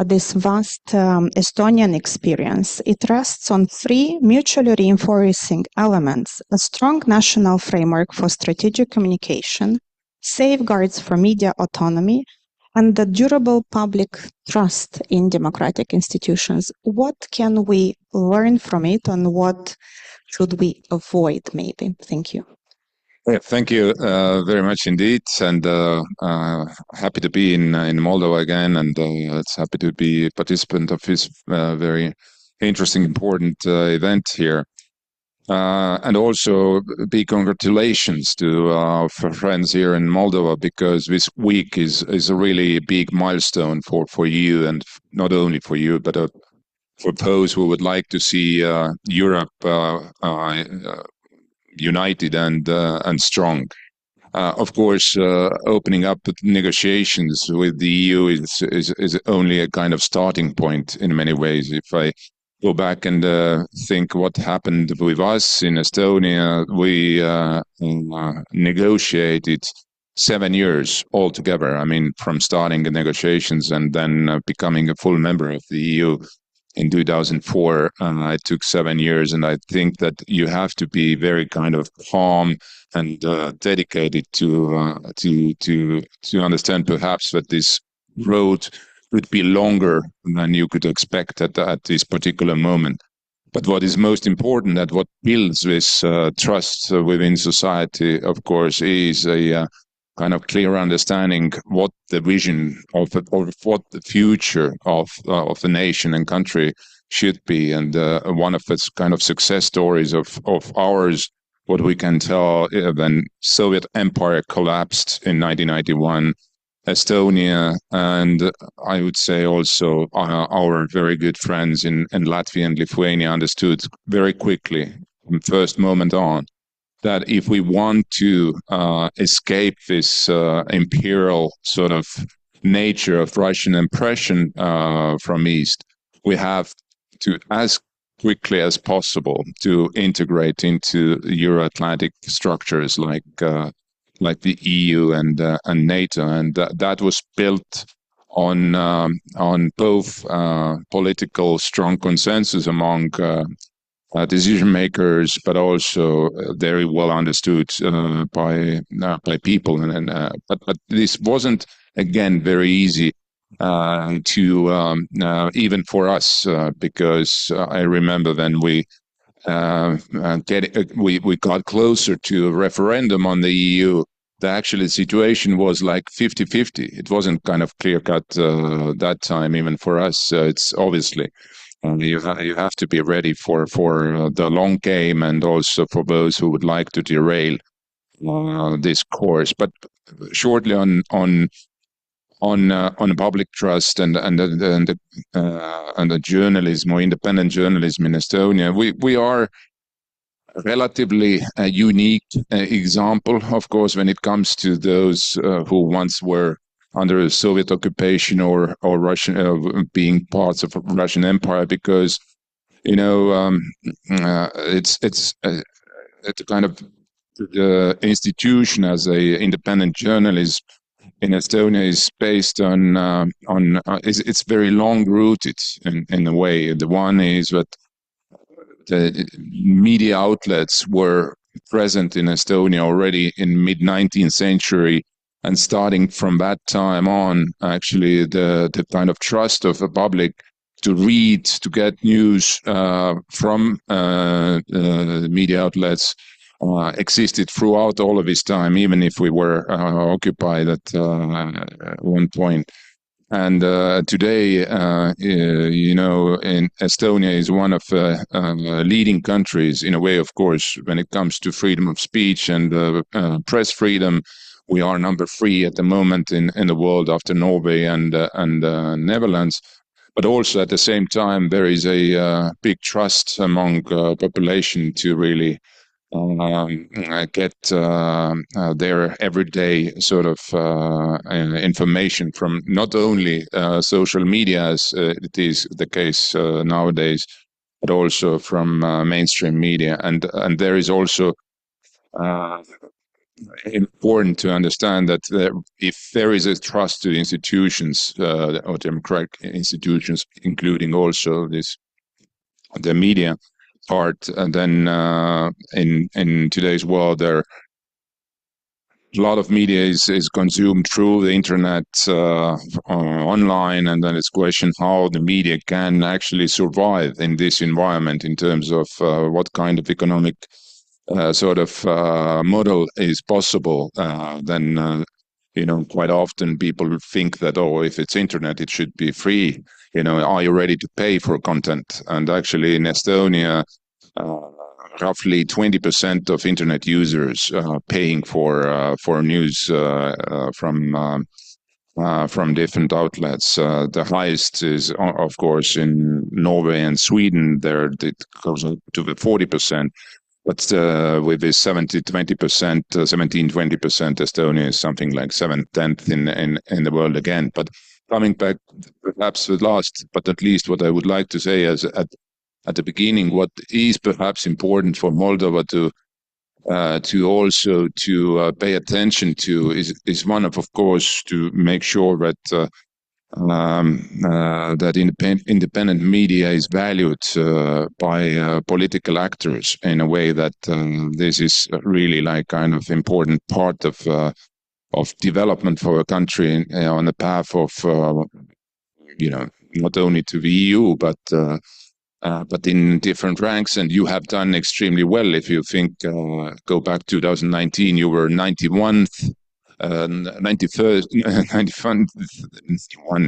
this vast Estonian experience? It rests on three mutually reinforcing elements: a strong national framework for strategic communication, safeguards for media autonomy, and the durable public trust in democratic institutions. What can we learn from it, and what should we avoid, maybe? Thank you.
Yeah, thank you very much indeed, and happy to be in Moldova again, and it's happy to be a participant of this very interesting, important event here. And also big congratulations to our friends here in Moldova, because this week is a really big milestone for you, and not only for you, but for those who would like to see Europe united and strong. Of course, opening up negotiations with the EU is only a kind of starting point in many ways. If I go back and think what happened with us in Estonia, we negotiated 7 years altogether. I mean, from starting the negotiations and then becoming a full member of the EU. In 2004, it took 7 years, and I think that you have to be very kind of calm and dedicated to understand perhaps that this road would be longer than you could expect at this particular moment. But what is most important, that what builds this trust within society, of course, is a kind of clear understanding what the vision of what the future of the nation and country should be. And one of its kind of success stories of ours, what we can tell when Soviet Empire collapsed in 1991, Estonia, and I would say also our very good friends in Latvia and Lithuania understood very quickly from first moment on that if we want to escape this imperial sort of nature of Russian oppression from East, we have to, as quickly as possible, to integrate into Euro-Atlantic structures like the EU and NATO, and that was built on both political strong consensus among decision makers, but also very well understood by people. But this wasn't, again, very easy to even for us, because I remember then we got closer to a referendum on the EU. The actual situation was like 50-50. It wasn't kind of clear cut that time, even for us. It's obviously. You have to be ready for the long game, and also for those who would like to derail this course. But shortly on public trust and the journalism or independent journalism in Estonia, we are relatively a unique example, of course, when it comes to those who once were under Soviet occupation or Russian being parts of Russian Empire, because it's a kind of institution as a independent journalism in Estonia is based on it's very long rooted in a way. The one is that the media outlets were present in Estonia already in mid-19th century. And starting from that time on, actually, the kind of trust of the public to read, to get news from media outlets existed throughout all of this time, even if we were occupied at one point. And today, in Estonia is one of the leading countries, in a way, of course, when it comes to freedom of speech and press freedom. We are number 3 at the moment in the world after Norway and Netherlands. But also at the same time, there is a big trust among population to really get their everyday sort of information from not only social media, as it is the case nowadays, but also from mainstream media. And there is also important to understand that if there is a trust to institutions or democratic institutions, including also the media part, and then in today's world, there a lot of media is consumed through the internet, online, and then it's a question how the media can actually survive in this environment in terms of what kind of economic model is possible. Then quite often people think that, oh, if it's internet, it should be free. Are you ready to pay for content? And actually in Estonia, roughly 20% of internet users paying for news from different outlets. The highest is, of course, in Norway and Sweden. There it goes up to the 40%. But with this 17-20%, Estonia is something like 7/10 in the world again. But coming back, perhaps the last, but at least what I would like to say is at the beginning, what is perhaps important for Moldova to also pay attention to is one of course, to make sure that that independent media is valued by political actors in a way that this is really like kind of important part of development for a country on the path of not only to the EU but in different ranks. And you have done extremely well. If you think go back 2019, you were 91st. 91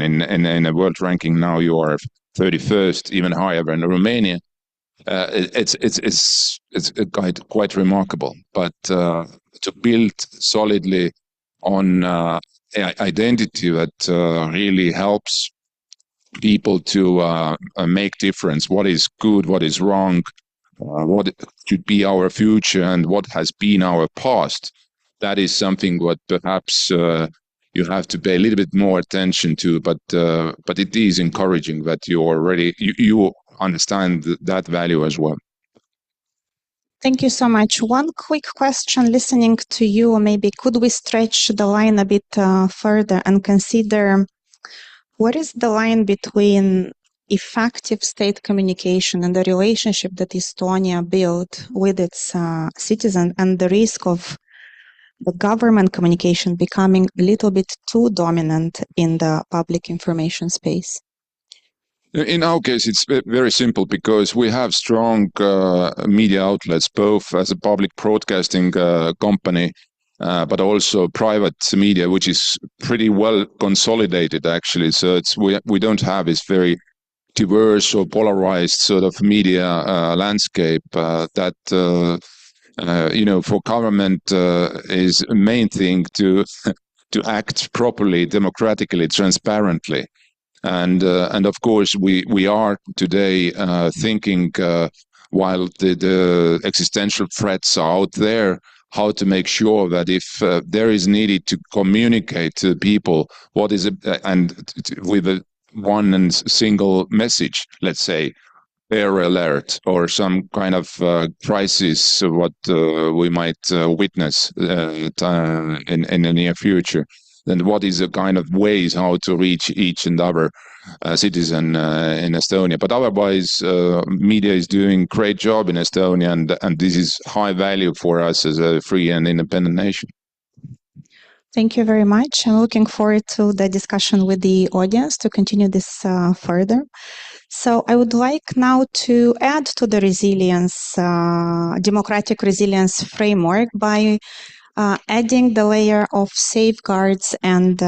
in a world ranking. Now you are 31st, even higher than Romania. It's quite remarkable. But to build solidly on identity that really helps people to make difference. What is good? What is wrong? What should be our future? And what has been our past? That is something what perhaps you have to pay a little bit more attention to, but it is encouraging that you already you understand that value as well.
Thank you so much. One quick question, listening to you, maybe could we stretch the line a bit further and consider what is the line between effective state communication and the relationship that Estonia built with its citizens and the risk of the government communication becoming a little bit too dominant in the public information space?
In our case, it's very simple because we have strong media outlets, both as a public broadcasting company, but also private media, which is pretty well consolidated, actually. So we don't have this very diverse or polarized sort of media landscape that for government is a main thing to act properly, democratically, transparently, and of course we are today thinking while the existential threats are out there, how to make sure that if there is needed to communicate to people what is and with a one and single message, let's say, air alert or some kind of crisis, what we might witness in the near future, then what is the kind of ways how to reach each and other citizen in Estonia. But otherwise, media is doing great job in Estonia, and this is high value for us as a free and independent nation.
Thank you very much. I'm looking forward to the discussion with the audience to continue this further. So I would like now to add to the resilience, democratic resilience framework by adding the layer of safeguards and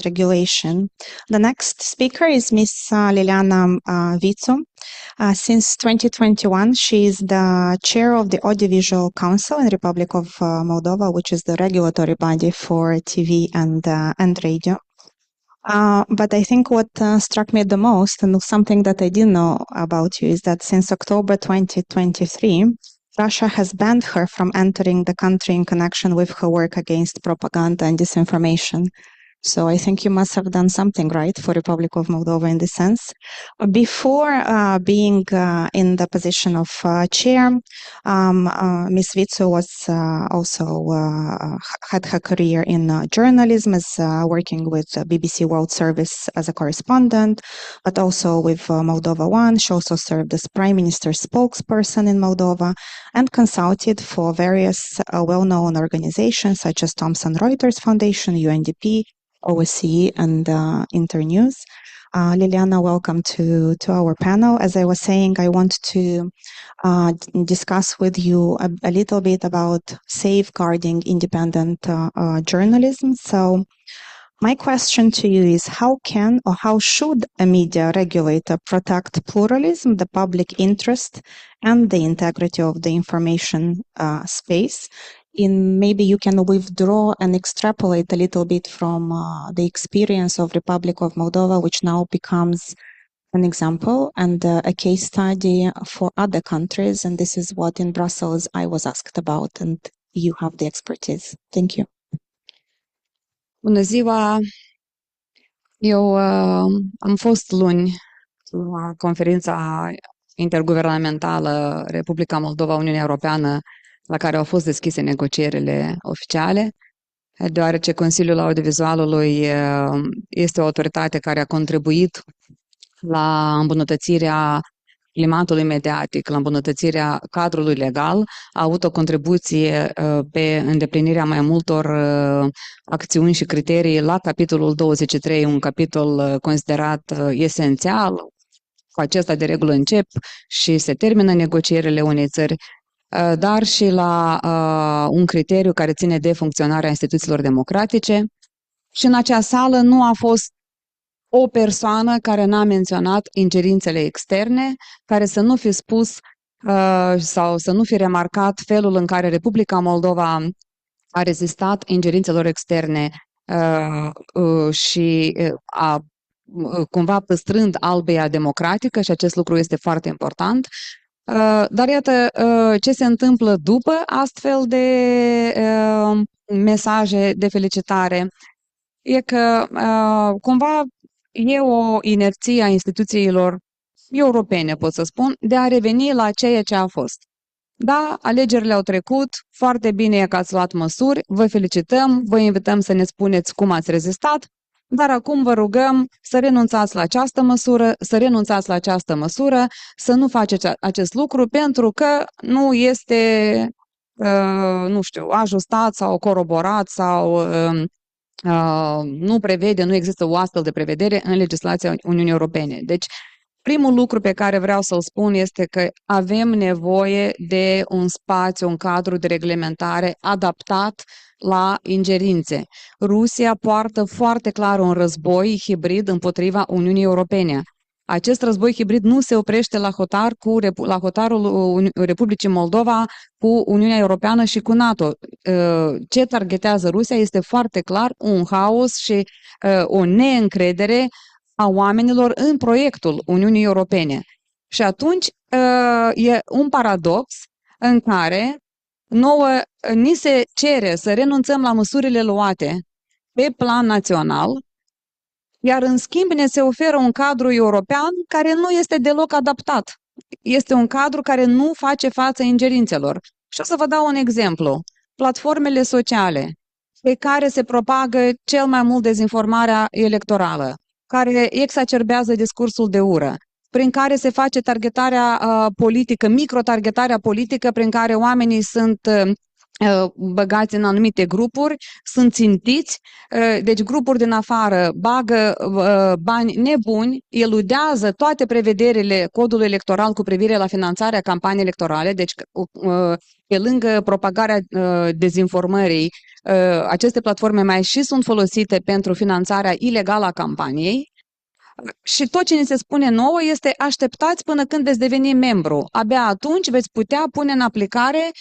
regulation. The next speaker is Ms. Liliana Viitor. Since 2021, she is the chair of the Audiovisual Council in the Republic of Moldova, which is the regulatory body for TV and radio. But I think what struck me the most, and something that I didn't know about you, is that since October 2023, Russia has banned her from entering the country in connection with her work against propaganda and disinformation. So I think you must have done something right for Republic of Moldova in this sense. Before being in the position of chair, Ms. Viitor was also had her career in journalism, as working with BBC World Service as a correspondent, but also with Moldova One. She also served as Prime Minister's spokesperson in Moldova and consulted for various well-known organizations such as Thomson Reuters Foundation, UNDP, OSCE, and Internews. Liliana, welcome to our panel. As I was saying, I want to discuss with you a little bit about safeguarding independent journalism. So my question to you is, how can or how should a media regulator protect pluralism, the public interest, and the integrity of the information space? Maybe you can withdraw and extrapolate a little bit from the experience of Republic of Moldova, which now becomes an example and a case study for other countries. And this is what in Brussels I was asked about, and you have the expertise. Thank you.
Bună ziua! Eu am fost luni la conferința interguvernamentală Republica Moldova, Uniunea Europeană, la care au fost deschise negocierile oficiale, deoarece Consiliul Audiovizualului este o autoritate care a contribuit la îmbunătățirea climatului mediatic, la îmbunătățirea cadrului legal, a avut o contribuție pe îndeplinirea mai multor acțiuni și criterii la capitolul 23, un capitol considerat esențial. Cu acesta de regulă încep și se termină negocierile unei țări, dar și la un criteriu care ține de funcționarea instituțiilor democratice. Și în acea sală nu a fost o persoană care n-a menționat ingerințele externe, care să nu fi spus sau să nu fi remarcat felul în care Republica Moldova a rezistat ingerințelor externe și a cumva păstrând albia democratică, și acest lucru este foarte important. Dar iată ce se întâmplă după astfel de mesaje de felicitare. E că cumva e o inerție a instituțiilor europene, pot să spun, de a reveni la ceea ce a fost. Da, alegerile au trecut, foarte bine că ați luat măsuri, vă felicităm, vă invităm să ne spuneți cum ați rezistat, dar acum vă rugăm să renunțați la această măsură, să nu faceți acest lucru pentru că nu este, nu știu, ajustat sau coroborat sau nu prevede, nu există o astfel de prevedere în legislația Uniunii Europene. Deci, primul lucru pe care vreau să-l spun este că avem nevoie de un spațiu, un cadru de reglementare adaptat la ingerințe. Rusia poartă foarte clar un război hibrid împotriva Uniunii Europene. Acest război hibrid nu se oprește la hotarul Republicii Moldova cu Uniunea Europeană și cu NATO. Ce targetează Rusia este foarte clar un haos și o neîncredere a oamenilor în proiectul Uniunii Europene. Și atunci e un paradox în care nouă ni se cere să renunțăm la măsurile luate pe plan național, iar în schimb ne se oferă un cadru european care nu este deloc adaptat. Este un cadru care nu face față ingerințelor. Și o să vă dau un exemplu. Platformele sociale pe care se propagă cel mai mult dezinformarea electorală, care exacerbează discursul de ură, prin care se face targetarea politică, microtargetarea politică, prin care oamenii sunt băgați în anumite grupuri, sunt țintiți, deci grupuri din afară bagă bani nebuni, eludează toate prevederile codului electoral cu privire la finanțarea campaniei electorale, deci pe lângă propagarea dezinformării, aceste platforme mai și sunt folosite pentru finanțarea ilegală a campaniei. Și tot ce ni se spune nouă este așteptați până când veți deveni membru. Abia atunci veți putea pune în aplicare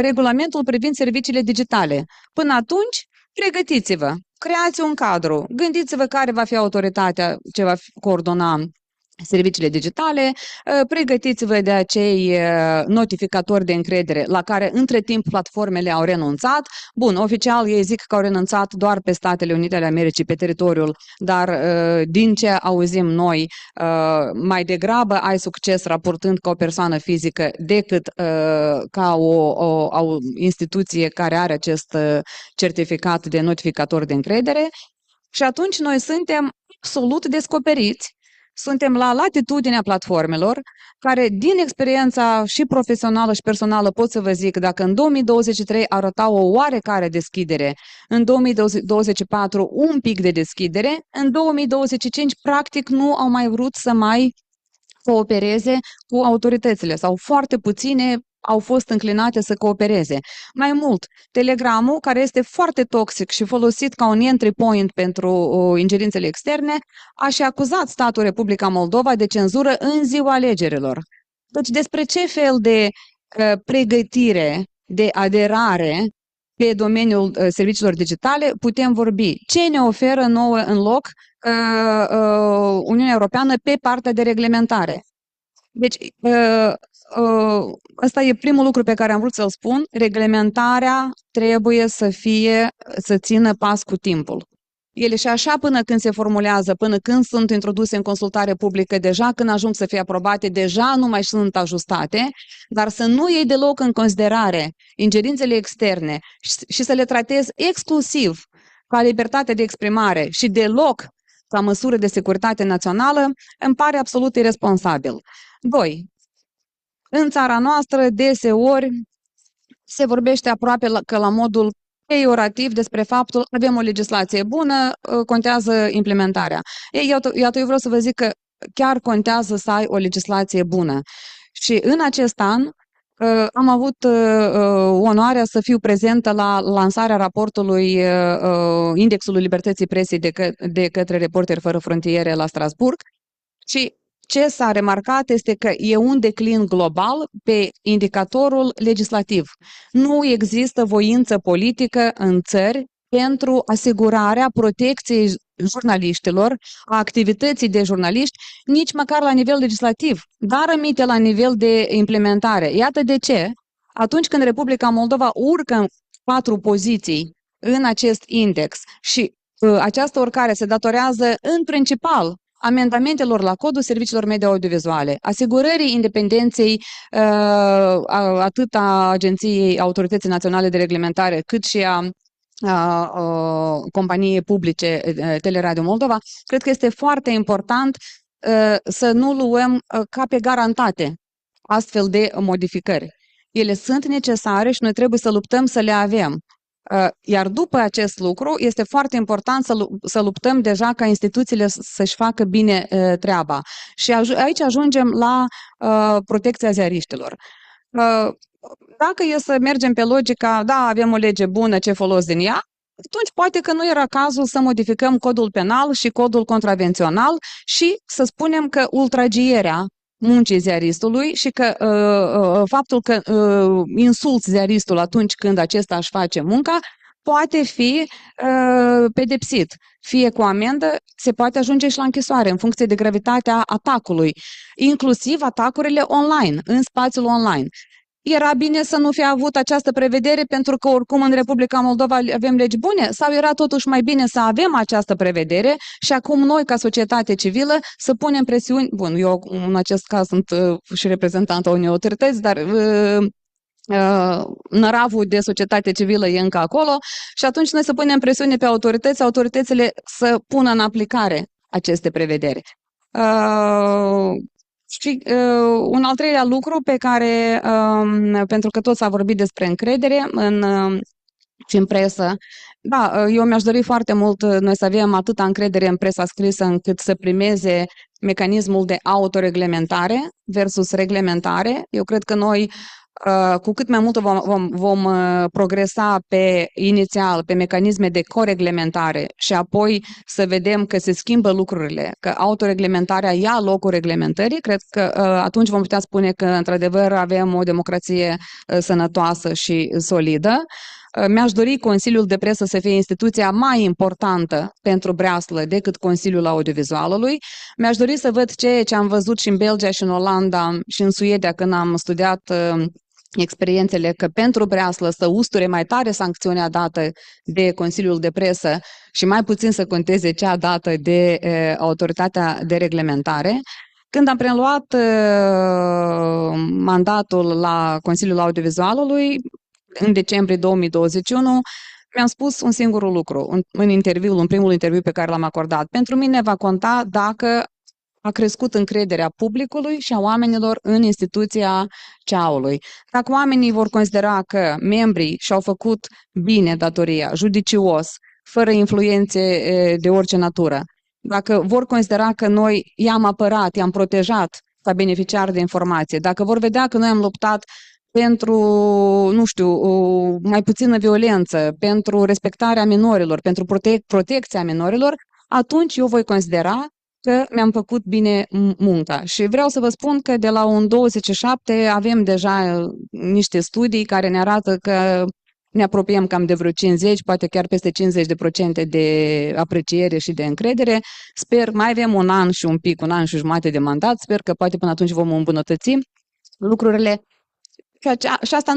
regulamentul privind serviciile digitale. Până atunci, pregătiți-vă, creați un cadru, gândiți-vă care va fi autoritatea ce va coordona
serviciile digitale, pregătiți-vă de acei notificatori de încredere la care între timp platformele au renunțat. Bun, oficial ei zic că au renunțat doar pe Statele Unite ale Americii, pe teritoriul, dar din ce auzim noi, mai degrabă ai succes raportând ca o persoană fizică decât ca o instituție care are acest certificat de notificator de încredere. Și atunci noi suntem absolut descoperiți. Suntem la latitudinea platformelor, care din experiența și profesională și personală pot să vă zic, dacă în 2023 arătau o oarecare deschidere, în 2024 un pic de deschidere, în 2025 practic nu au mai vrut să mai coopereze cu autoritățile sau foarte puține au fost înclinate să coopereze. Mai mult, Telegramul, care este foarte toxic și folosit ca un entry point pentru ingerințele externe, a și acuzat statul Republica Moldova de cenzură în ziua alegerilor. Deci despre ce fel de pregătire, de aderare pe domeniul serviciilor digitale putem vorbi? Ce ne oferă nouă în loc Uniunea Europeană pe partea de reglementare? Deci, ăsta e primul lucru pe care am vrut să-l spun. Reglementarea trebuie să țină pas cu timpul. Ele și așa până când se formulează, până când sunt introduse în consultare publică, deja când ajung să fie aprobate, deja nu mai sunt ajustate, dar să nu iei deloc în considerare ingerințele externe și să le tratezi exclusiv ca libertate de exprimare și deloc ca măsură de securitate națională, îmi pare absolut irresponsabil. 2. În țara noastră, deseori, se vorbește aproape că la modul peiorativ despre faptul că avem o legislație bună, contează implementarea. Iată, eu vreau să vă zic că chiar contează să ai o legislație bună. Și în acest an am avut onoarea să fiu prezentă la lansarea raportului Indexului Libertății Presei de către Reporteri Fără Frontiere la Strasburg și ce s-a remarcat este că e un declin global pe indicatorul legislativ. Nu există voință politică în țări pentru asigurarea protecției jurnaliștilor, a activității de jurnaliști, nici măcar la nivel legislativ, dar aminte la nivel de implementare. Iată de ce, atunci când Republica Moldova urcă în 4 poziții în acest index și această urcare se datorează în principal amendamentelor la Codul Serviciilor Media Audiovizuale, asigurării independenței atât a Agenției Autorității Naționale de Reglementare, cât și a companiei publice Teleradio Moldova, cred că este foarte important să nu luăm ca pe garantate astfel de modificări. Ele sunt necesare și noi trebuie să luptăm să le avem. Iar după acest lucru, este foarte important să luptăm deja ca instituțiile să-și facă bine treaba. Și aici ajungem la protecția ziariștilor. Dacă e să mergem pe logica, da, avem o lege bună, ce folos din ea, atunci poate că nu era cazul să modificăm codul penal și codul contravențional și să spunem că ultragierea muncii ziaristului și că faptul că insulți ziaristul atunci când acesta își face munca poate fi pedepsit. Fie cu amendă, se poate ajunge și la închisoare în funcție de gravitatea atacului, inclusiv atacurile online, în spațiul online. Era bine să nu fie avut această prevedere pentru că oricum în Republica Moldova avem legi bune? Sau era totuși mai bine să avem această prevedere și acum noi ca societate civilă să punem presiuni? Bun, eu în acest caz sunt și reprezentantă a unei autorități, dar năravul de societate civilă e încă acolo și atunci noi să punem presiune pe autorități, autoritățile să pună în aplicare aceste prevederi. Și un al treilea lucru pe care, pentru că tot s-a vorbit despre încredere și în presă, da, eu mi-aș dori foarte mult noi să avem atâta încredere în presa scrisă încât să primeze mecanismul de autoreglementare versus reglementare. Eu cred că noi, cu cât mai mult vom progresa inițial pe mecanisme de coreglementare și apoi să vedem că se schimbă lucrurile, că autoreglementarea ia locul reglementării, cred că atunci vom putea spune că într-adevăr avem o democrație sănătoasă și solidă. Mi-aș dori Consiliul de Presă să fie instituția mai importantă pentru breaslă decât Consiliul Audiovizualului. Mi-aș dori să văd ceea ce am văzut și în Belgia și în Olanda și în Suedia când am studiat experiențele, că pentru breaslă să usture mai tare sancțiunea dată de Consiliul de Presă și mai puțin să conteze cea dată de autoritatea de reglementare. Când am preluat mandatul la Consiliul Audiovizualului, în decembrie 2021, mi-am spus un singur lucru în primul interviu pe care l-am acordat. Pentru mine va conta dacă a crescut încrederea publicului și a oamenilor în instituția CEAU-ului. Dacă oamenii vor considera că membrii și-au făcut bine datoria, judicios, fără influențe de orice natură, dacă vor considera că noi i-am apărat, i-am protejat ca beneficiari de informație, dacă vor vedea că noi am luptat pentru, nu știu, mai puțină violență, pentru respectarea minorilor, pentru protecția minorilor, atunci eu voi considera că mi-am făcut bine munca. Și vreau să vă spun că de la un 27 avem deja niște studii care ne arată că ne apropiem cam de vreo 50, poate chiar peste 50% de apreciere și de încredere. Sper, mai avem un an și jumătate de mandat, sper că poate până atunci vom îmbunătăți lucrurile. Și asta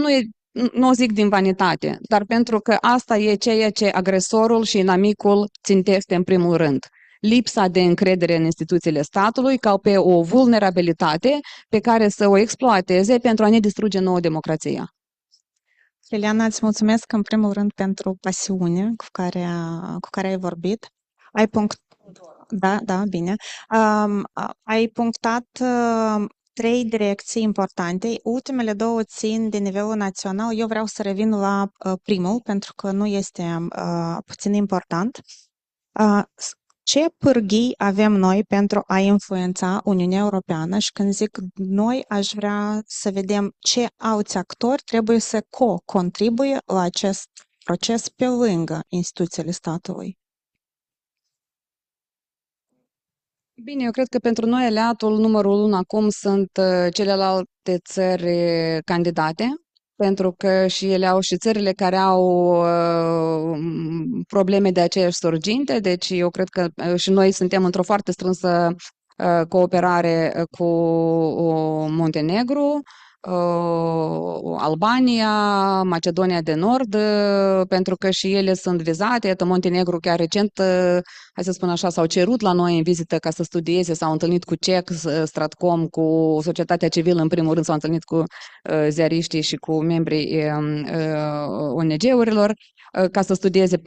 nu o zic din vanitate, dar pentru că asta e ceea ce agresorul și inamicul țintește în primul rând. Lipsa de încredere în instituțiile statului ca pe o vulnerabilitate pe care să o exploateze pentru a ne distruge nouă democrația.
Liliana, îți mulțumesc în primul rând pentru pasiune cu care ai vorbit. Da, bine. Ai punctat 3 direcții importante. Ultimele 2 țin de nivelul național. Eu vreau să revin la primul, pentru că nu este puțin important. Ce pârghii avem noi pentru a influența Uniunea Europeană? Și când zic noi, aș vrea să vedem ce alți actori trebuie să contribuie la acest proces pe lângă instituțiile statului.
Bine, eu cred că pentru noi aliatul numărul 1 acum sunt celelalte țări candidate, pentru că și ele au și țările care au probleme de aceeași sorginte, deci eu cred că și noi suntem într-o foarte strânsă cooperare cu Muntenegru, Albania, Macedonia de Nord, pentru că și ele sunt vizate. Iată, Muntenegru chiar recent, hai să spun așa, s-au cerut la noi în vizită ca să studieze, s-au întâlnit cu CEC, Stratcom, cu societatea civilă, în primul rând s-au întâlnit cu ziariștii și cu membrii ONG-urilor, ca să studieze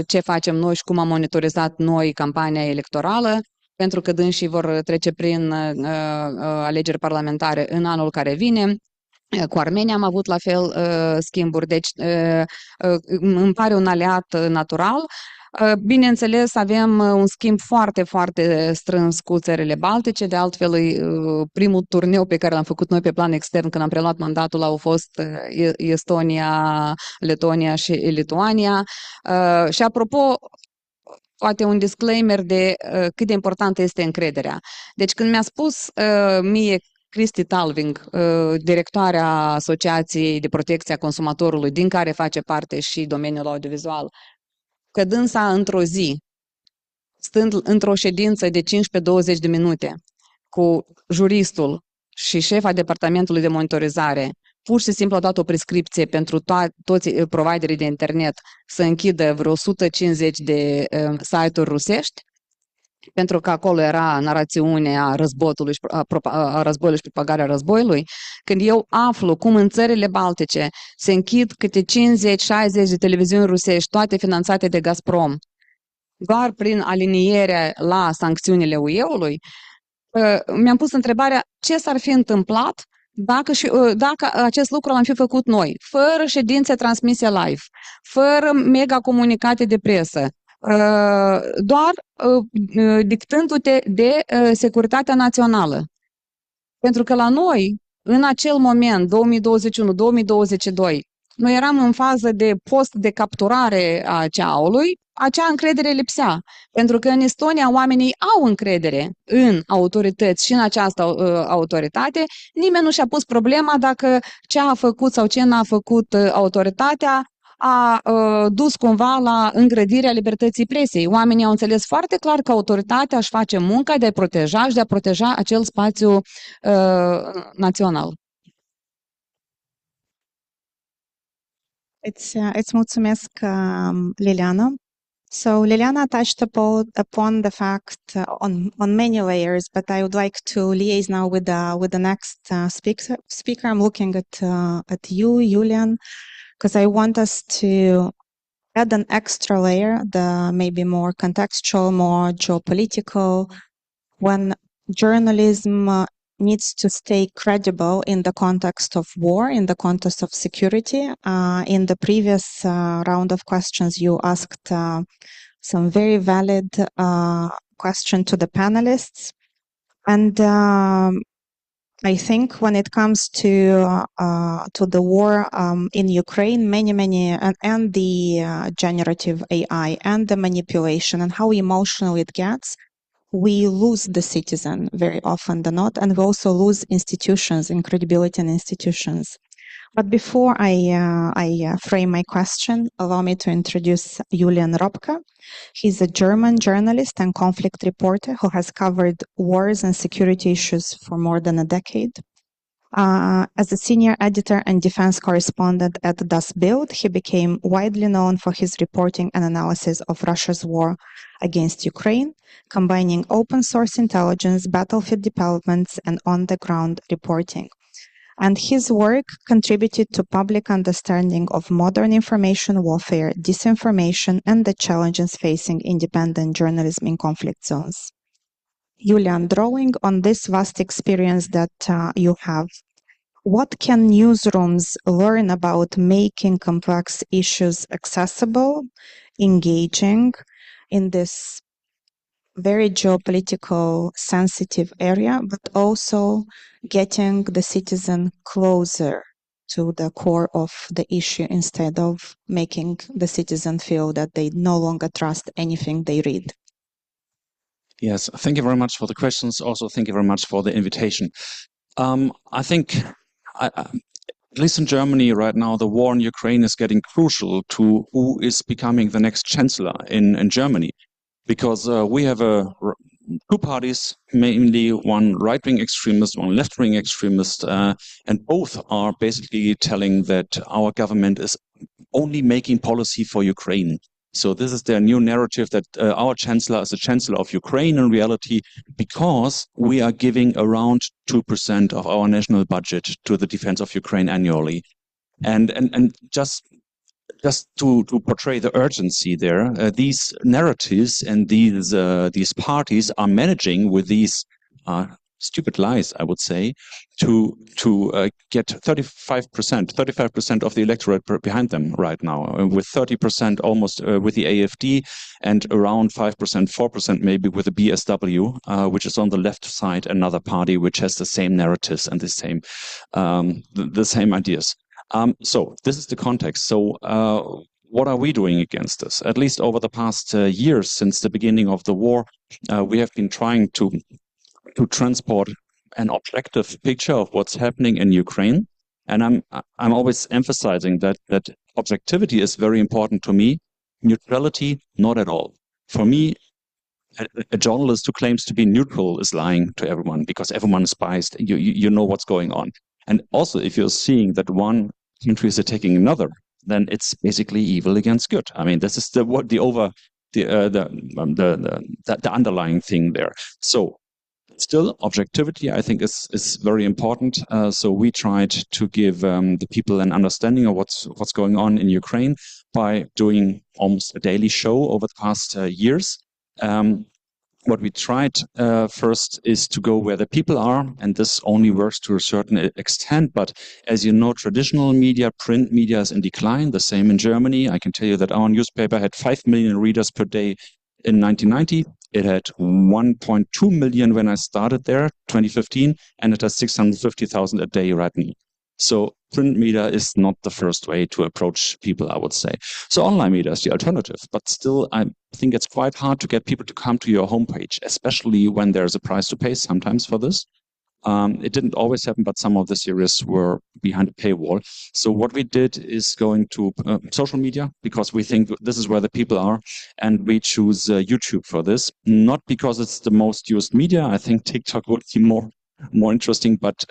ce facem noi și cum am monitorizat noi campania electorală, pentru că dânsii vor trece prin alegeri parlamentare în anul care vine. Cu Armenia am avut la fel schimburi, deci îmi pare un aliat natural. Bineînțeles, avem un schimb foarte, foarte strâns cu țările baltice, de altfel primul turneu pe care l-am făcut noi pe plan extern când am preluat mandatul au fost Estonia, Letonia și Lituania. Și apropo, poate un disclaimer de cât de importantă este încrederea. Deci când mi-a spus mie Cristi Talving, directoarea Asociației de Protecție a Consumatorului, din care face parte și domeniul audiovizual, că dânsa într-o zi, stând într-o ședință de 15-20 de minute cu juristul și șefa departamentului de monitorizare, pur și simplu a dat o prescripție pentru toți providerii de internet să închidă vreo 150 de site-uri rusești, pentru că acolo era narațiunea războiului și propagarea războiului. Când eu aflu cum în țările baltice se închid câte 50-60 de televiziuni rusești, toate finanțate de Gazprom, doar prin alinierea la sancțiunile UE-ului, mi-am pus întrebarea ce s-ar fi întâmplat dacă acest lucru l-am fi făcut noi, fără ședințe transmise live, fără mega comunicate de presă, doar dictându-te de securitatea națională. Pentru că la noi, în acel moment, 2021-2022, noi eram în fază de post de capturare a CEAU-ului, acea încredere lipsea. Pentru că în Estonia oamenii au încredere în autorități și în această autoritate. Nimeni nu și-a pus problema dacă ce a făcut sau ce n-a făcut autoritatea a dus cumva la îngrădirea libertății presei. Oamenii au înțeles foarte clar că autoritatea își face munca de a proteja și de a proteja acel spațiu național.
Îți mulțumesc, Liliana. So Liliana touched upon the fact on many layers, but I would like to liaise now with the next speaker. I'm looking at you, Julian, because I want us to add an extra layer, the maybe more contextual, more geopolitical, when journalism needs to stay credible in the context of war, in the context of security. In the previous round of questions, you asked some very valid question to the panelists. And I think when it comes to the war in Ukraine, many and the generative AI and the manipulation and how emotional it gets, we lose the citizen very often than not, and we also lose institutions and credibility in institutions. But before I frame my question, allow me to introduce Julian Robka. He's a German journalist and conflict reporter who has covered wars and security issues for more than a decade. As a senior editor and defense correspondent at Das Bild, he became widely known for his reporting and analysis of Russia's war against Ukraine, combining open source intelligence, battlefield developments, and on-the-ground reporting. And his work contributed to public understanding of modern information warfare, disinformation, and the challenges facing independent journalism in conflict zones. Julian, drawing on this vast experience that you have, what can newsrooms learn about making complex issues accessible, engaging in this very geopolitical sensitive area, but also getting the citizen closer to the core of the issue instead of making the citizen feel that they no longer trust anything they read?
Yes, thank you very much for the questions. Also, thank you very much for the invitation. I think, at least in Germany right now, the war in Ukraine is getting crucial to who is becoming the next chancellor in Germany. Because we have two parties, mainly one right-wing extremist, one left-wing extremist, and both are basically telling that our government is only making policy for Ukraine. So this is their new narrative that our chancellor is the chancellor of Ukraine in reality, because we are giving around 2% of our national budget to the defense of Ukraine annually. And just to portray the urgency there, these narratives and these parties are managing with these stupid lies, I would say, to get 35% of the electorate behind them right now, with 30% almost with the AfD and around 5%, 4% maybe with the BSW, which is on the left side, another party which has the same narratives and the same ideas. So this is the context. So what are we doing against this? At least over the past years, since the beginning of the war, we have been trying to transport an objective picture of what's happening in Ukraine. And I'm always emphasizing that objectivity is very important to me. Neutrality, not at all. For me, a journalist who claims to be neutral is lying to everyone, because everyone is biased. You know what's going on. And also, if you're seeing that one country is attacking another, then it's basically evil against good. I mean, this is the underlying thing there. So still, objectivity, I think, is very important. So we tried to give the people an understanding of what's going on in Ukraine by doing almost a daily show over the past years. What we tried first is to go where the people are, and this only works to a certain extent. But as you know, traditional media, print media is in decline, the same in Germany. I can tell you that our newspaper had 5 million readers per day in 1990. It had 1.2 million when I started there, 2015, and it has 650,000 a day right now. So print media is not the first way to approach people, I would say. So online media is the alternative, but still, I think it's quite hard to get people to come to your homepage, especially when there's a price to pay sometimes for this. It didn't always happen, but some of the series were behind a paywall. So what we did is going to social media, because we think this is where the people are, and we choose YouTube for this. Not because it's the most used media. I think TikTok would be more interesting, but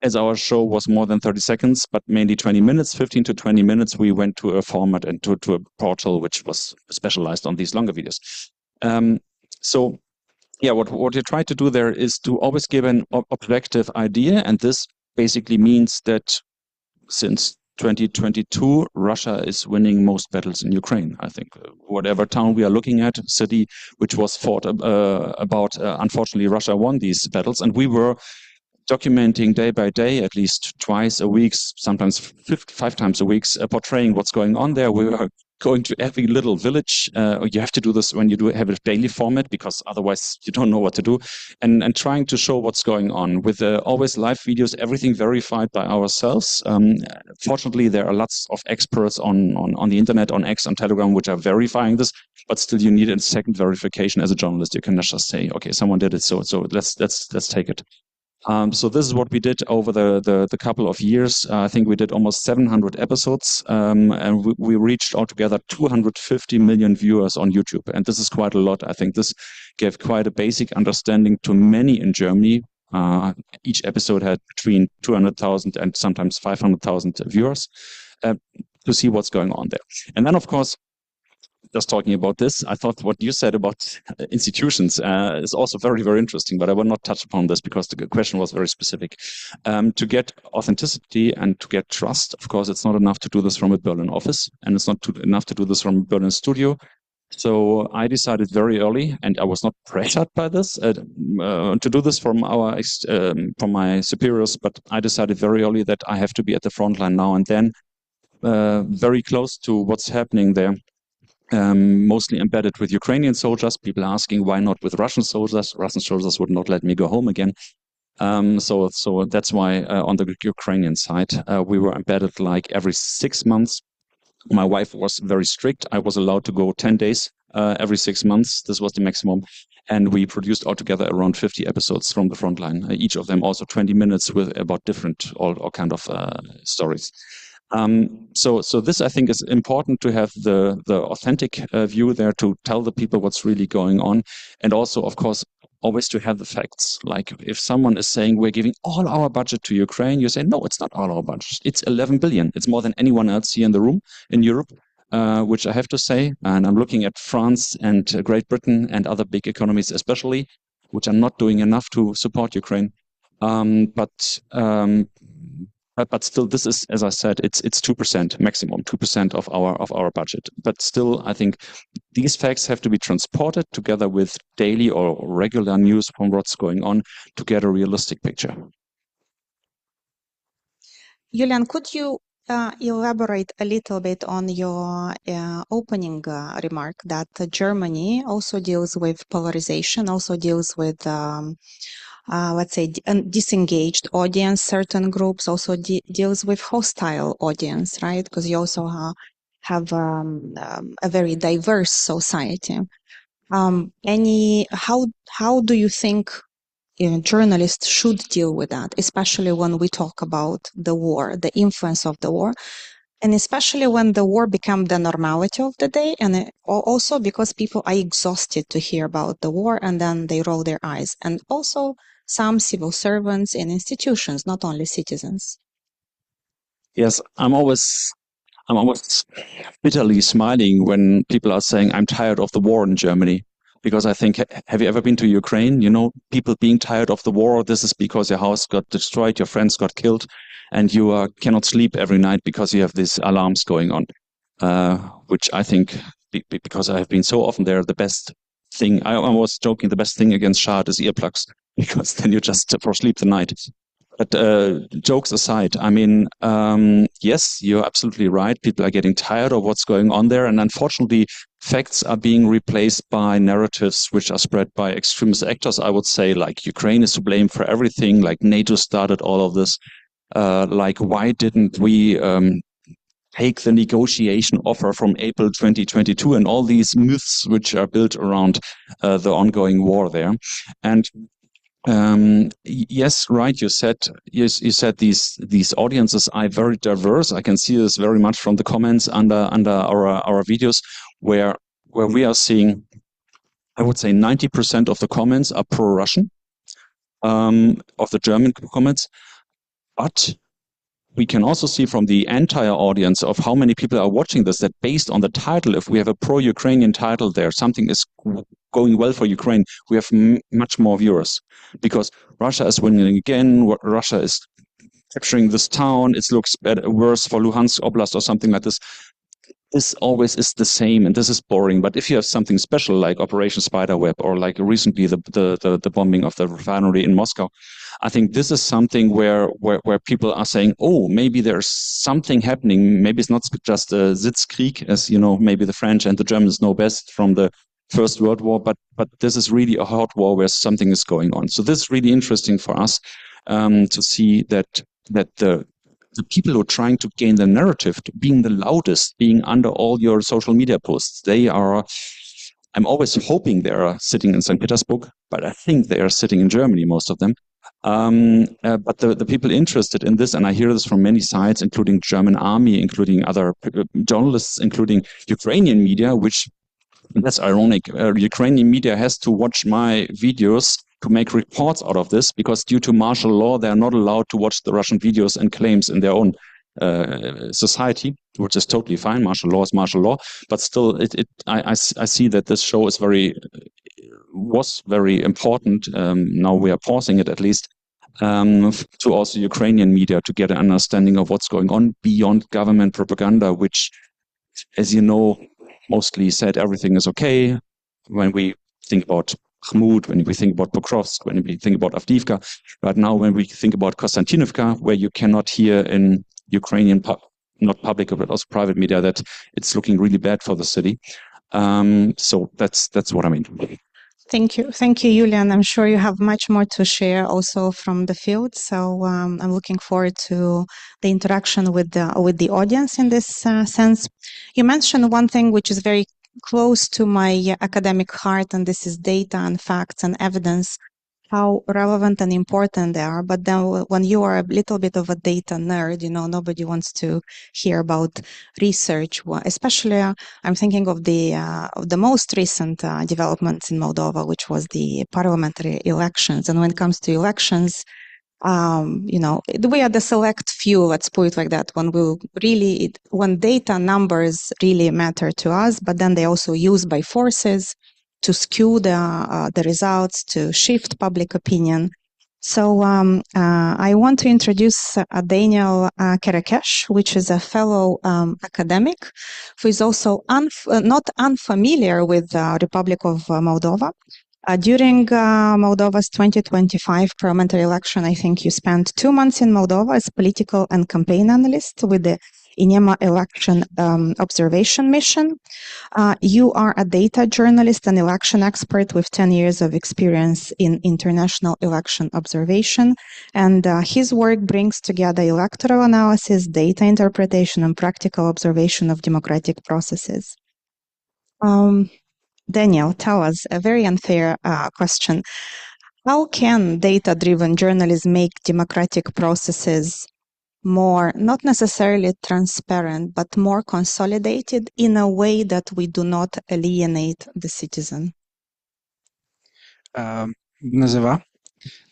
as our show was more than 30 seconds, but mainly 20 minutes, 15 to 20 minutes, we went to a format and to a portal which was specialized on these longer videos. So yeah, what you try to do there is to always give an objective idea, and this basically means that since 2022, Russia is winning most battles in Ukraine. I think whatever town we are looking at, city which was fought about, unfortunately, Russia won these battles, and we were documenting day by day, at least twice a week, sometimes 5 times a week, portraying what's going on there. We were going to every little village. You have to do this when you have a daily format, because otherwise you don't know what to do. And trying to show what's going on with always live videos, everything verified by ourselves. Fortunately, there are lots of experts on the internet, on X, on Telegram, which are verifying this. But still, you need a second verification as a journalist. You cannot just say, okay, someone did it, so let's take it. So this is what we did over the couple of years. I think we did almost 700 episodes, and we reached altogether 250 million viewers on YouTube. And this is quite a lot. I think this gave quite a basic understanding to many in Germany. Each episode had between 200,000 and sometimes 500,000 viewers to see what's going on there. And then, of course, just talking about this, I thought what you said about institutions is also very, very interesting, but I will not touch upon this because the question was very specific. To get authenticity and to get trust, of course, it's not enough to do this from a Berlin office, and it's not enough to do this from a Berlin studio. So I decided very early, and I was not pressured by this to do this from my superiors, but I decided very early that I have to be at the front line now and then, very close to what's happening there. Mostly embedded with Ukrainian soldiers, people asking why not with Russian soldiers. Russian soldiers would not let me go home again. So that's why on the Ukrainian side, we were embedded like every 6 months. My wife was very strict. I was allowed to go 10 days every 6 months. This was the maximum. And we produced altogether around 50 episodes from the front line, each of them also 20 minutes with about different all kind of stories. So this, I think, is important to have the authentic view there, to tell the people what's really going on. And also, of course, always to have the facts. Like if someone is saying we're giving all our budget to Ukraine, you say, no, it's not all our budget. It's 11 billion. It's more than anyone else here in the room in Europe, which I have to say. And I'm looking at France and Great Britain and other big economies, especially, which are not doing enough to support Ukraine. But still, this is, as I said, it's 2%, maximum 2% of our budget. But still, I think these facts have to be transported together with daily or regular news from what's going on to get a realistic picture.
Julian, could you elaborate a little bit on your opening remark that Germany also deals with polarization, also deals with let's say, disengaged audience, certain groups, also deals with hostile audience, right? Because you also have a very diverse society. How do you think journalists should deal with that, especially when we talk about the war, the influence of the war, and especially when the war becomes the normality of the day, and also because people are exhausted to hear about the war and then they roll their eyes, and also some civil servants in institutions, not only citizens.
Yes, I'm always bitterly smiling when people are saying, I'm tired of the war in Germany. Because I think, have you ever been to Ukraine? You know, people being tired of the war, this is because your house got destroyed, your friends got killed, and you cannot sleep every night because you have these alarms going on. Which I think, because I have been so often there, the best thing, I was joking, the best thing against Schad is earplugs, because then you just sleep the night. But jokes aside, I mean, yes, you're absolutely right. People are getting tired of what's going on there. And unfortunately, facts are being replaced by narratives which are spread by extremist actors, I would say, like Ukraine is to blame for everything, like NATO started all of this. Like, why didn't we take the negotiation offer from April 2022 and all these myths which are built around the ongoing war there. And Yes, right. You said these audiences are very diverse. I can see this very much from the comments under our videos, where we are seeing, I would say 90% of the comments are pro-Russian, of the German comments, but we can also see from the entire audience of how many people are watching this, that based on the title, if we have a pro-Ukrainian title there, something is going well for Ukraine, we have much more viewers, because Russia is winning again, Russia is capturing this town, it looks worse for Luhansk Oblast or something like this. This always is the same, and this is boring. But if you have something special like Operation Spiderweb, or like recently the bombing of the refinery in Moscow, I think this is something where people are saying, oh, maybe there's something happening. Maybe it's not just a Sitzkrieg, as you know, maybe the French and the Germans know best from the First World War, but this is really a hot war where something is going on. So this is really interesting for us to see that the people who are trying to gain the narrative, to being the loudest, being under all your social media posts, I'm always hoping they are sitting in St. Petersburg, but I think they are sitting in Germany, most of them. But the people interested in this, and I hear this from many sides, including German army, including other journalists, including Ukrainian media, which, that's ironic. Ukrainian media has to watch my videos to make reports out of this, because due to martial law, they are not allowed to watch the Russian videos and claims in their own society, which is totally fine. Martial law is martial law, but still, I see that this show is was very important. Now we are pausing it, at least, to also Ukrainian media to get an understanding of what's going on beyond government propaganda, which, as you know, mostly said everything is okay. When we think about Khmud, when we think about Pokrovsk, when we think about Avdiivka, right now when we think about Konstantinovka, where you cannot hear in Ukrainian, not public, but also private media, that it's looking really bad for the city. So that's what I mean.
Thank you, Julian. I'm sure you have much more to share also from the field. So I'm looking forward to the interaction with the audience in this sense. You mentioned one thing which is very close to my academic heart, and this is data and facts and evidence, how relevant and important they are. But then when you are a little bit of a data nerd, nobody wants to hear about research. Especially, I'm thinking of the most recent developments in Moldova, which was the parliamentary elections. And when it comes to elections, we are the select few, let's put it like that, when data numbers really matter to us, but then they also used by forces to skew the results, to shift public opinion. So I want to introduce Daniel Kerekesh, which is a fellow academic who is also not unfamiliar with the Republic of Moldova. During Moldova's 2025 parliamentary election, I think you spent 2 months in Moldova as political and campaign analyst with the INEMA election observation mission. You are a data journalist and election expert with 10 years of experience in international election observation. And his work brings together electoral analysis, data interpretation, and practical observation of democratic processes. Daniel, tell us a very unfair question. How can data-driven journalism make democratic processes more, not necessarily transparent, but more consolidated in a way that we do not alienate the citizen?
Bună ziua.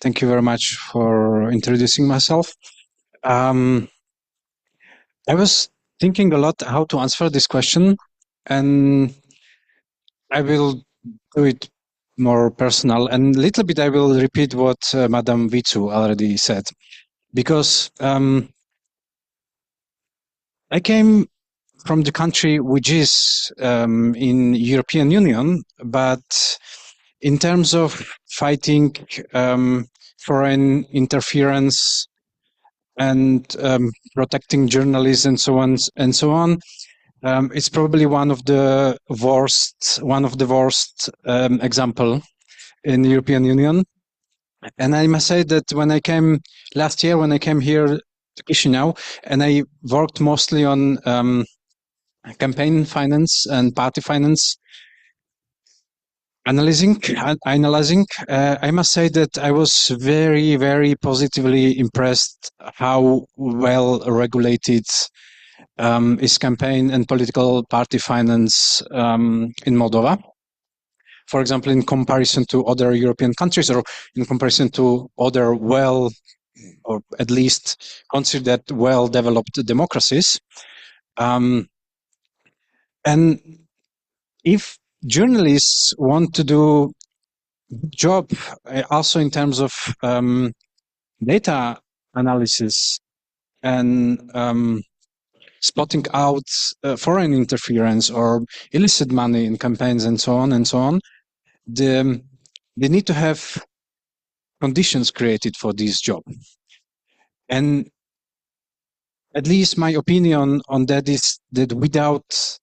Thank you very much for introducing myself. I was thinking a lot how to answer this question, and I will do it more personal, and a little bit I will repeat what Madam Viitor already said, because I came from the country which is in European Union, but in terms of fighting foreign interference and protecting journalists and so on, it's probably one of the worst example in the European Union. And I must say that last year when I came here to Chișinău, and I worked mostly on campaign finance and party finance, analyzing, I must say that I was very, very positively impressed how well regulated is campaign and political party finance in Moldova. For example, in comparison to other European countries, or in comparison to other or at least considered well-developed democracies. And if journalists want to do job also in terms of data analysis and spotting out foreign interference or illicit money in campaigns and so on, they need to have conditions created for this job. And at least my opinion on that is that without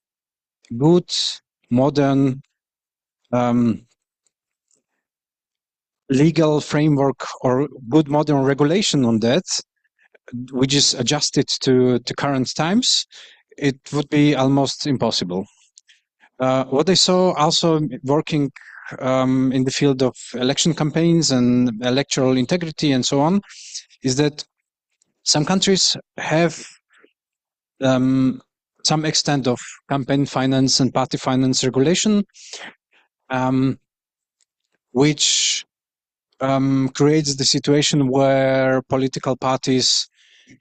good, modern legal framework or good modern regulation on that, which is adjusted to current times, it would be almost impossible. What I saw also working in the field of election campaigns and electoral integrity and so on, is that some countries have some extent of campaign finance and party finance regulation, which creates the situation where political parties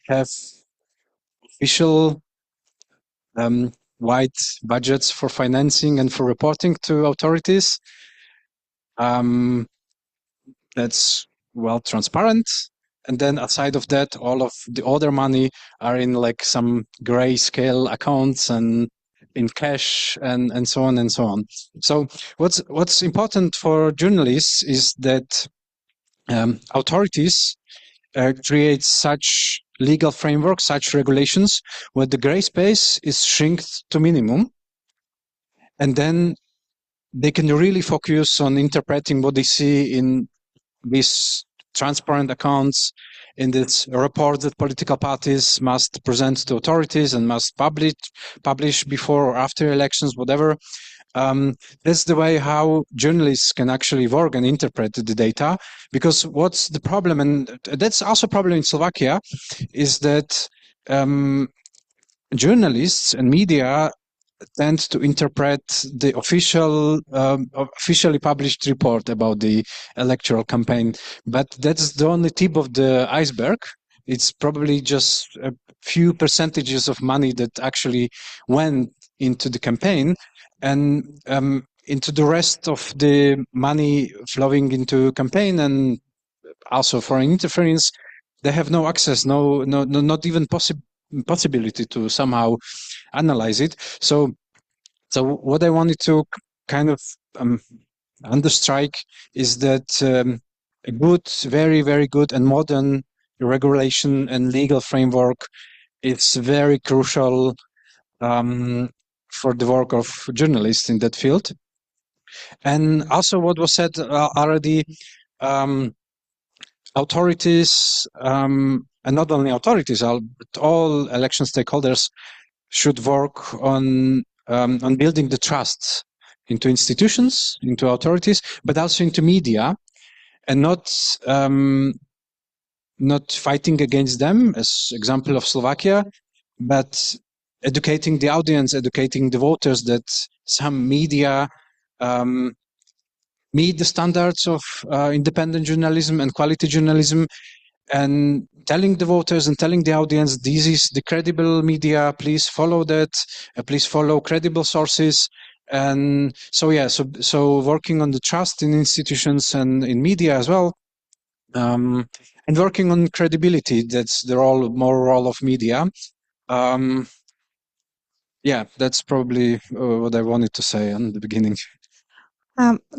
have official wide budgets for financing and for reporting to authorities. That's well transparent. And then aside of that, all of the other money are in like some grayscale accounts and in cash and so on and so on. So what's important for journalists is that authorities create such legal framework, such regulations, where the gray space is shrinked to minimum. And then they can really focus on interpreting what they see in these transparent accounts, in this report that political parties must present to authorities and must publish before or after elections, whatever. That's the way how journalists can actually work and interpret the data. Because what's the problem, and that's also a problem in Slovakia, is that journalists and media tend to interpret the officially published report about the electoral campaign, but that's the only tip of the iceberg. It's probably just a few percentages of money that actually went into the campaign, and into the rest of the money flowing into campaign and also foreign interference, they have no access, not even possibility to somehow analyze it. So what I wanted to kind of understrike is that a good, very, very good and modern regulation and legal framework is very crucial for the work of journalists in that field. And also what was said already, authorities, and not only authorities, but all election stakeholders should work on building the trust into institutions, into authorities, but also into media, and not fighting against them, as example of Slovakia, but educating the audience, educating the voters that some media meet the standards of independent journalism and quality journalism, and telling the voters and telling the audience, this is the credible media, please follow that, please follow credible sources. And so, yeah, so working on the trust in institutions and in media as well, and working on credibility, that's the more role of media. Yeah, that's probably what I wanted to say in the beginning.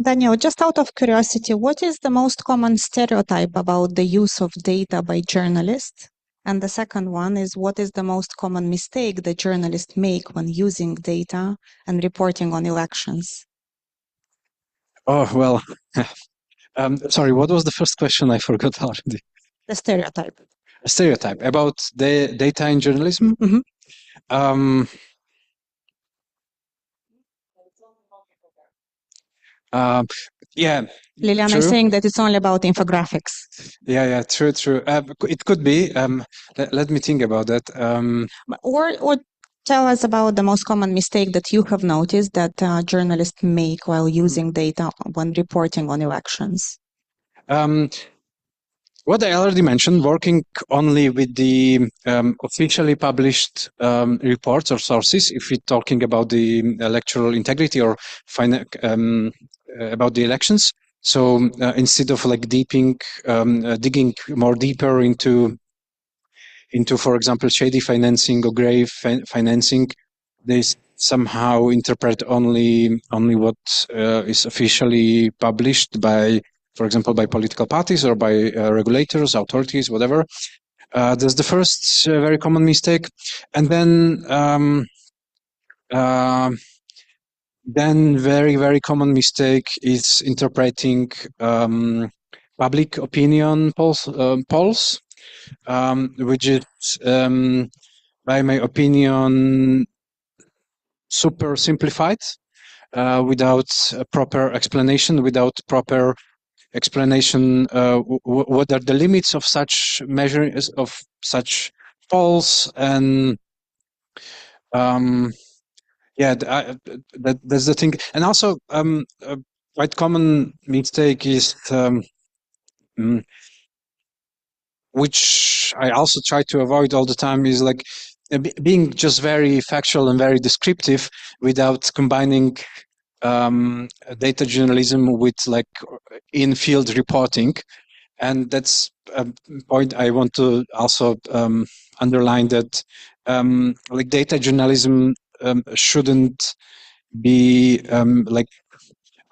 Daniel, just out of curiosity, what is the most common stereotype about the use of data by journalists? And the second one is, what is the most common mistake that journalists make when using data and reporting on elections?
Oh, well, sorry, what was the first question? I forgot already.
The stereotype.
A stereotype about the data in journalism? Yeah,
Liliana
true.
is saying that it's only about infographics.
Yeah, true. It could be. Let me think about that.
Or tell us about the most common mistake that you have noticed that journalists make while using data when reporting on elections.
What I already mentioned, working only with the officially published reports or sources, if we're talking about the electoral integrity or about the elections. So instead of like digging more deeper into, for example, shady financing or grave financing, they somehow interpret only what is officially published by, for example, by political parties or by regulators, authorities, whatever. That's the first very common mistake. And then very, very common mistake is interpreting public opinion polls, which is, by my opinion, super simplified, without a proper explanation, what are the limits of such measures, of such polls, and that's the thing. And also, a quite common mistake is, which I also try to avoid all the time, is like being just very factual and very descriptive without combining data journalism with like in-field reporting. And that's a point I want to also underline, that like data journalism shouldn't be like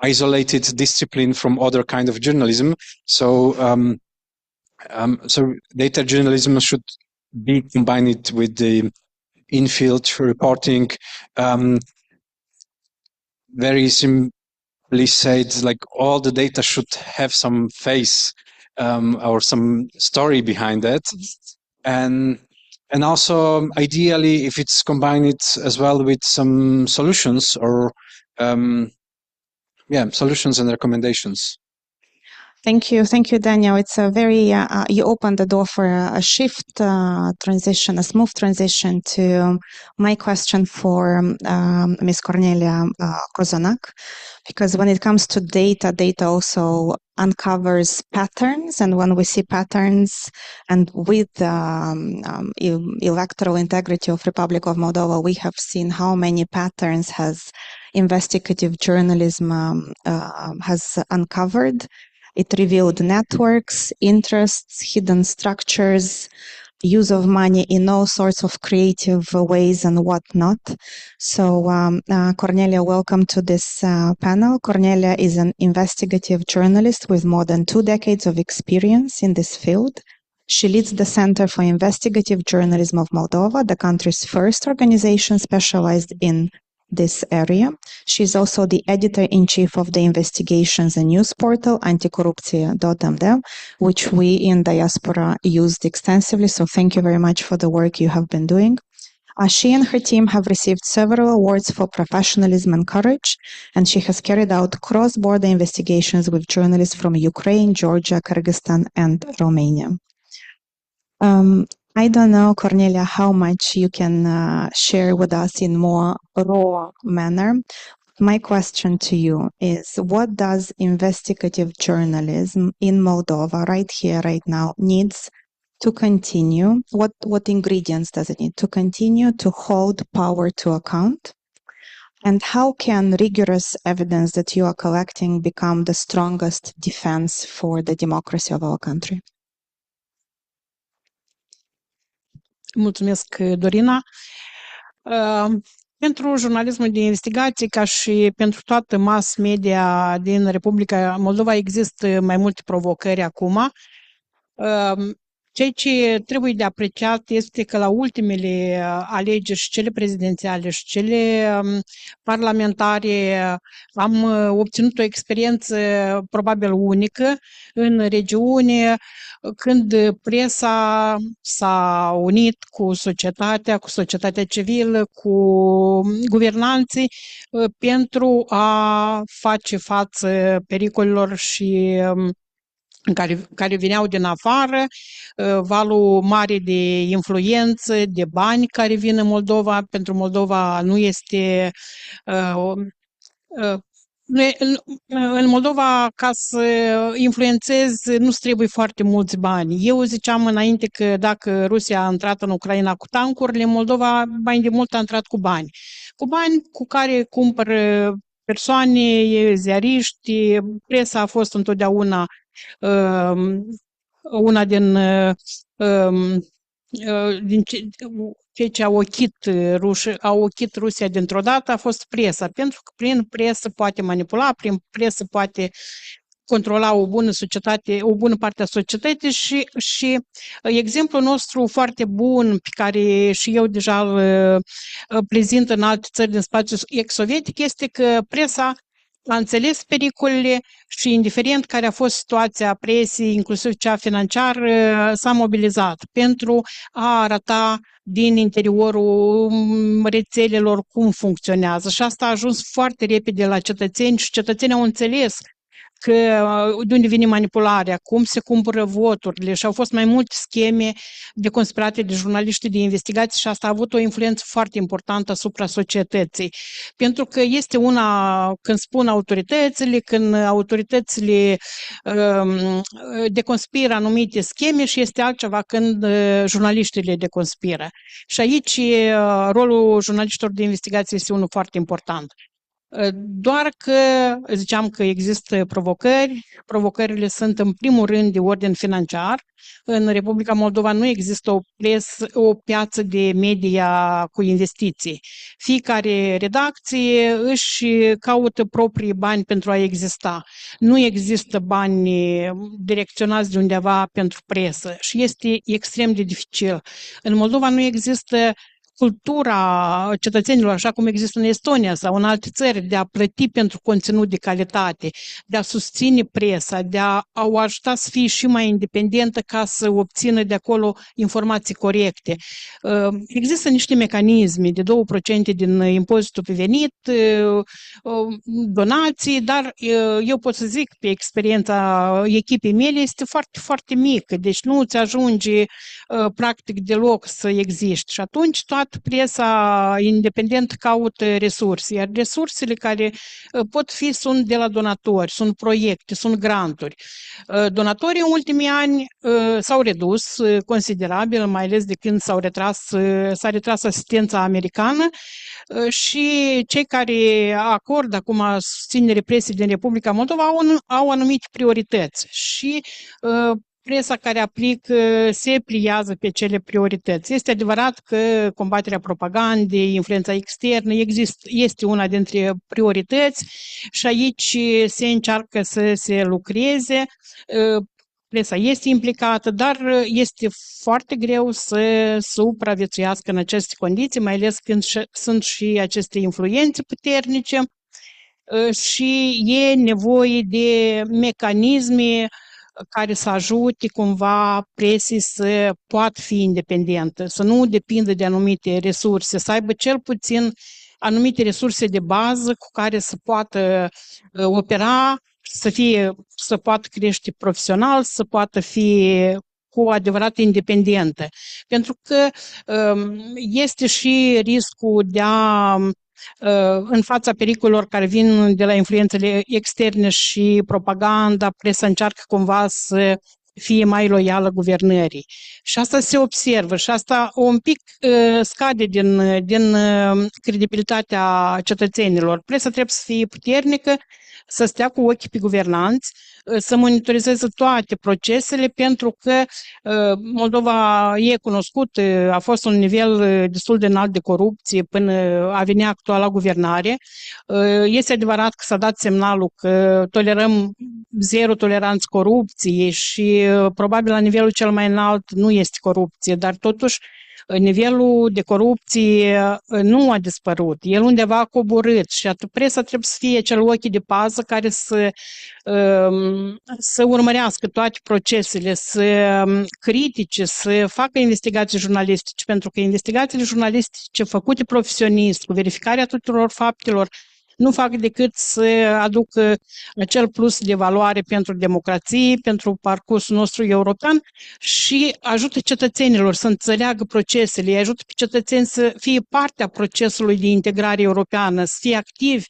isolated discipline from other kind of journalism. So data journalism should be combined with the in-field reporting. Very simply said, like all the data should have some face or some story behind it, and also ideally, if it's combined as well with some solutions or solutions and recommendations.
Thank you, Daniel. It's a very you opened the door for a shift transition, a smooth transition to my question for Ms. Cornelia Kozonak, because when it comes to data also uncovers patterns, and when we see patterns, and with electoral integrity of Republic of Moldova, we have seen how many patterns has investigative journalism has uncovered. It revealed networks, interests, hidden structures, use of money in all sorts of creative ways and whatnot. So Cornelia, welcome to this panel. Cornelia is an investigative journalist with more than 2 decades of experience in this field. She leads the Center for Investigative Journalism of Moldova, the country's first organization specialized in this area. She's also the editor-in-chief of the investigations and news portal anticorupție.md, which we in diaspora used extensively. So thank you very much for the work you have been doing. She and her team have received several awards for professionalism and courage, and she has carried out cross-border investigations with journalists from Ukraine, Georgia, Kyrgyzstan, and Romania. I don't know, Cornelia, how much you can share with us in more raw manner. My question to you is, what does investigative journalism in Moldova right here, right now, needs to continue? What ingredients does it need to continue to hold power to account? And how can rigorous evidence that you are collecting become the strongest defense for the democracy of our country?
Mulțumesc, Dorina. Pentru jurnalismul de investigație, ca și pentru toată mass media din Republica Moldova, există mai multe provocări acum. Ceea ce trebuie de apreciat este că la ultimele alegeri, și cele prezidențiale și cele parlamentare, am obținut o experiență probabil unică în regiune, când presa s-a unit cu societatea civilă, cu guvernanții, pentru a face față pericolelor și care veneau din afară, valul mare de influență, de bani care vin în Moldova. Pentru Moldova nu este în Moldova, ca să influențezi, nu-ți trebuie foarte mulți bani. Eu ziceam înainte că dacă Rusia a intrat în Ucraina cu tancurile, Moldova mai de mult a intrat cu bani. Cu bani cu care cumpără persoane, ziariști. Presa a fost întotdeauna una din cei ce au ochit Rusia dintr-o dată a fost presa, pentru că prin presă poate manipula, prin presă poate controla o bună societate, o bună parte a societății și exemplul nostru foarte bun pe care și eu deja îl prezint în alte țări din spațiul ex-sovietic este că presa a înțeles pericolele și, indiferent care a fost situația presei, inclusiv cea financiară, s-a mobilizat pentru a arăta din interiorul rețelelor cum funcționează. Și asta a ajuns foarte repede la cetățeni și cetățenii au înțeles că de unde vine manipularea, cum se cumpără voturile și au fost mai multe scheme deconspirate de jurnaliști de investigații și asta a avut o influență foarte importantă asupra societății. Pentru că este una când spun autoritățile, când autoritățile deconspiră anumite scheme și este altceva când jurnaliștii le deconspiră. Și aici rolul jurnaliștilor de investigație este unul foarte important. Doar că ziceam că există provocări. Provocările sunt în primul rând de ordin financiar. În Republica Moldova nu există o piață de media cu investiții. Fiecare redacție își caută proprii bani pentru a exista. Nu există bani direcționați de undeva pentru presă și este extrem de dificil. În Moldova nu există cultura cetățenilor, așa cum există în Estonia sau în alte țări, de a plăti pentru conținut de calitate, de a susține presa, de a o ajuta să fie și mai independentă ca să obțină de acolo informații corecte. Există niște mecanisme de 2% din impozitul pe venit, donații, dar eu pot să zic pe experiența echipei mele este foarte, foarte mică, deci nu îți ajunge practic deloc să existi. Și atunci toată presa independent caută resurse, iar resursele care pot fi sunt de la donatori, sunt proiecte, sunt granturi. Donatorii în ultimii ani s-au redus considerabil, mai ales de când s-a retras asistența americană și cei care acordă acum susținere presei din Republica Moldova au anumite priorități și presa care aplică se pliază pe cele priorități. Este adevărat că combaterea propagandei, influența externă este una dintre priorități și aici se încearcă să se lucreze. Presa este implicată, dar este foarte greu să supraviețuiască în aceste condiții, mai ales când sunt și aceste influențe puternice și e nevoie de mecanisme care să ajute cumva presii să poată fi independentă, să nu depindă de anumite resurse, să aibă cel puțin anumite resurse de bază cu care să poată opera, să poată crește profesional, să poată fi cu adevărat independentă. Pentru că este și riscul de a în fața pericolelor care vin de la influențele externe și propaganda, presa încearcă cumva să fie mai loială guvernării. Și asta se observă și asta un pic scade din credibilitatea cetățenilor. Presa trebuie să fie puternică, să stea cu ochii pe guvernanți, să monitorizeze toate procesele, pentru că Moldova e cunoscută, a fost un nivel destul de înalt de corupție până a venit actuala guvernare. Este adevărat că s-a dat semnalul că tolerăm zero toleranță corupției și probabil la nivelul cel mai înalt nu este corupție, dar totuși nivelul de corupție nu a dispărut, el undeva a coborât și presa trebuie să fie cel ochi de pază care să urmărească toate procesele, să critice, să facă investigații jurnalistice, pentru că investigațiile jurnalistice făcute profesionist, cu verificarea tuturor faptelor, nu fac decât să aducă acel plus de valoare pentru democrație, pentru parcursul nostru european și ajută cetățenilor să înțeleagă procesele, îi ajută pe cetățeni să fie parte a procesului de integrare europeană, să fie activi,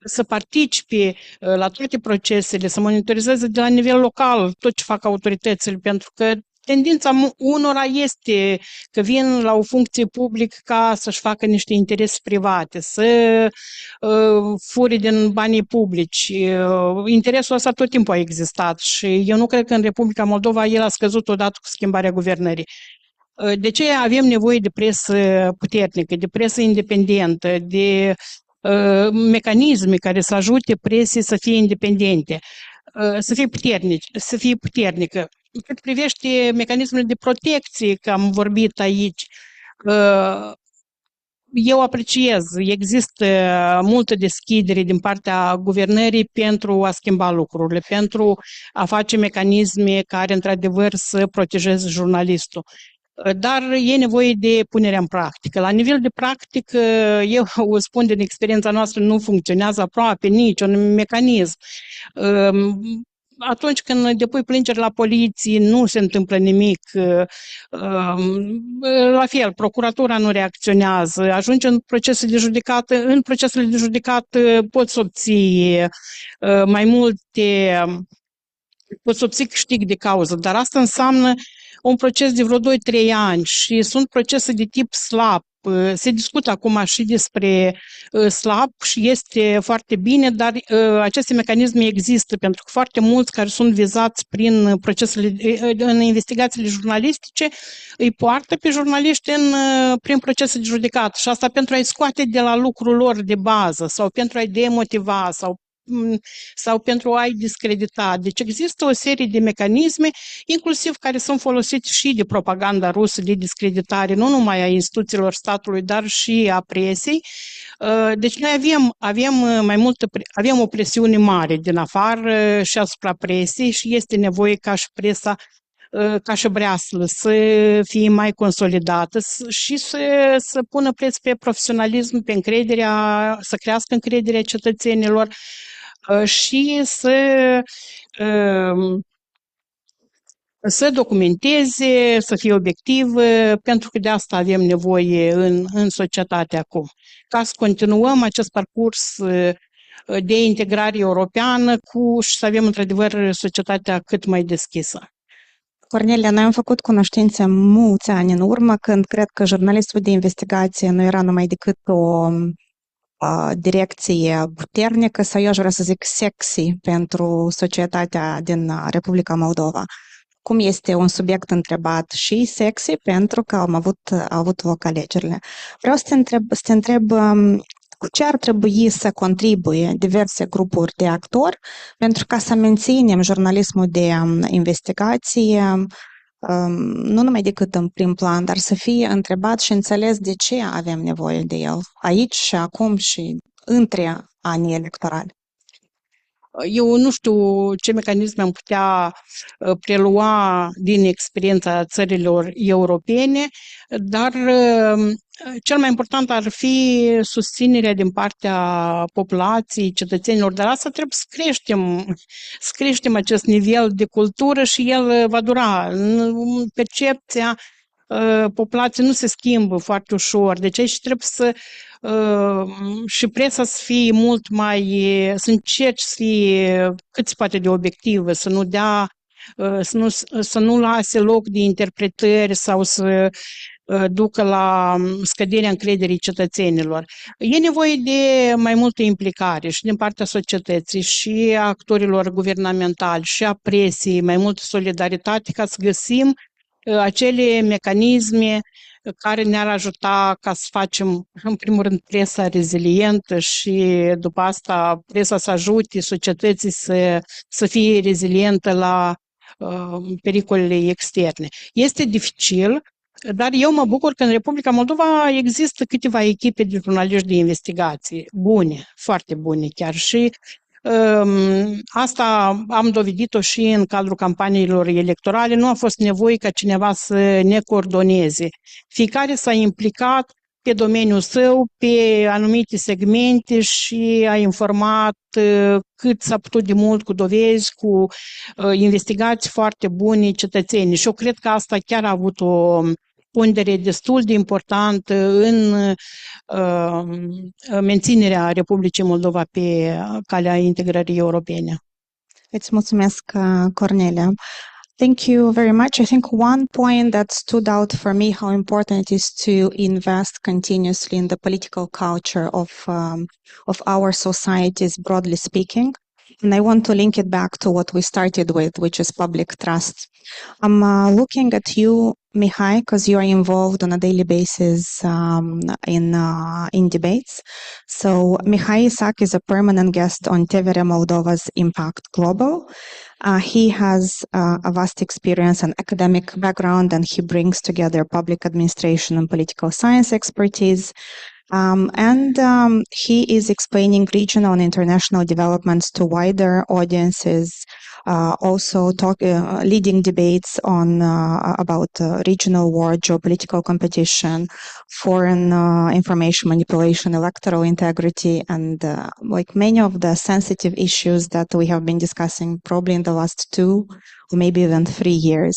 să participe la toate procesele, să monitorizeze de la nivel local tot ce fac autoritățile, pentru că tendința unora este că vin la o funcție publică ca să-și facă niște interese private, să fure din banii publici. Interesul ăsta tot timpul a existat și eu nu cred că în Republica Moldova el a scăzut odată cu schimbarea guvernării. De ce avem nevoie de presă puternică, de presă independentă, de mecanisme care să ajute presei să fie independente, să fie puternică. Cât privește mecanismele de protecție, că am vorbit aici, eu apreciez, există multă deschidere din partea guvernării pentru a schimba lucrurile, pentru a face mecanisme care într-adevăr să protejeze jurnalistul. Dar e nevoie de punerea în practică. La nivel de practică, eu o spun din experiența noastră, nu funcționează aproape niciun mecanism. Atunci când depui plângeri la poliție, nu se întâmplă nimic. La fel, procuratura nu reacționează, ajunge în procesele de judecată, în procesele de judecată poți obții mai multe, poți obții câștig de cauză, dar asta înseamnă un proces de vreo 2-3 ani și sunt procese de tip slab. Se discută acum și despre slab și este foarte bine, dar aceste mecanisme există pentru că foarte mulți care sunt vizați prin procesele, în investigațiile jurnalistice îi poartă pe jurnaliști prin procese de judecată și asta pentru a-i scoate de la lucrul lor de bază sau pentru a-i demotiva sau pentru a-i discredita. Deci există o serie de mecanisme, inclusiv care sunt folosite și de propaganda rusă de discreditare, nu numai a instituțiilor statului, dar și a presei. Deci noi avem o presiune mare din afară și asupra presei și este nevoie ca și presa ca și breaslă să fie mai consolidată și să pună preț pe profesionalism, pe încrederea, să crească încrederea cetățenilor și să documenteze, să fie obiectiv, pentru că de asta avem nevoie în societate acum. Ca să continuăm acest parcurs de integrare europeană și să avem într-adevăr societatea cât mai deschisă.
Cornelia, noi am făcut cunoștințe mulți ani în urmă, când cred că jurnalistul de investigație nu era numai decât o direcție puternică sau eu aș vrea să zic sexy pentru societatea din Republica Moldova. Cum este un subiect întrebat și sexy pentru că am avut loc alegerile. Vreau să te întreb cu ce ar trebui să contribuie diverse grupuri de actori pentru ca să menținem jurnalismul de investigație nu numai decât în prim plan, dar să fie întrebat și înțeles de ce avem nevoie de el aici și acum și între anii electorali.
Eu nu știu ce mecanisme am putea prelua din experiența țărilor europene, dar cel mai important ar fi susținerea din partea populației, cetățenilor, dar asta trebuie să creștem acest nivel de cultură și el va dura. Percepția populației nu se schimbă foarte ușor, deci aici trebuie și presa să fie mult mai, să încerci să fie cât se poate de obiectivă, să nu dea, să nu lase loc de interpretări sau să ducă la scăderea încrederii cetățenilor. E nevoie de mai multă implicare și din partea societății și a actorilor guvernamentali și a presiei, mai multă solidaritate ca să găsim acele mecanisme care ne-ar ajuta ca să facem, în primul rând, presa rezilientă și după asta presa să ajute societății să fie rezilientă la pericolele externe. Este dificil, dar eu mă bucur că în Republica Moldova există câteva echipe de jurnaliști de investigație bune, foarte bune chiar și asta am dovedit-o și în cadrul campaniilor electorale. Nu a fost nevoie ca cineva să ne coordoneze. Fiecare s-a implicat pe domeniul său, pe anumite segmente și a informat cât s-a putut de mult cu dovezi, cu investigații foarte bune cetățenii. Și eu cred că asta chiar a avut o pondere destul de importantă în menținerea Republicii Moldova pe calea integrării europene.
Îți mulțumesc, Cornelia. Thank you very much. I think one point that stood out for me, how important it is to invest continuously in the political culture of our societies, broadly speaking. And I want to link it back to what we started with, which is public trust. I'm looking at you, Mihai, because you are involved on a daily basis in debates. So Mihai Isaac is a permanent guest on TVR Moldova's Impact Global. He has a vast experience and academic background, and he brings together public administration and political science expertise. He is explaining regional and international developments to wider audiences, also leading debates on about regional war, geopolitical competition, foreign information manipulation, electoral integrity, and like many of the sensitive issues that we have been discussing probably in the last 2 or maybe even 3 years.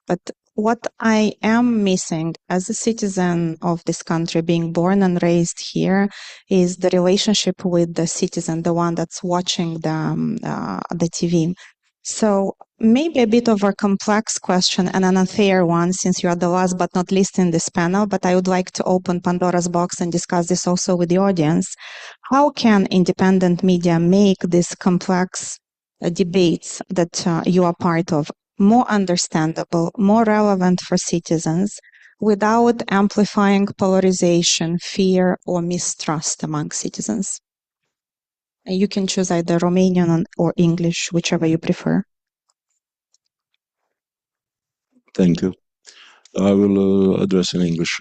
But what I am missing as a citizen of this country, being born and raised here, is the relationship with the citizen, the one that's watching the TV. So maybe a bit of a complex question and an unfair one, since you are the last but not least in this panel, but I would like to open Pandora's box and discuss this also with the audience. How can independent media make these complex debates that you are part of more understandable, more relevant for citizens, without amplifying polarization, fear, or mistrust among citizens? You can choose either Romanian or English, whichever you prefer.
Thank you. I will address in English.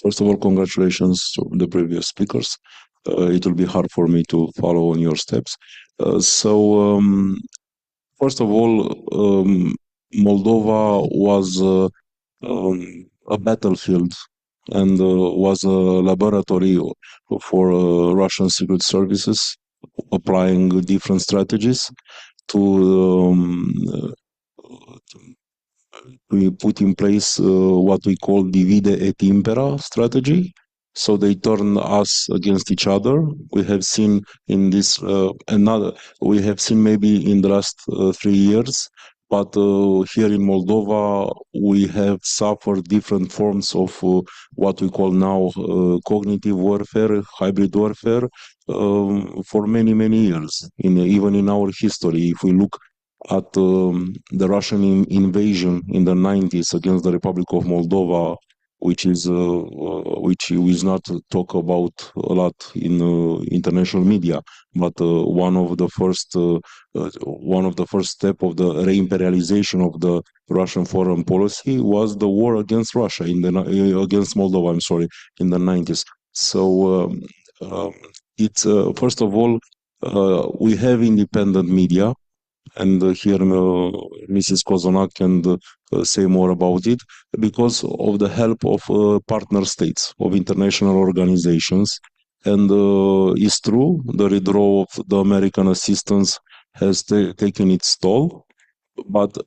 First of all, congratulations to the previous speakers. It will be hard for me to follow on your steps. First of all, Moldova was a battlefield and was a laboratory for Russian secret services, applying different strategies to put in place what we call divide et impera strategy. So they turn us against each other. We have seen in this we have seen maybe in the last 3 years, but here in Moldova we have suffered different forms of what we call now cognitive warfare, hybrid warfare, for many years. Even in our history, if we look at the Russian invasion in the 90s against the Republic of Moldova, which is not talked about a lot in international media, but one of the first step of the reimperialization of the Russian foreign policy was the war against Russia against Moldova. I'm sorry, in the 90s. So it's first of all we have independent media. And here Mrs. Kozonak can say more about it, because of the help of partner states, of international organizations. And it's true, the withdrawal of the American assistance has taken its toll. But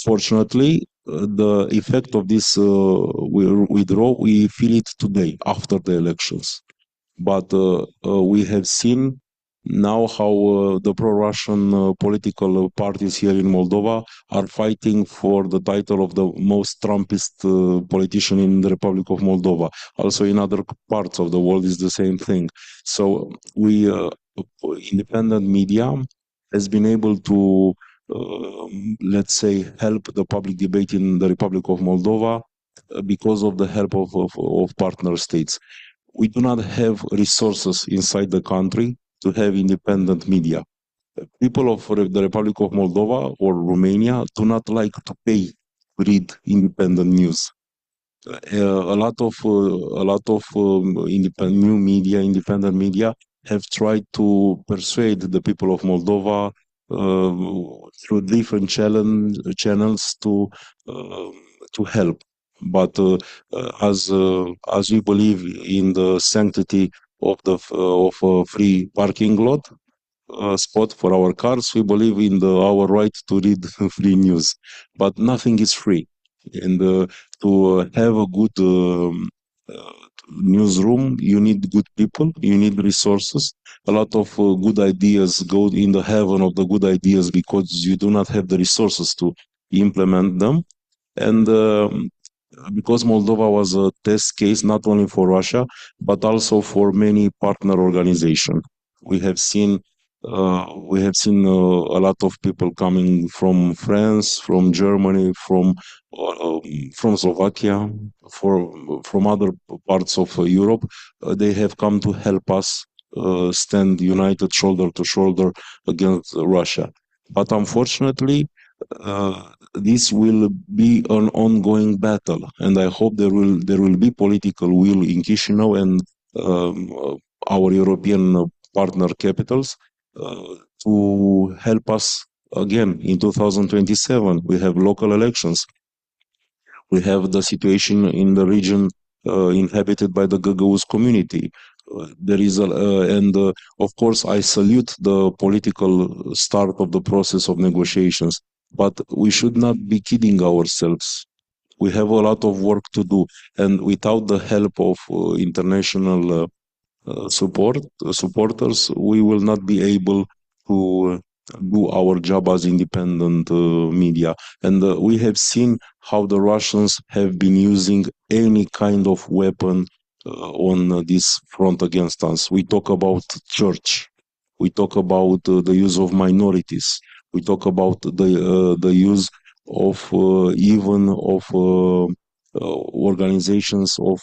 fortunately, the effect of this withdrawal, we feel it today, after the elections. But we have seen now how the pro-Russian political parties here in Moldova are fighting for the title of the most Trumpist politician in the Republic of Moldova. Also in other parts of the world is the same thing. So we, independent media, has been able to, let's say, help the public debate in the Republic of Moldova because of the help of partner states. We do not have resources inside the country to have independent media. People of the Republic of Moldova or Romania do not like to pay to read independent news. A lot of independent media have tried to persuade the people of Moldova through different channels to help. But as we believe in the sanctity of a free parking lot spot for our cars, we believe in our right to read free news. But nothing is free, and to have a good newsroom, you need good people, you need resources. A lot of good ideas go in the heaven of the good ideas because you do not have the resources to implement them. And because Moldova was a test case not only for Russia, but also for many partner organizations. We have seen a lot of people coming from France, from Germany, from Slovakia, from other parts of Europe. They have come to help us stand united shoulder to shoulder against Russia. But unfortunately, this will be an ongoing battle, and I hope there will be political will in Chișinău and our European partner capitals to help us again in 2027. We have local elections. We have the situation in the region inhabited by the Gagauz community. There is of course, I salute the political start of the process of negotiations. But we should not be kidding ourselves. We have a lot of work to do, and without the help of international supporters, we will not be able to do our job as independent media. And we have seen how the Russians have been using any kind of weapon on this front against us. We talk about church. We talk about the use of minorities. We talk about the use of even of organizations of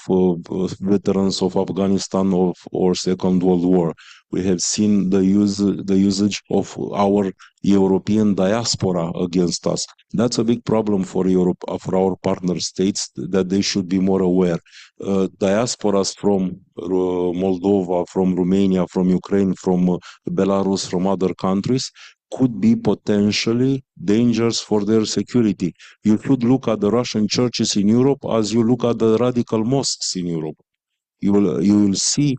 veterans of Afghanistan or Second World War. We have seen the usage of our European diaspora against us. That's a big problem for Europe, for our partner states, that they should be more aware. Diasporas from Moldova, from Romania, from Ukraine, from Belarus, from other countries could be potentially dangerous for their security. You should look at the Russian churches in Europe as you look at the radical mosques in Europe. You will see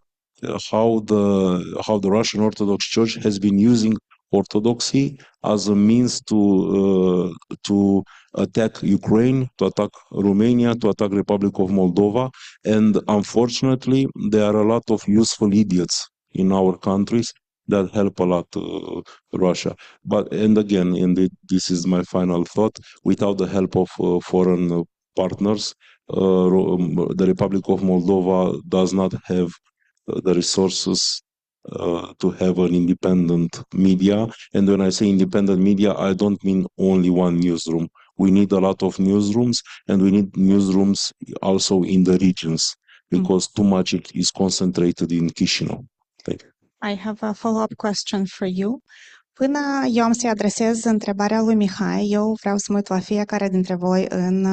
how the Russian Orthodox Church has been using orthodoxy as a means to attack Ukraine, to attack Romania, to attack Republic of Moldova, and unfortunately there are a lot of useful idiots in our countries that help a lot Russia. And again, this is my final thought, without the help of foreign partners, the Republic of Moldova does not have the resources to have an independent media. And when I say independent media, I don't mean only one newsroom. We need a lot of newsrooms, and we need newsrooms also in the regions, because too much is concentrated in Chișinău. Thank you.
I have a follow-up question for you. Până eu am să-i adresez întrebarea lui Mihai, eu vreau să mă uit la fiecare dintre voi în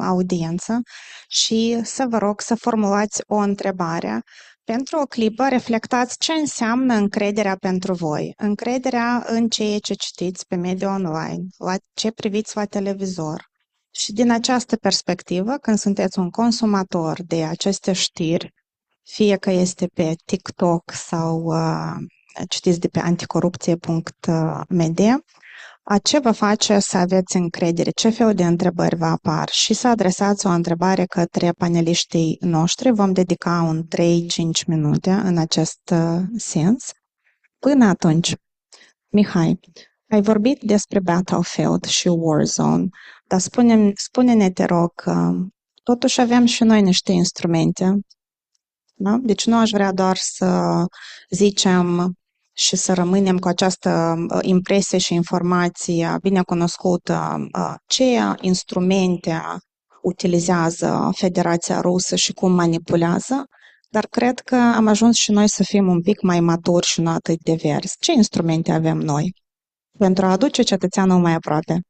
audiență și să vă rog să formulați o întrebare. Pentru o clipă, reflectați ce înseamnă încrederea pentru voi. Încrederea în ceea ce citiți pe mediul online, la ce priviți la televizor. Și din această perspectivă, când sunteți un consumator de aceste știri, fie că este pe TikTok sau citiți de pe anticorupție.media, ce vă face să aveți încredere, ce fel de întrebări vă apar și să adresați o întrebare către paneliștii noștri. Vom dedica 3-5 minute în acest sens. Până atunci, Mihai, ai vorbit despre battlefield și war zone, dar spune-ne, te rog, că totuși avem și noi niște instrumente. Da? Deci nu aș vrea doar să zicem și să rămânem cu această impresie și informație bine cunoscută ce instrumente utilizează Federația Rusă și cum manipulează, dar cred că am ajuns și noi să fim un pic mai maturi și nu atât de verzi. Ce instrumente avem noi pentru a aduce cetățeanul mai aproape?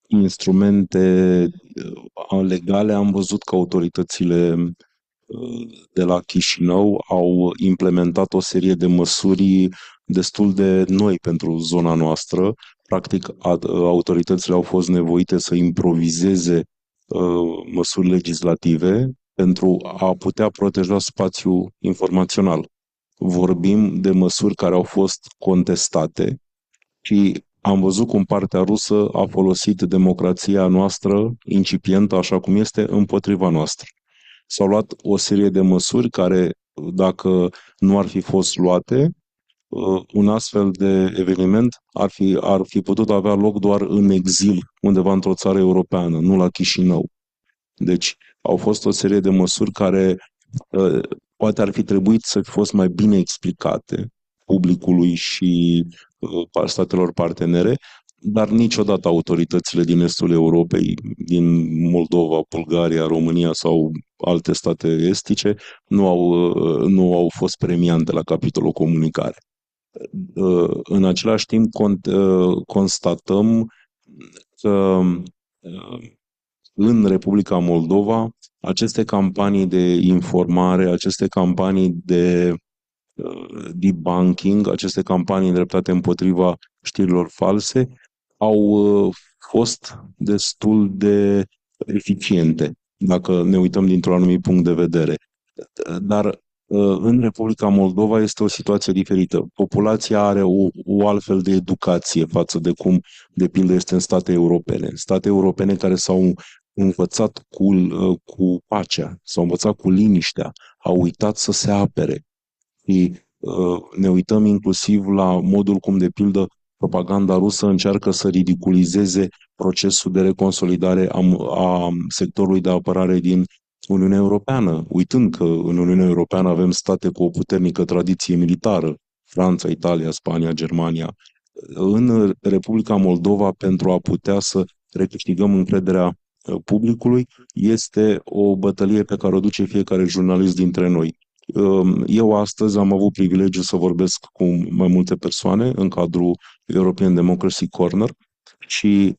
Instrumente legale, am văzut că autoritățile de la Chișinău au implementat o serie de măsuri destul de noi pentru zona noastră. Practic, autoritățile au fost nevoite să improvizeze măsuri legislative pentru a putea proteja spațiul informațional. Vorbim de măsuri care au fost contestate și am văzut cum partea rusă a folosit democrația noastră incipientă, așa cum este, împotriva noastră. S-au luat o serie de măsuri care, dacă nu ar fi fost luate, un astfel de eveniment ar fi putut avea loc doar în exil, undeva într-o țară europeană, nu la Chișinău. Deci au fost o serie de măsuri care poate ar fi trebuit să fi fost mai bine explicate publicului și statelor partenere, dar niciodată autoritățile din estul Europei, din Moldova, Bulgaria, România sau alte state estice, nu au fost premiante la capitolul comunicare. În același timp, constatăm că în Republica Moldova aceste campanii de informare, aceste campanii de debunking, aceste campanii îndreptate împotriva știrilor false, au fost destul de eficiente, dacă ne uităm dintr-un anumit punct de vedere. Dar în Republica Moldova este o situație diferită. Populația are o altfel de educație față de cum, de pildă, este în state europene. State europene care s-au învățat cu pacea, s-au învățat cu liniștea, au uitat să se apere. Și ne uităm inclusiv la modul cum, de pildă, propaganda rusă încearcă să ridiculizeze procesul de reconsolidare a sectorului de apărare din Uniunea Europeană, uitând că în Uniunea Europeană avem state cu o puternică tradiție militară, Franța, Italia, Spania, Germania. În Republica Moldova, pentru a putea să recâștigăm încrederea publicului, este o bătălie pe care o duce fiecare jurnalist dintre noi. Eu astăzi am avut privilegiul să vorbesc cu mai multe persoane în cadrul European Democracy Corner și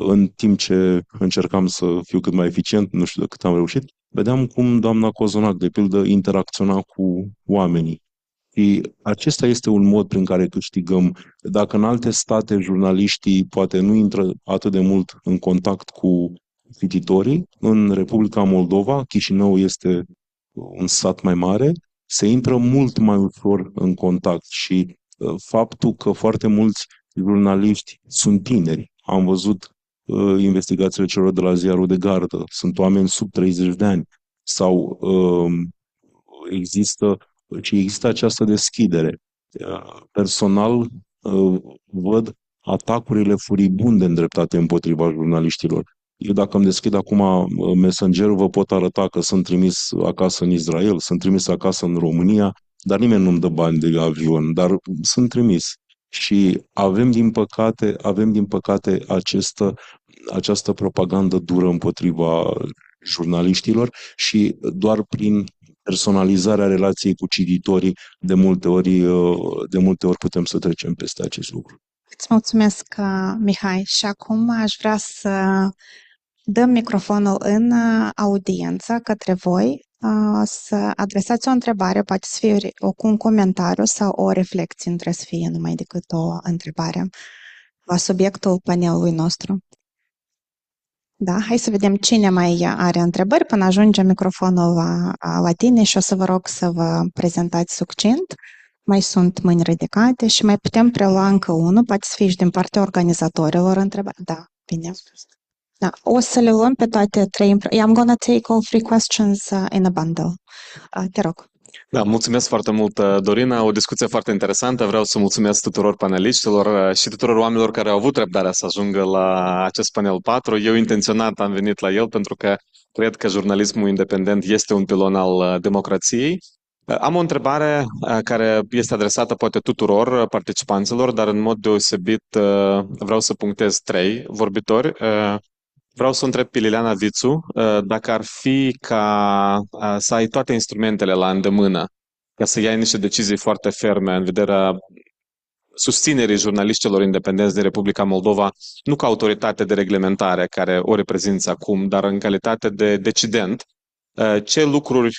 în timp ce încercam să fiu cât mai eficient, nu știu de cât am reușit, vedeam cum doamna Cozonac, de pildă, interacționa cu oamenii. Și acesta este un mod prin care câștigăm. Dacă în alte state jurnaliștii poate nu intră atât de mult în contact cu cititorii, în Republica Moldova, Chișinău este un sat mai mare, se intră mult mai ușor în contact și faptul că foarte mulți jurnaliști sunt tineri. Am văzut investigațiile celor de la ziarul de gardă. Sunt oameni sub 30 de ani. Sau există această deschidere. Personal văd atacurile furibunde îndreptate împotriva jurnaliștilor. Eu dacă îmi deschid acum Messenger-ul, vă pot arăta că sunt trimis acasă în Israel, sunt trimis acasă în România, dar nimeni nu-mi dă bani de avion, dar sunt trimis. Și avem din păcate această propagandă dură împotriva jurnaliștilor și doar prin personalizarea relației cu cititorii de multe ori putem să trecem peste acest lucru.
Îți mulțumesc, Mihai, și acum aș vrea să dăm microfonul în audiență către voi, să adresați o întrebare, poate să fie un comentariu sau o reflecție, nu trebuie să fie numai decât o întrebare la subiectul panelului nostru. Da, hai să vedem cine mai are întrebări până ajunge microfonul la tine și o să vă rog să vă prezentați succint. Mai sunt mâini ridicate și mai putem prelua încă unul, poate să fie și din partea organizatorilor întrebări. Da, bine. Da, o să le luăm pe toate trei. I'm gonna take all three questions in a bundle. Te rog.
Da, mulțumesc foarte mult, Dorina. O discuție foarte interesantă. Vreau să mulțumesc tuturor paneliștilor și tuturor oamenilor care au avut răbdarea să ajungă la acest panel 4. Eu intenționat am venit la el pentru că cred că jurnalismul independent este un pilon al democrației. Am o întrebare care este adresată poate tuturor participanților, dar în mod deosebit vreau să punctez 3 vorbitori. Vreau să întreb pe Liliana Vițu dacă ar fi ca să ai toate instrumentele la îndemână ca să iei niște decizii foarte ferme în vederea susținerii jurnaliștilor independenți din Republica Moldova, nu ca autoritate de reglementare care o reprezinți acum, dar în calitate de decident, ce lucruri,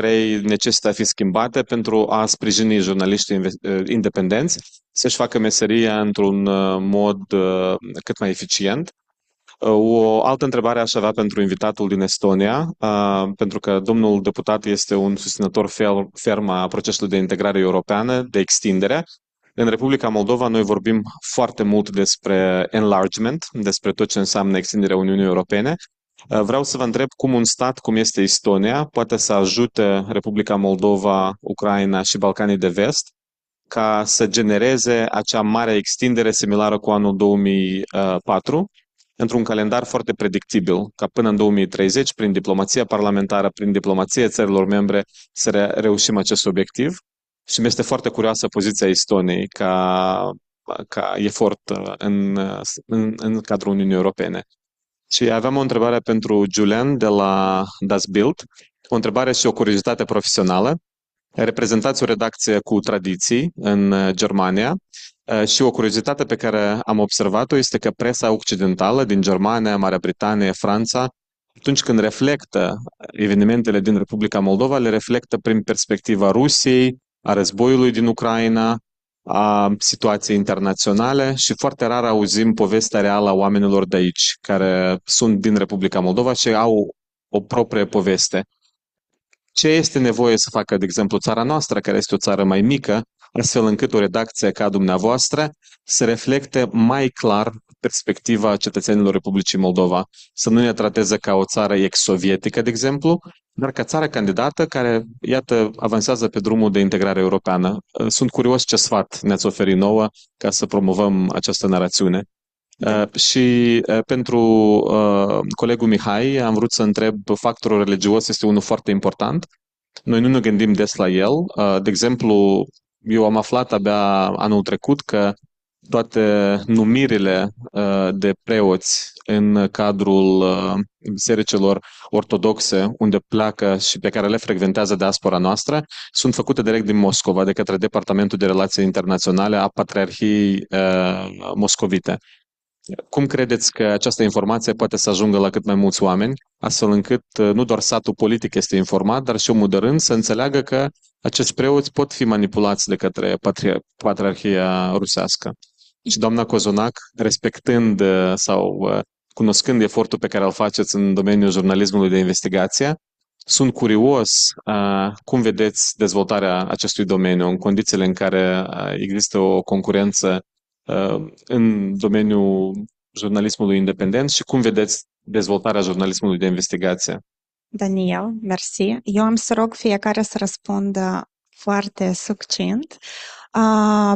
2-3, necesită a fi schimbate pentru a sprijini jurnaliștii independenți să-și facă meseria într-un mod cât mai eficient? O altă întrebare aș avea pentru invitatul din Estonia, pentru că domnul deputat este un susținător ferm a procesului de integrare europeană, de extindere. În Republica Moldova noi vorbim foarte mult despre enlargement, despre tot ce înseamnă extinderea Uniunii Europene. Vreau să vă întreb cum un stat cum este Estonia poate să ajute Republica Moldova, Ucraina și Balcanii de Vest ca să genereze acea mare extindere similară cu anul 2004, într-un calendar foarte predictibil, ca până în 2030, prin diplomația parlamentară, prin diplomația țărilor membre, să reușim acest obiectiv. Și mi este foarte curioasă poziția Estoniei ca efort în cadrul Uniunii Europene. Și aveam o întrebare pentru Julian de la Das Bild, o întrebare și o curiozitate profesională. Reprezentați o redacție cu tradiții în Germania și o curiozitate pe care am observat-o este că presa occidentală din Germania, Marea Britanie, Franța, atunci când reflectă evenimentele din Republica Moldova, le reflectă prin perspectiva Rusiei, a războiului din Ucraina, a situației internaționale și foarte rar auzim povestea reală a oamenilor de aici, care sunt din Republica Moldova și au o proprie poveste. Ce este nevoie să facă, de exemplu, țara noastră, care este o țară mai mică, astfel încât o redacție ca dumneavoastră să reflecte mai clar perspectiva cetățenilor Republicii Moldova, să nu ne trateze ca o țară ex-sovietică, de exemplu, dar ca țară candidată care, iată, avansează pe drumul de integrare europeană. Sunt curios ce sfat ne-ați oferit nouă ca să promovăm această narațiune. Și pentru colegul Mihai am vrut să întreb, factorul religios este unul foarte important. Noi nu ne gândim des la el. De exemplu, eu am aflat abia anul trecut că toate numirile de preoți în cadrul bisericilor ortodoxe, unde pleacă și pe care le frecventează diaspora noastră, sunt făcute direct din Moscova, de către Departamentul de Relații Internaționale a Patriarhiei Moscovite. Cum credeți că această informație poate să ajungă la cât mai mulți oameni, astfel încât nu doar satul politic este informat, dar și omul de rând să înțeleagă că acești preoți pot fi manipulați de către Patriarhia rusească? Și doamna Cozonac, respectând sau cunoscând efortul pe care îl faceți în domeniul jurnalismului de investigație, sunt curios cum vedeți dezvoltarea acestui domeniu în condițiile în care există o concurență în domeniul jurnalismului independent și cum vedeți dezvoltarea jurnalismului de investigație?
Daniel, mersi. Eu am să rog fiecare să răspundă foarte succint,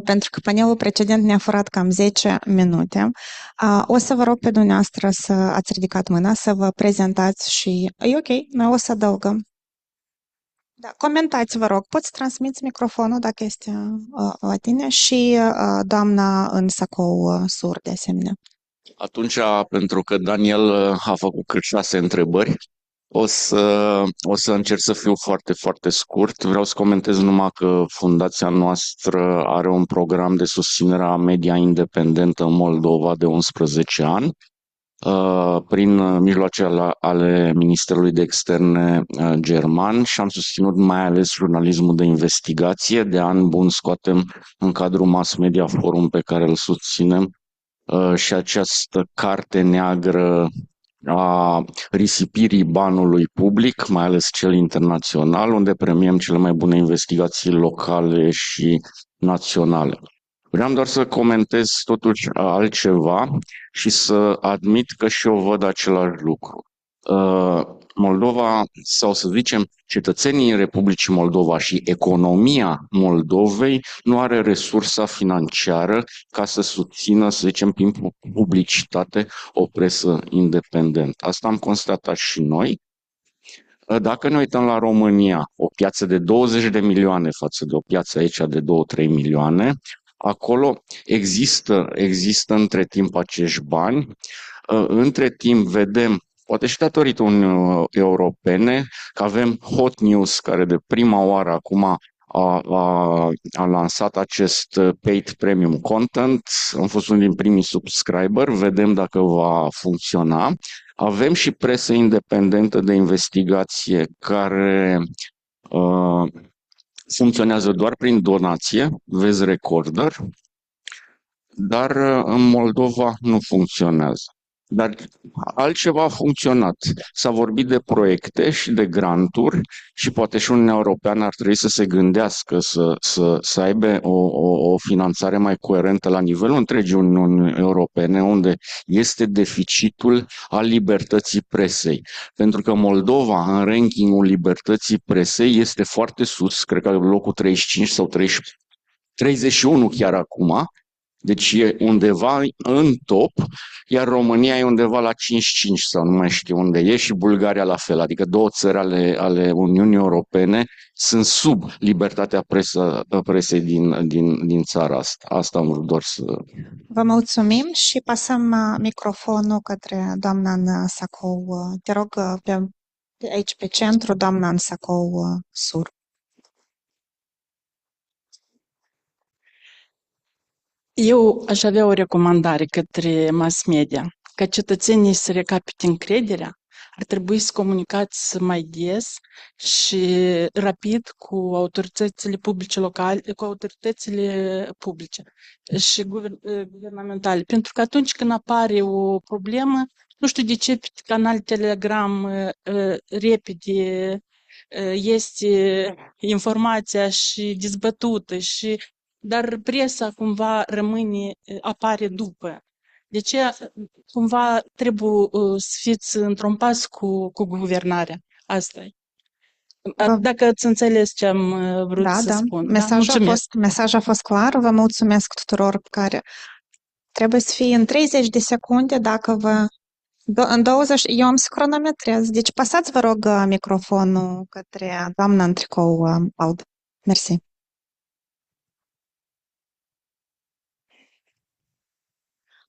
pentru că panelul precedent ne-a furat cam 10 minute. O să vă rog pe dumneavoastră să ați ridicat mâna, să vă prezentați și e ok, noi o să adăugăm. Da, comentați, vă rog. Poți transmiți microfonul dacă este la tine și doamna în sacou sur de asemenea.
Atunci, pentru că Daniel a făcut cât 6 întrebări, o să încerc să fiu foarte, foarte scurt. Vreau să comentez numai că fundația noastră are un program de susținere a media independentă în Moldova de 11 ani, prin mijloace ale Ministerului de Externe german și am susținut mai ales jurnalismul de investigație. De an bun scoatem în cadrul mass media forum pe care îl susținem și această carte neagră a risipirii banului public, mai ales cel internațional, unde premiem cele mai bune investigații locale și naționale. Vreau doar să comentez totuși altceva și să admit că și eu văd același lucru. Moldova, sau să zicem, cetățenii Republicii Moldova și economia Moldovei nu are resursa financiară ca să susțină, să zicem, prin publicitate o presă independentă. Asta am constatat și noi. Dacă ne uităm la România, o piață de 20 de milioane față de o piață aici de 2-3 milioane, acolo există între timp acești bani. Între timp vedem, poate și datorită Uniunii Europene, că avem Hot News, care de prima oară acum a lansat acest paid premium content. Am fost unul din primii subscriber, vedem dacă va funcționa. Avem și presă independentă de investigație care funcționează doar prin donație, vezi Recorder, dar în Moldova nu funcționează. Dar altceva a funcționat. S-a vorbit de proiecte și de granturi și poate și Uniunea Europeană ar trebui să se gândească să aibă o finanțare mai coerentă la nivelul întregii Uniuni Europene, unde este deficitul al libertății presei. Pentru că Moldova, în rankingul libertății presei, este foarte sus, cred că locul 35 sau 31 chiar acum. Deci e undeva în top, iar România e undeva la 55 sau nu mai știu unde e și Bulgaria la fel. Adică două țări ale Uniunii Europene sunt sub libertatea presei din țara asta. Asta am vrut doar să...
Vă mulțumim și pasăm microfonul către doamna Sacou. Te rog, aici pe centru, doamna Sacou Sur.
Eu aș avea o recomandare către mass media. Ca cetățenii să recapite încrederea, ar trebui să comunicați mai des și rapid cu autoritățile publice locale, cu autoritățile publice și guvernamentale. Pentru că atunci când apare o problemă, nu știu de ce pe canal Telegram repede este informația și dezbătută dar presa cumva apare după. De ce cumva trebuie să fiți într-un pas cu guvernarea? Asta e. Dacă ați înțeles ce am vrut să spun.
Mesajul a fost clar. Vă mulțumesc tuturor care trebuie să fie în 30 de secunde dacă vă... În 20, eu am să cronometrez. Deci pasați, vă rog, microfonul către doamna în tricou alb. Mersi.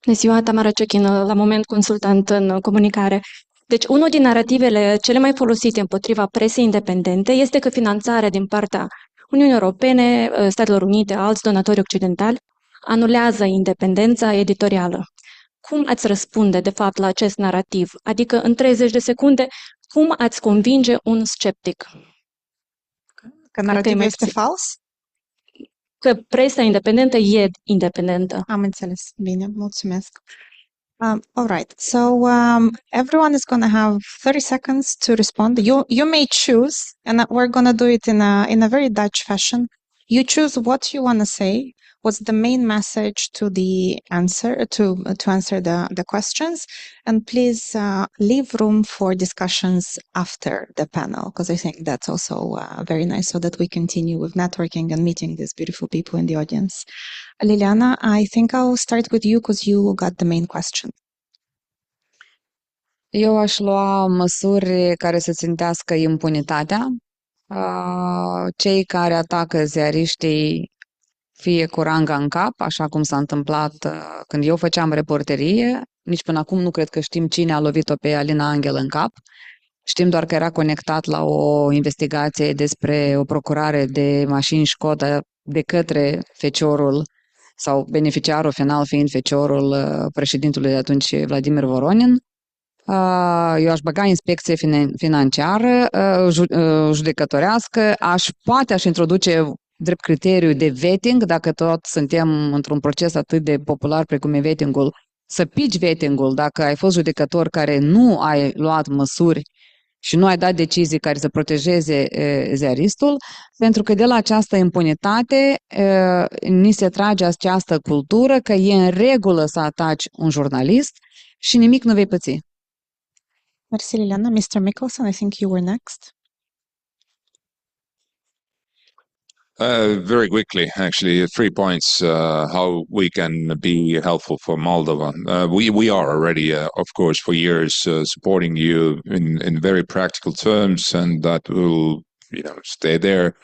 Bună ziua, Tamara Ciochin, la moment consultant în comunicare. Deci, unul din narativele cele mai folosite împotriva presei independente este că finanțarea din partea Uniunii Europene, Statelor Unite, alți donatori occidentali, anulează independența editorială. Cum ați răspunde, de fapt, la acest narativ? Adică, în 30 de secunde, cum ați convinge un sceptic?
Că narativul este fals?
Că presa independentă e independentă.
Am înțeles. Bine, mulțumesc. All right. So everyone is going to have 30 seconds to respond. You may choose, and we're going to do it in a very Dutch fashion. You choose what you want to say. What's the main message to the answer to answer the questions, and please leave room for discussions after the panel, because I think that's also very nice, so that we continue with networking and meeting these beautiful people in the audience. Liliana, I think I'll start with you because you got the main question.
Eu aș lua măsuri care să țintească impunitatea. Cei care atacă ziariștii fie cu ranga în cap, așa cum s-a întâmplat când eu făceam reporterie. Nici până acum nu cred că știm cine a lovit-o pe Alina Angel în cap. Știm doar că era conectat la o investigație despre o procurare de mașini Șkoda de către feciorul sau beneficiarul final fiind feciorul președintelui de atunci, Vladimir Voronin. Eu aș băga inspecție financiară, judecătorească, poate aș introduce drept criteriu de vetting, dacă tot suntem într-un proces atât de popular precum e vettingul, să pici vettingul dacă ai fost judecător care nu ai luat măsuri și nu ai dat decizii care să protejeze ziaristul, pentru că de la această impunitate ni se trage această cultură că e în regulă să ataci un jurnalist și nimic nu vei păți.
Merci, Liliana. Mr. Mickelson, I think you were next.
Very quickly, actually, 3 points how we can be helpful for Moldova. We are already, of course, for years supporting you in very practical terms, and that will, stay there.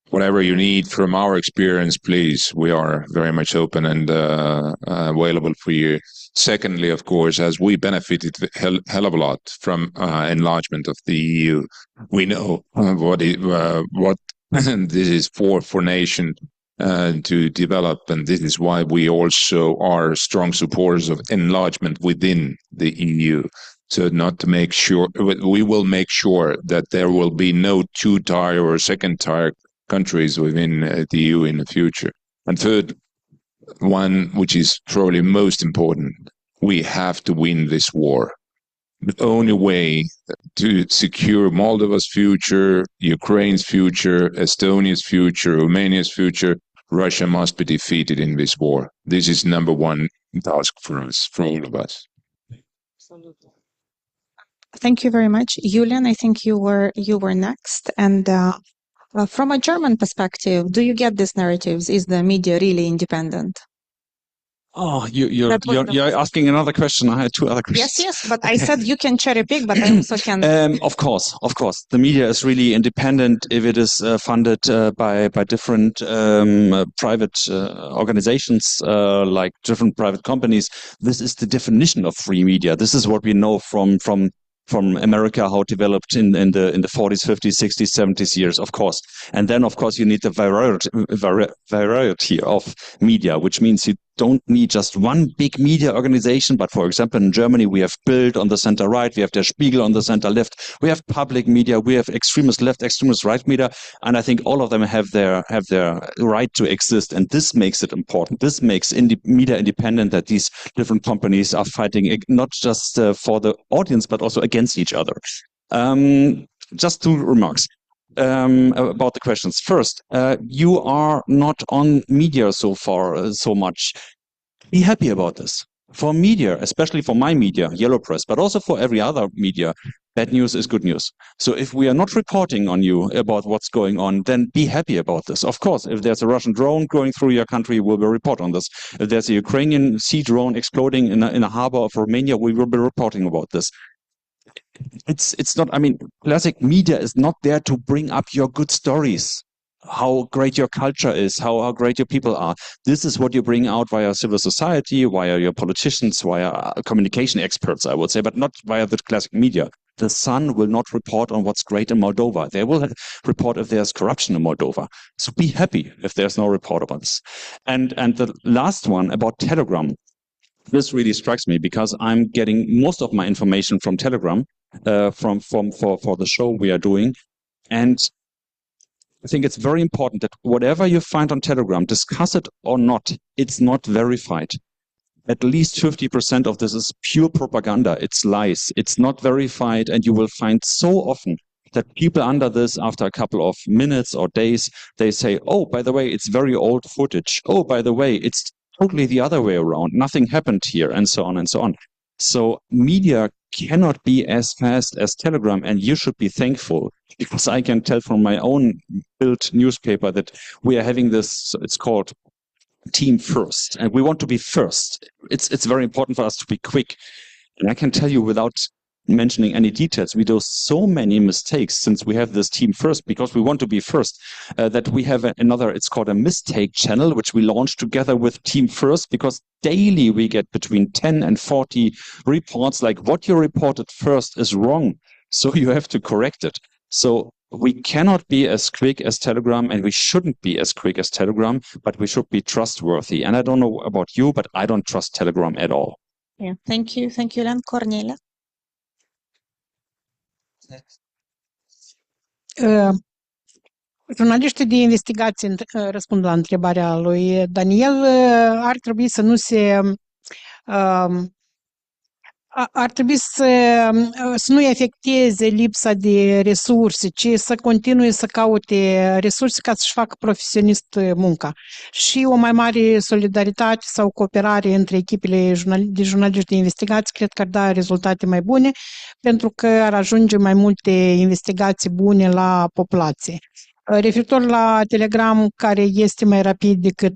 Whatever you need from our experience, please, we are very much open and available for you. Secondly, of course, as we benefited hell of a lot from enlargement of the EU, we know what this is for nation to develop, and this is why we also are strong supporters of enlargement within the EU. So not to make sure, we will make sure that there will be no two-tier or second-tier countries within the EU in the future. And third one, which is probably most important, we have to win this war. The only way to secure Moldova's future, Ukraine's future, Estonia's future, Romania's future, Russia must be defeated in this war. This is number one task for us, for all of us.
Thank you very much. Julian, I think you were next. And from a German perspective, do you get these narratives? Is the media really independent?
Oh, you're asking another question. I had two other questions.
Yes, but I said you can cherry pick, but I also can.
Of course. The media is really independent if it is funded by different private organizations, like different private companies. This is the definition of free media. This is what we know from America, how it developed in the 40s, 50s, 60s, 70s years, of course. And then, of course, you need the variety of media, which means you don't need just one big media organization. But for example, in Germany, we have Bild on the center right, we have Der Spiegel on the center left, we have public media, we have extremist left, extremist right media, and I think all of them have their right to exist. And this makes it important. This makes media independent, that these different companies are fighting not just for the audience, but also against each other. Just two remarks about the questions. First, you are not on media so far so much. Be happy about this. For media, especially for my media, Yellow Press, but also for every other media, bad news is good news. So if we are not reporting on you about what's going on, then be happy about this. Of course, if there's a Russian drone going through your country, we will report on this. If there's a Ukrainian sea drone exploding in a harbor of Romania, we will be reporting about this. It's not, classic media is not there to bring up your good stories, how great your culture is, how great your people are. This is what you bring out via civil society, via your politicians, via communication experts, I would say, but not via the classic media. The Sun will not report on what's great in Moldova. They will report if there's corruption in Moldova. So be happy if there's no report about this. And the last one about Telegram. This really strikes me because I'm getting most of my information from Telegram, for the show we are doing. And I think it's very important that whatever you find on Telegram, discuss it or not, it's not verified. At least 50% of this is pure propaganda. It's lies. It's not verified. And you will find so often that people under this, after a couple of minutes or days, they say, oh, by the way, it's very old footage. Oh, by the way, it's totally the other way around. Nothing happened here, and so on and so on. So media cannot be as fast as Telegram, and you should be thankful, because I can tell from my own Bild newspaper that we are having this, it's called Team First, and we want to be first. It's very important for us to be quick. And I can tell you, without mentioning any details, we do so many mistakes since we have this Team First, because we want to be first, that we have another, it's called a mistake channel, which we launched together with Team First, because daily we get between 10 and 40 reports like what you reported first is wrong. So you have to correct it. So we cannot be as quick as Telegram, and we shouldn't be as quick as Telegram, but we should be trustworthy. And I don't know about you, but I don't trust Telegram at all.
Yeah, thank you, Len. Cornelia.
Jurnaliștii de investigație, răspund la întrebarea lui Daniel, ar trebui să nu se ar trebui să nu-i afecteze lipsa de resurse, ci să continue să caute resurse ca să-și facă profesionist munca. Și o mai mare solidaritate sau cooperare între echipele de jurnaliști de investigații cred că ar da rezultate mai bune, pentru că ar ajunge mai multe investigații bune la populație. Referitor la Telegram, care este mai rapid decât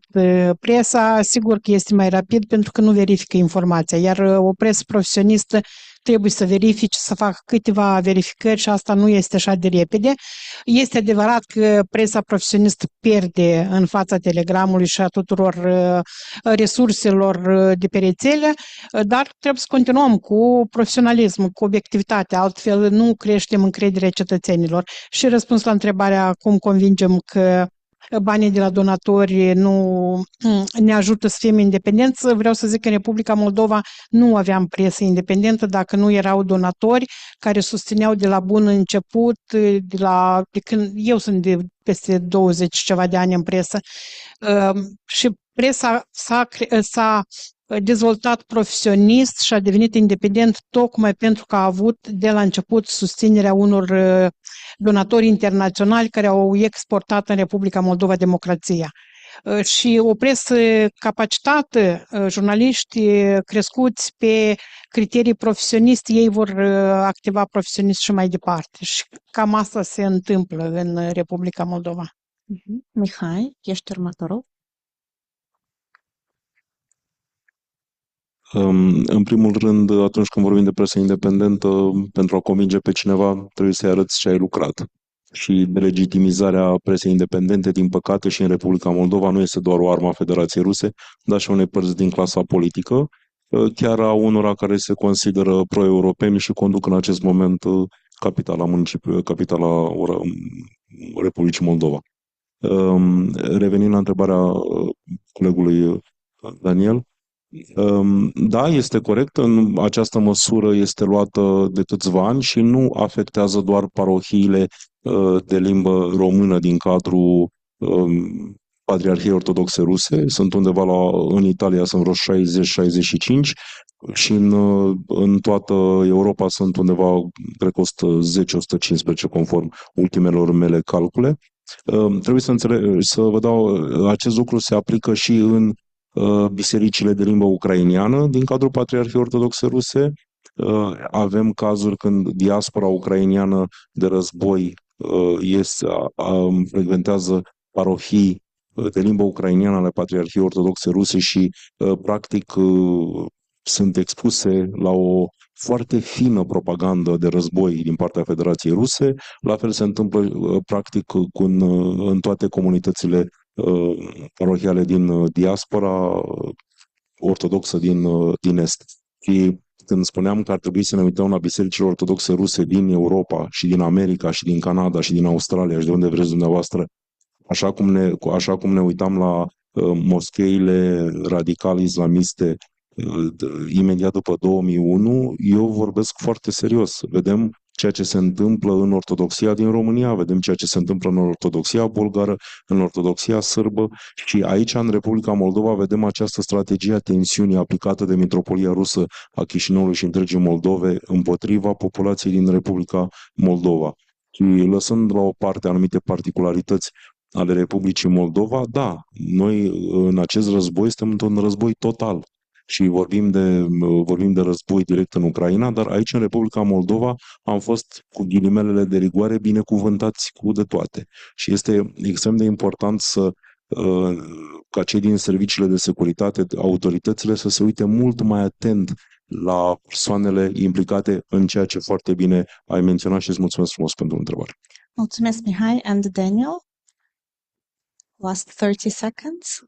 presa, sigur că este mai rapid pentru că nu verifică informația, iar o presă profesionistă trebuie să verifice, să facă câteva verificări și asta nu este așa de repede. Este adevărat că presa profesionistă pierde în fața Telegramului și a tuturor resurselor de pe rețele, dar trebuie să continuăm cu profesionalism, cu obiectivitate, altfel nu creștem încrederea cetățenilor. Și răspuns la întrebarea cum convingem că banii de la donatori nu ne ajută să fim independenți, vreau să zic că în Republica Moldova nu aveam presă independentă dacă nu erau donatori care susțineau de la bun început, de când eu sunt de peste 20 ceva de ani în presă, și presa s-a dezvoltat profesionist și a devenit independent tocmai pentru că a avut de la început susținerea unor donatori internaționali care au exportat în Republica Moldova democrația. Și o presă capacitată, jurnaliști crescuți pe criterii profesioniste, ei vor activa profesionist și mai departe. Și cam asta se întâmplă în Republica Moldova.
Mihai, ești următorul.
În primul rând, atunci când vorbim de presă independentă, pentru a convinge pe cineva, trebuie să-i arăți ce ai lucrat. Și delegitimizarea presei independente, din păcate, și în Republica Moldova nu este doar o armă a Federației Ruse, dar și a unei părți din clasa politică, chiar a unora care se consideră pro-europeni și conduc în acest moment capitala Republicii Moldova. Revenind la întrebarea colegului Daniel, da, este corect. În această măsură este luată de câțiva ani și nu afectează doar parohiile de limbă română din cadrul Patriarhiei Ortodoxe Ruse. Sunt undeva în Italia sunt vreo 60-65 și în toată Europa sunt undeva, cred că 110-115 conform ultimelor mele calcule. Trebuie să vă dau, acest lucru se aplică și în bisericile de limbă ucrainiană din cadrul Patriarhiei Ortodoxe Ruse. Avem cazuri când diaspora ucrainiană de război frecventează parohii de limbă ucrainiană ale Patriarhiei Ortodoxe Ruse și practic sunt expuse la o foarte fină propagandă de război din partea Federației Ruse. La fel se întâmplă practic în toate comunitățile parohiale din diaspora ortodoxă din Est. Și când spuneam că ar trebui să ne uităm la bisericile ortodoxe ruse din Europa și din America și din Canada și din Australia și de unde vreți dumneavoastră, așa cum ne uitam la moscheile radical islamiste imediat după 2001, eu vorbesc foarte serios. Vedem ceea ce se întâmplă în ortodoxia din România, vedem ceea ce se întâmplă în ortodoxia bulgară, în ortodoxia sârbă și aici, în Republica Moldova, vedem această strategie a tensiunii aplicată de Mitropolia Rusă a Chișinăului și întregii Moldove împotriva populației din Republica Moldova. Și lăsând la o parte anumite particularități ale Republicii Moldova, da, noi în acest război suntem într-un război total. Și vorbim de război direct în Ucraina, dar aici în Republica Moldova am fost, cu ghilimelele de rigoare, binecuvântați cu de toate. Și este extrem de important ca cei din serviciile de securitate, autoritățile, să se uite mult mai atent la persoanele implicate în ceea ce foarte bine ai menționat și îți mulțumesc frumos pentru întrebare.
Mulțumesc, Mihai. And Daniel? Last 30 seconds.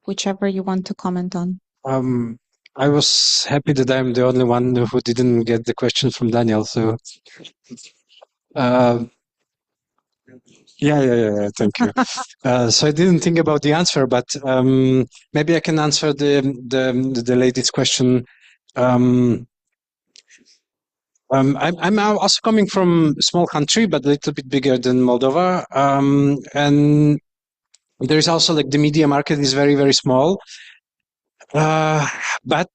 Whichever you want to comment on.
I was happy that I'm the only one who didn't get the question from Daniel. So, yeah. Thank you. So I didn't think about the answer, but maybe I can answer the lady's question. I'm also coming from a small country, but a little bit bigger than Moldova, and there is also like the media market is very, very small, but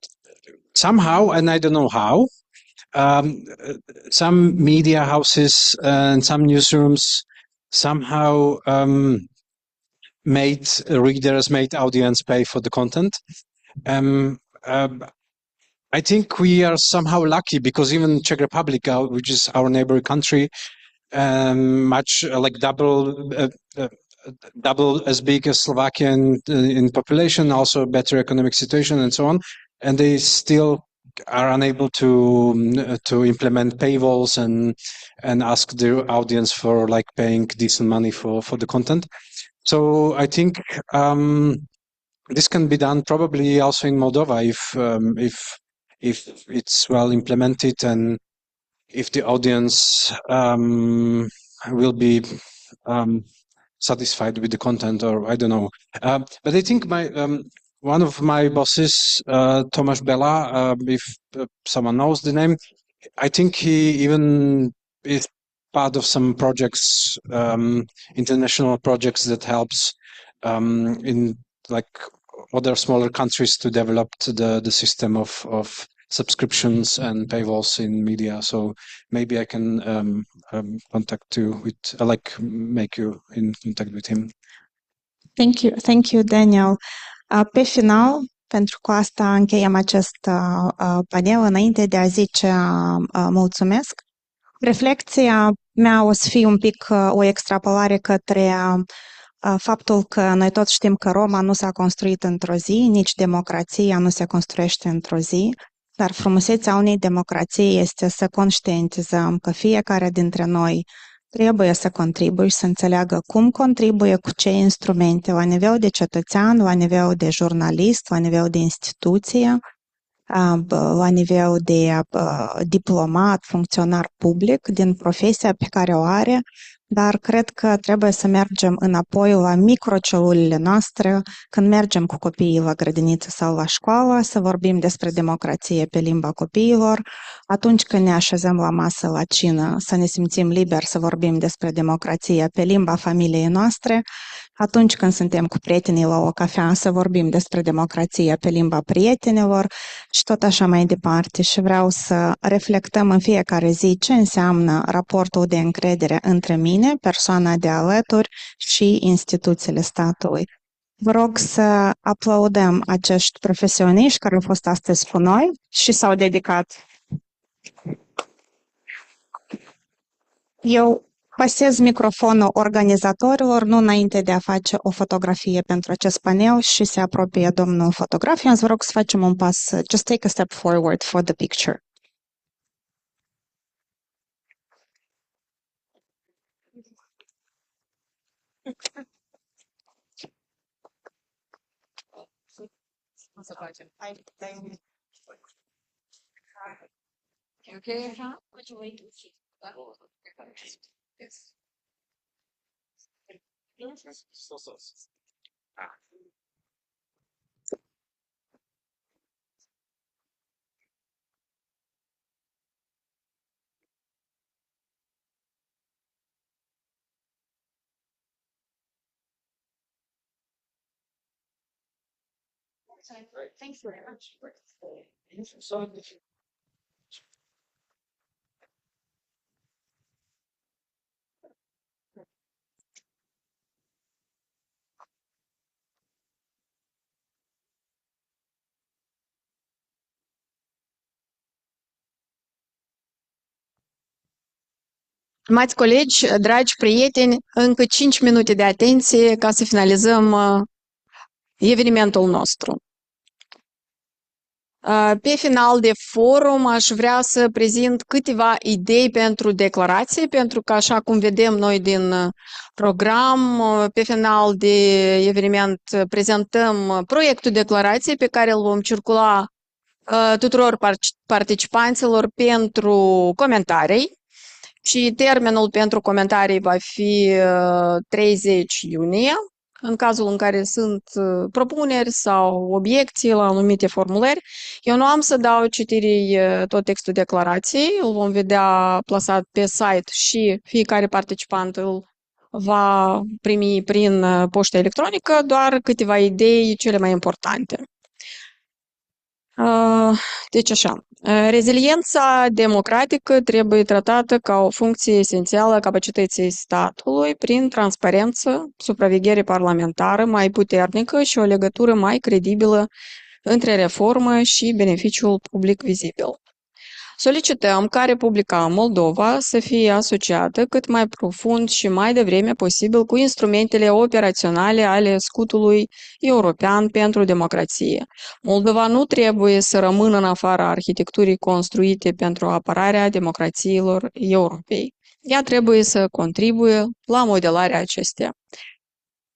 somehow, and I don't know how, some media houses and some newsrooms somehow made readers, made audience pay for the content. I think we are somehow lucky because even Czech Republic, which is our neighboring country, much like double as big as Slovakia in population, also better economic situation and so on, and they still are unable to implement paywalls and ask their audience for like paying decent money for the content. So I think this can be done probably also in Moldova if it's well implemented and if the audience will be satisfied with the content, or I don't know. But I think one of my bosses, Tomasz Bela, if someone knows the name, I think he even is part of some projects, international projects that helps in like other smaller countries to develop the system of subscriptions and paywalls in media. So maybe I can contact you with, make you in contact with him.
Thank you, Daniel. Pe final, pentru că asta încheiem acest panel, înainte de a zice mulțumesc, reflecția mea o să fie un pic o extrapolare către faptul că noi toți știm că Roma nu s-a construit într-o zi, nici democrația nu se construiește într-o zi, dar frumusețea unei democrații este să conștientizăm că fiecare dintre noi trebuie să contribuie și să înțeleagă cum contribuie, cu ce instrumente, la nivel de cetățean, la nivel de jurnalist, la nivel de instituție, la nivel de diplomat, funcționar public, din profesia pe care o are, dar cred că trebuie să mergem înapoi la microcelulele noastre, când mergem cu copiii la grădiniță sau la școală, să vorbim despre democrație pe limba copiilor, atunci când ne așezăm la masă la cină, să ne simțim liberi să vorbim despre democrație pe limba familiei noastre, atunci când suntem cu prietenii la o cafea, să vorbim despre democrație pe limba prietenilor și tot așa mai departe. Și vreau să reflectăm în fiecare zi ce înseamnă raportul de încredere între mine, persoana de alături și instituțiile statului. Vă rog să aplaudăm acești profesioniști care au fost astăzi cu noi și s-au dedicat. Eu pasez microfonul organizatorilor, nu înainte de a face o fotografie pentru acest panel și se apropie domnul fotograf. Eu vă rog să facem un pas, just take a step forward for the picture.
Okay.
Yes. Thanks very much.
Stimați colegi, dragi prieteni, încă 5 minute de atenție ca să finalizăm evenimentul nostru. Pe final de forum aș vrea să prezint câteva idei pentru declarație, pentru că așa cum vedem noi din program, pe final de eveniment prezentăm proiectul declarației pe care îl vom circula tuturor participanților pentru comentarii. Și termenul pentru comentarii va fi 30 iunie, în cazul în care sunt propuneri sau obiecții la anumite formulări. Eu nu am să dau citirii tot textul declarației, îl vom vedea plasat pe site și fiecare participant îl va primi prin poștă electronică, doar câteva idei cele mai importante. Deci așa, reziliența democratică trebuie tratată ca o funcție esențială a capacității statului prin transparență, supraveghere parlamentară mai puternică și o legătură mai credibilă între reformă și beneficiul public vizibil. Solicităm ca Republica Moldova să fie asociată cât mai profund și mai devreme posibil cu instrumentele operaționale ale scutului european pentru democrație. Moldova nu trebuie să rămână în afara arhitecturii construite pentru apărarea democrațiilor Europei. Ea trebuie să contribuie la modelarea acesteia.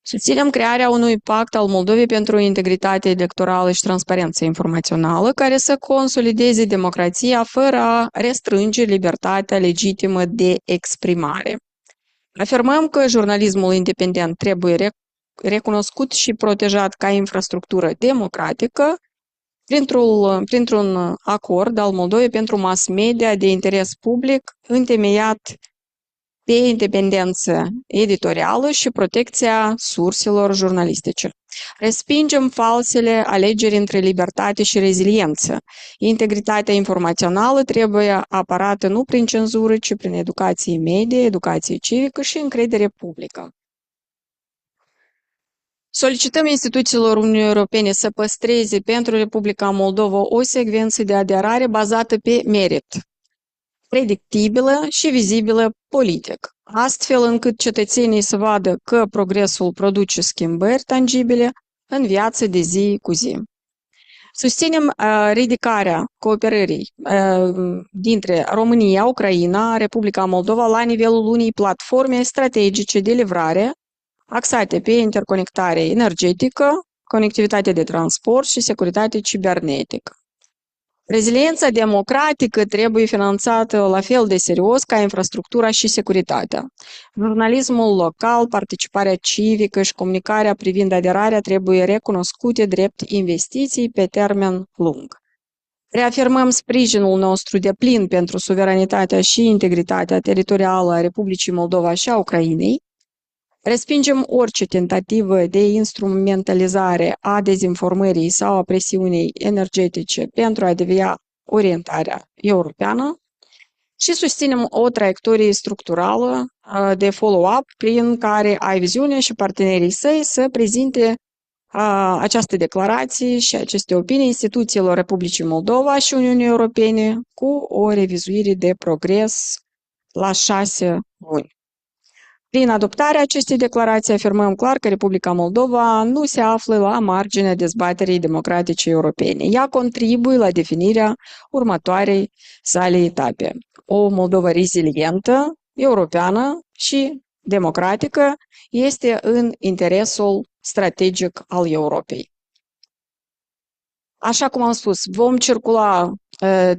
Susținem crearea unui pact al Moldovei pentru integritate electorală și transparență informațională, care să consolideze democrația fără a restrânge libertatea legitimă de exprimare. Afirmăm că jurnalismul independent trebuie recunoscut și protejat ca infrastructură democratică printr-un acord al Moldovei pentru mass media de interes public întemeiat pe independență editorială și protecția surselor jurnalistice. Respingem falsele alegeri între libertate și reziliență. Integritatea informațională trebuie apărată nu prin cenzură, ci prin educație medie, educație civică și încredere publică. Solicităm instituțiilor Uniunii Europene să păstreze pentru Republica Moldova o secvență de aderare bazată pe merit, predictibilă și vizibilă politic, astfel încât cetățenii să vadă că progresul produce schimbări tangibile în viața de zi cu zi. Susținem ridicarea cooperării dintre România, Ucraina, Republica Moldova la nivelul unei platforme strategice de livrare axate pe interconectare energetică, conectivitate de transport și securitate cibernetică. Reziliența democratică trebuie finanțată la fel de serios ca infrastructura și securitatea. Jurnalismul local, participarea civică și comunicarea privind aderarea trebuie recunoscute drept investiții pe termen lung. Reafirmăm sprijinul nostru deplin pentru suveranitatea și integritatea teritorială a Republicii Moldova și a Ucrainei. Respingem orice tentativă de instrumentalizare a dezinformării sau a presiunii energetice pentru a devia orientarea europeană și susținem o traiectorie structurală de follow-up prin care AI Viziune și partenerii săi să prezinte această declarație și aceste opinii instituțiilor Republicii Moldova și Uniunii Europene cu o revizuire de progres la 6 luni. Prin adoptarea acestei declarații afirmăm clar că Republica Moldova nu se află la marginea dezbaterii democratice europene. Ea contribuie la definirea următoarei sale etape. O Moldova rezilientă, europeană și democratică este în interesul strategic al Europei. Așa cum am spus, vom circula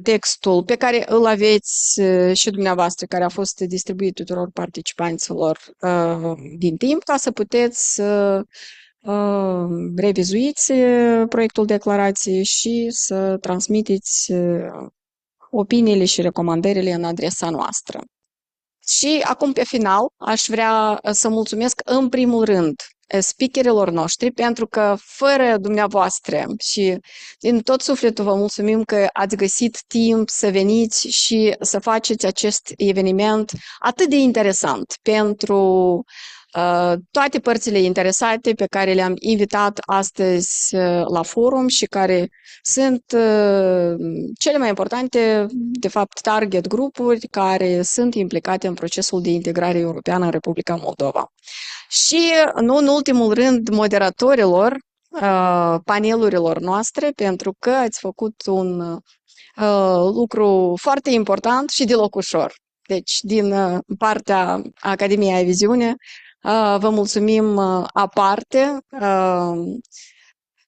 textul pe care îl aveți și dumneavoastră, care a fost distribuit tuturor participanților din timp, ca să puteți să revizuiți proiectul declarației și să transmiteți opiniile și recomandările în adresa noastră. Și acum, pe final, aș vrea să mulțumesc în primul rând speakerilor noștri, pentru că fără dumneavoastră și din tot sufletul vă mulțumim că ați găsit timp să veniți și să faceți acest eveniment atât de interesant pentru toate părțile interesate pe care le-am invitat astăzi la forum și care sunt cele mai importante, de fapt, target grupuri care sunt implicate în procesul de integrare europeană în Republica Moldova. Și, nu în ultimul rând, moderatorilor panelurilor noastre, pentru că ați făcut un lucru foarte important și deloc ușor. Deci, din partea Academiei AI Viziune, vă mulțumim aparte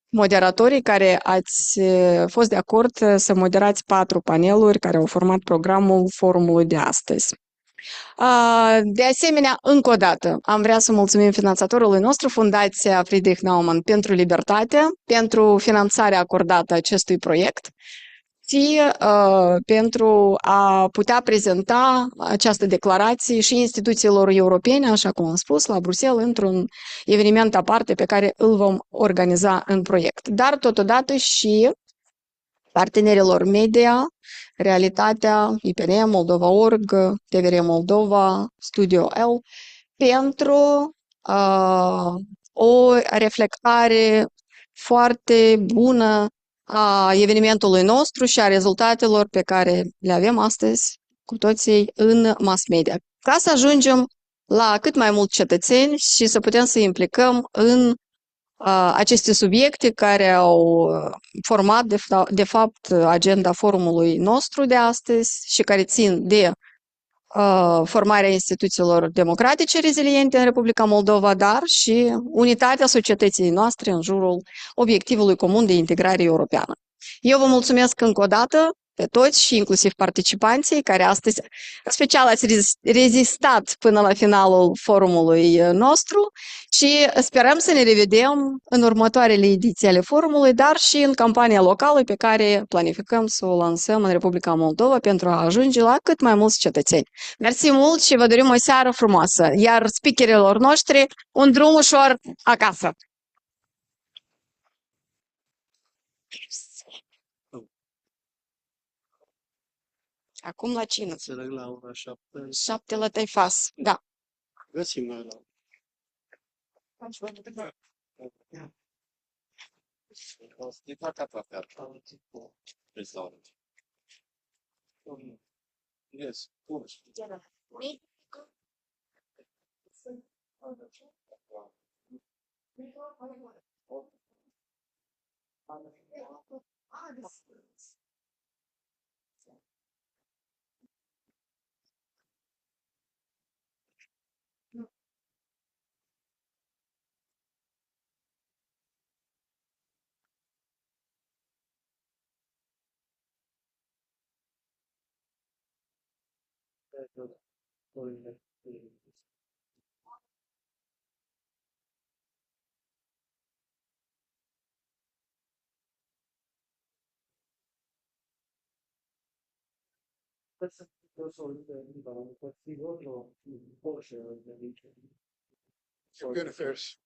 moderatorii care ați fost de acord să moderați 4 paneluri care au format programul forumului de astăzi. De asemenea, încă o dată, am vrea să mulțumim finanțatorului nostru, Fundația Friedrich Naumann pentru Libertate, pentru finanțarea acordată acestui proiect și pentru a putea prezenta această declarație și instituțiilor europene, așa cum am spus, la Bruxelles, într-un eveniment aparte pe care îl vom organiza în proiect. Dar totodată și partenerilor media, Realitatea, IPN, Moldova.org, TVR Moldova, Studio L, pentru o reflectare foarte bună a evenimentului nostru și a rezultatelor pe care le avem astăzi cu toții în mass media. Ca să ajungem la cât mai mulți cetățeni și să putem să implicăm în aceste subiecte care au format, de fapt, agenda forumului nostru de astăzi și care țin de formarea instituțiilor democratice reziliente în Republica Moldova, dar și unitatea societății noastre în jurul obiectivului comun de integrare europeană. Eu vă mulțumesc încă o dată pe toți și inclusiv participanții care astăzi, în special, ați rezistat până la finalul forumului nostru și sperăm să ne revedem în următoarele ediții ale forumului, dar și în campania locală pe care planificăm să o lansăm în Republica Moldova pentru a ajunge la cât mai mulți cetățeni. Mersi mult și vă dorim o seară frumoasă, iar speakerilor noștri un drum ușor acasă. Acum la cină.
Înțeleg la ora 7.
7 la Taifas, da.
Găsim noi la
Yes, of course.
Good affairs.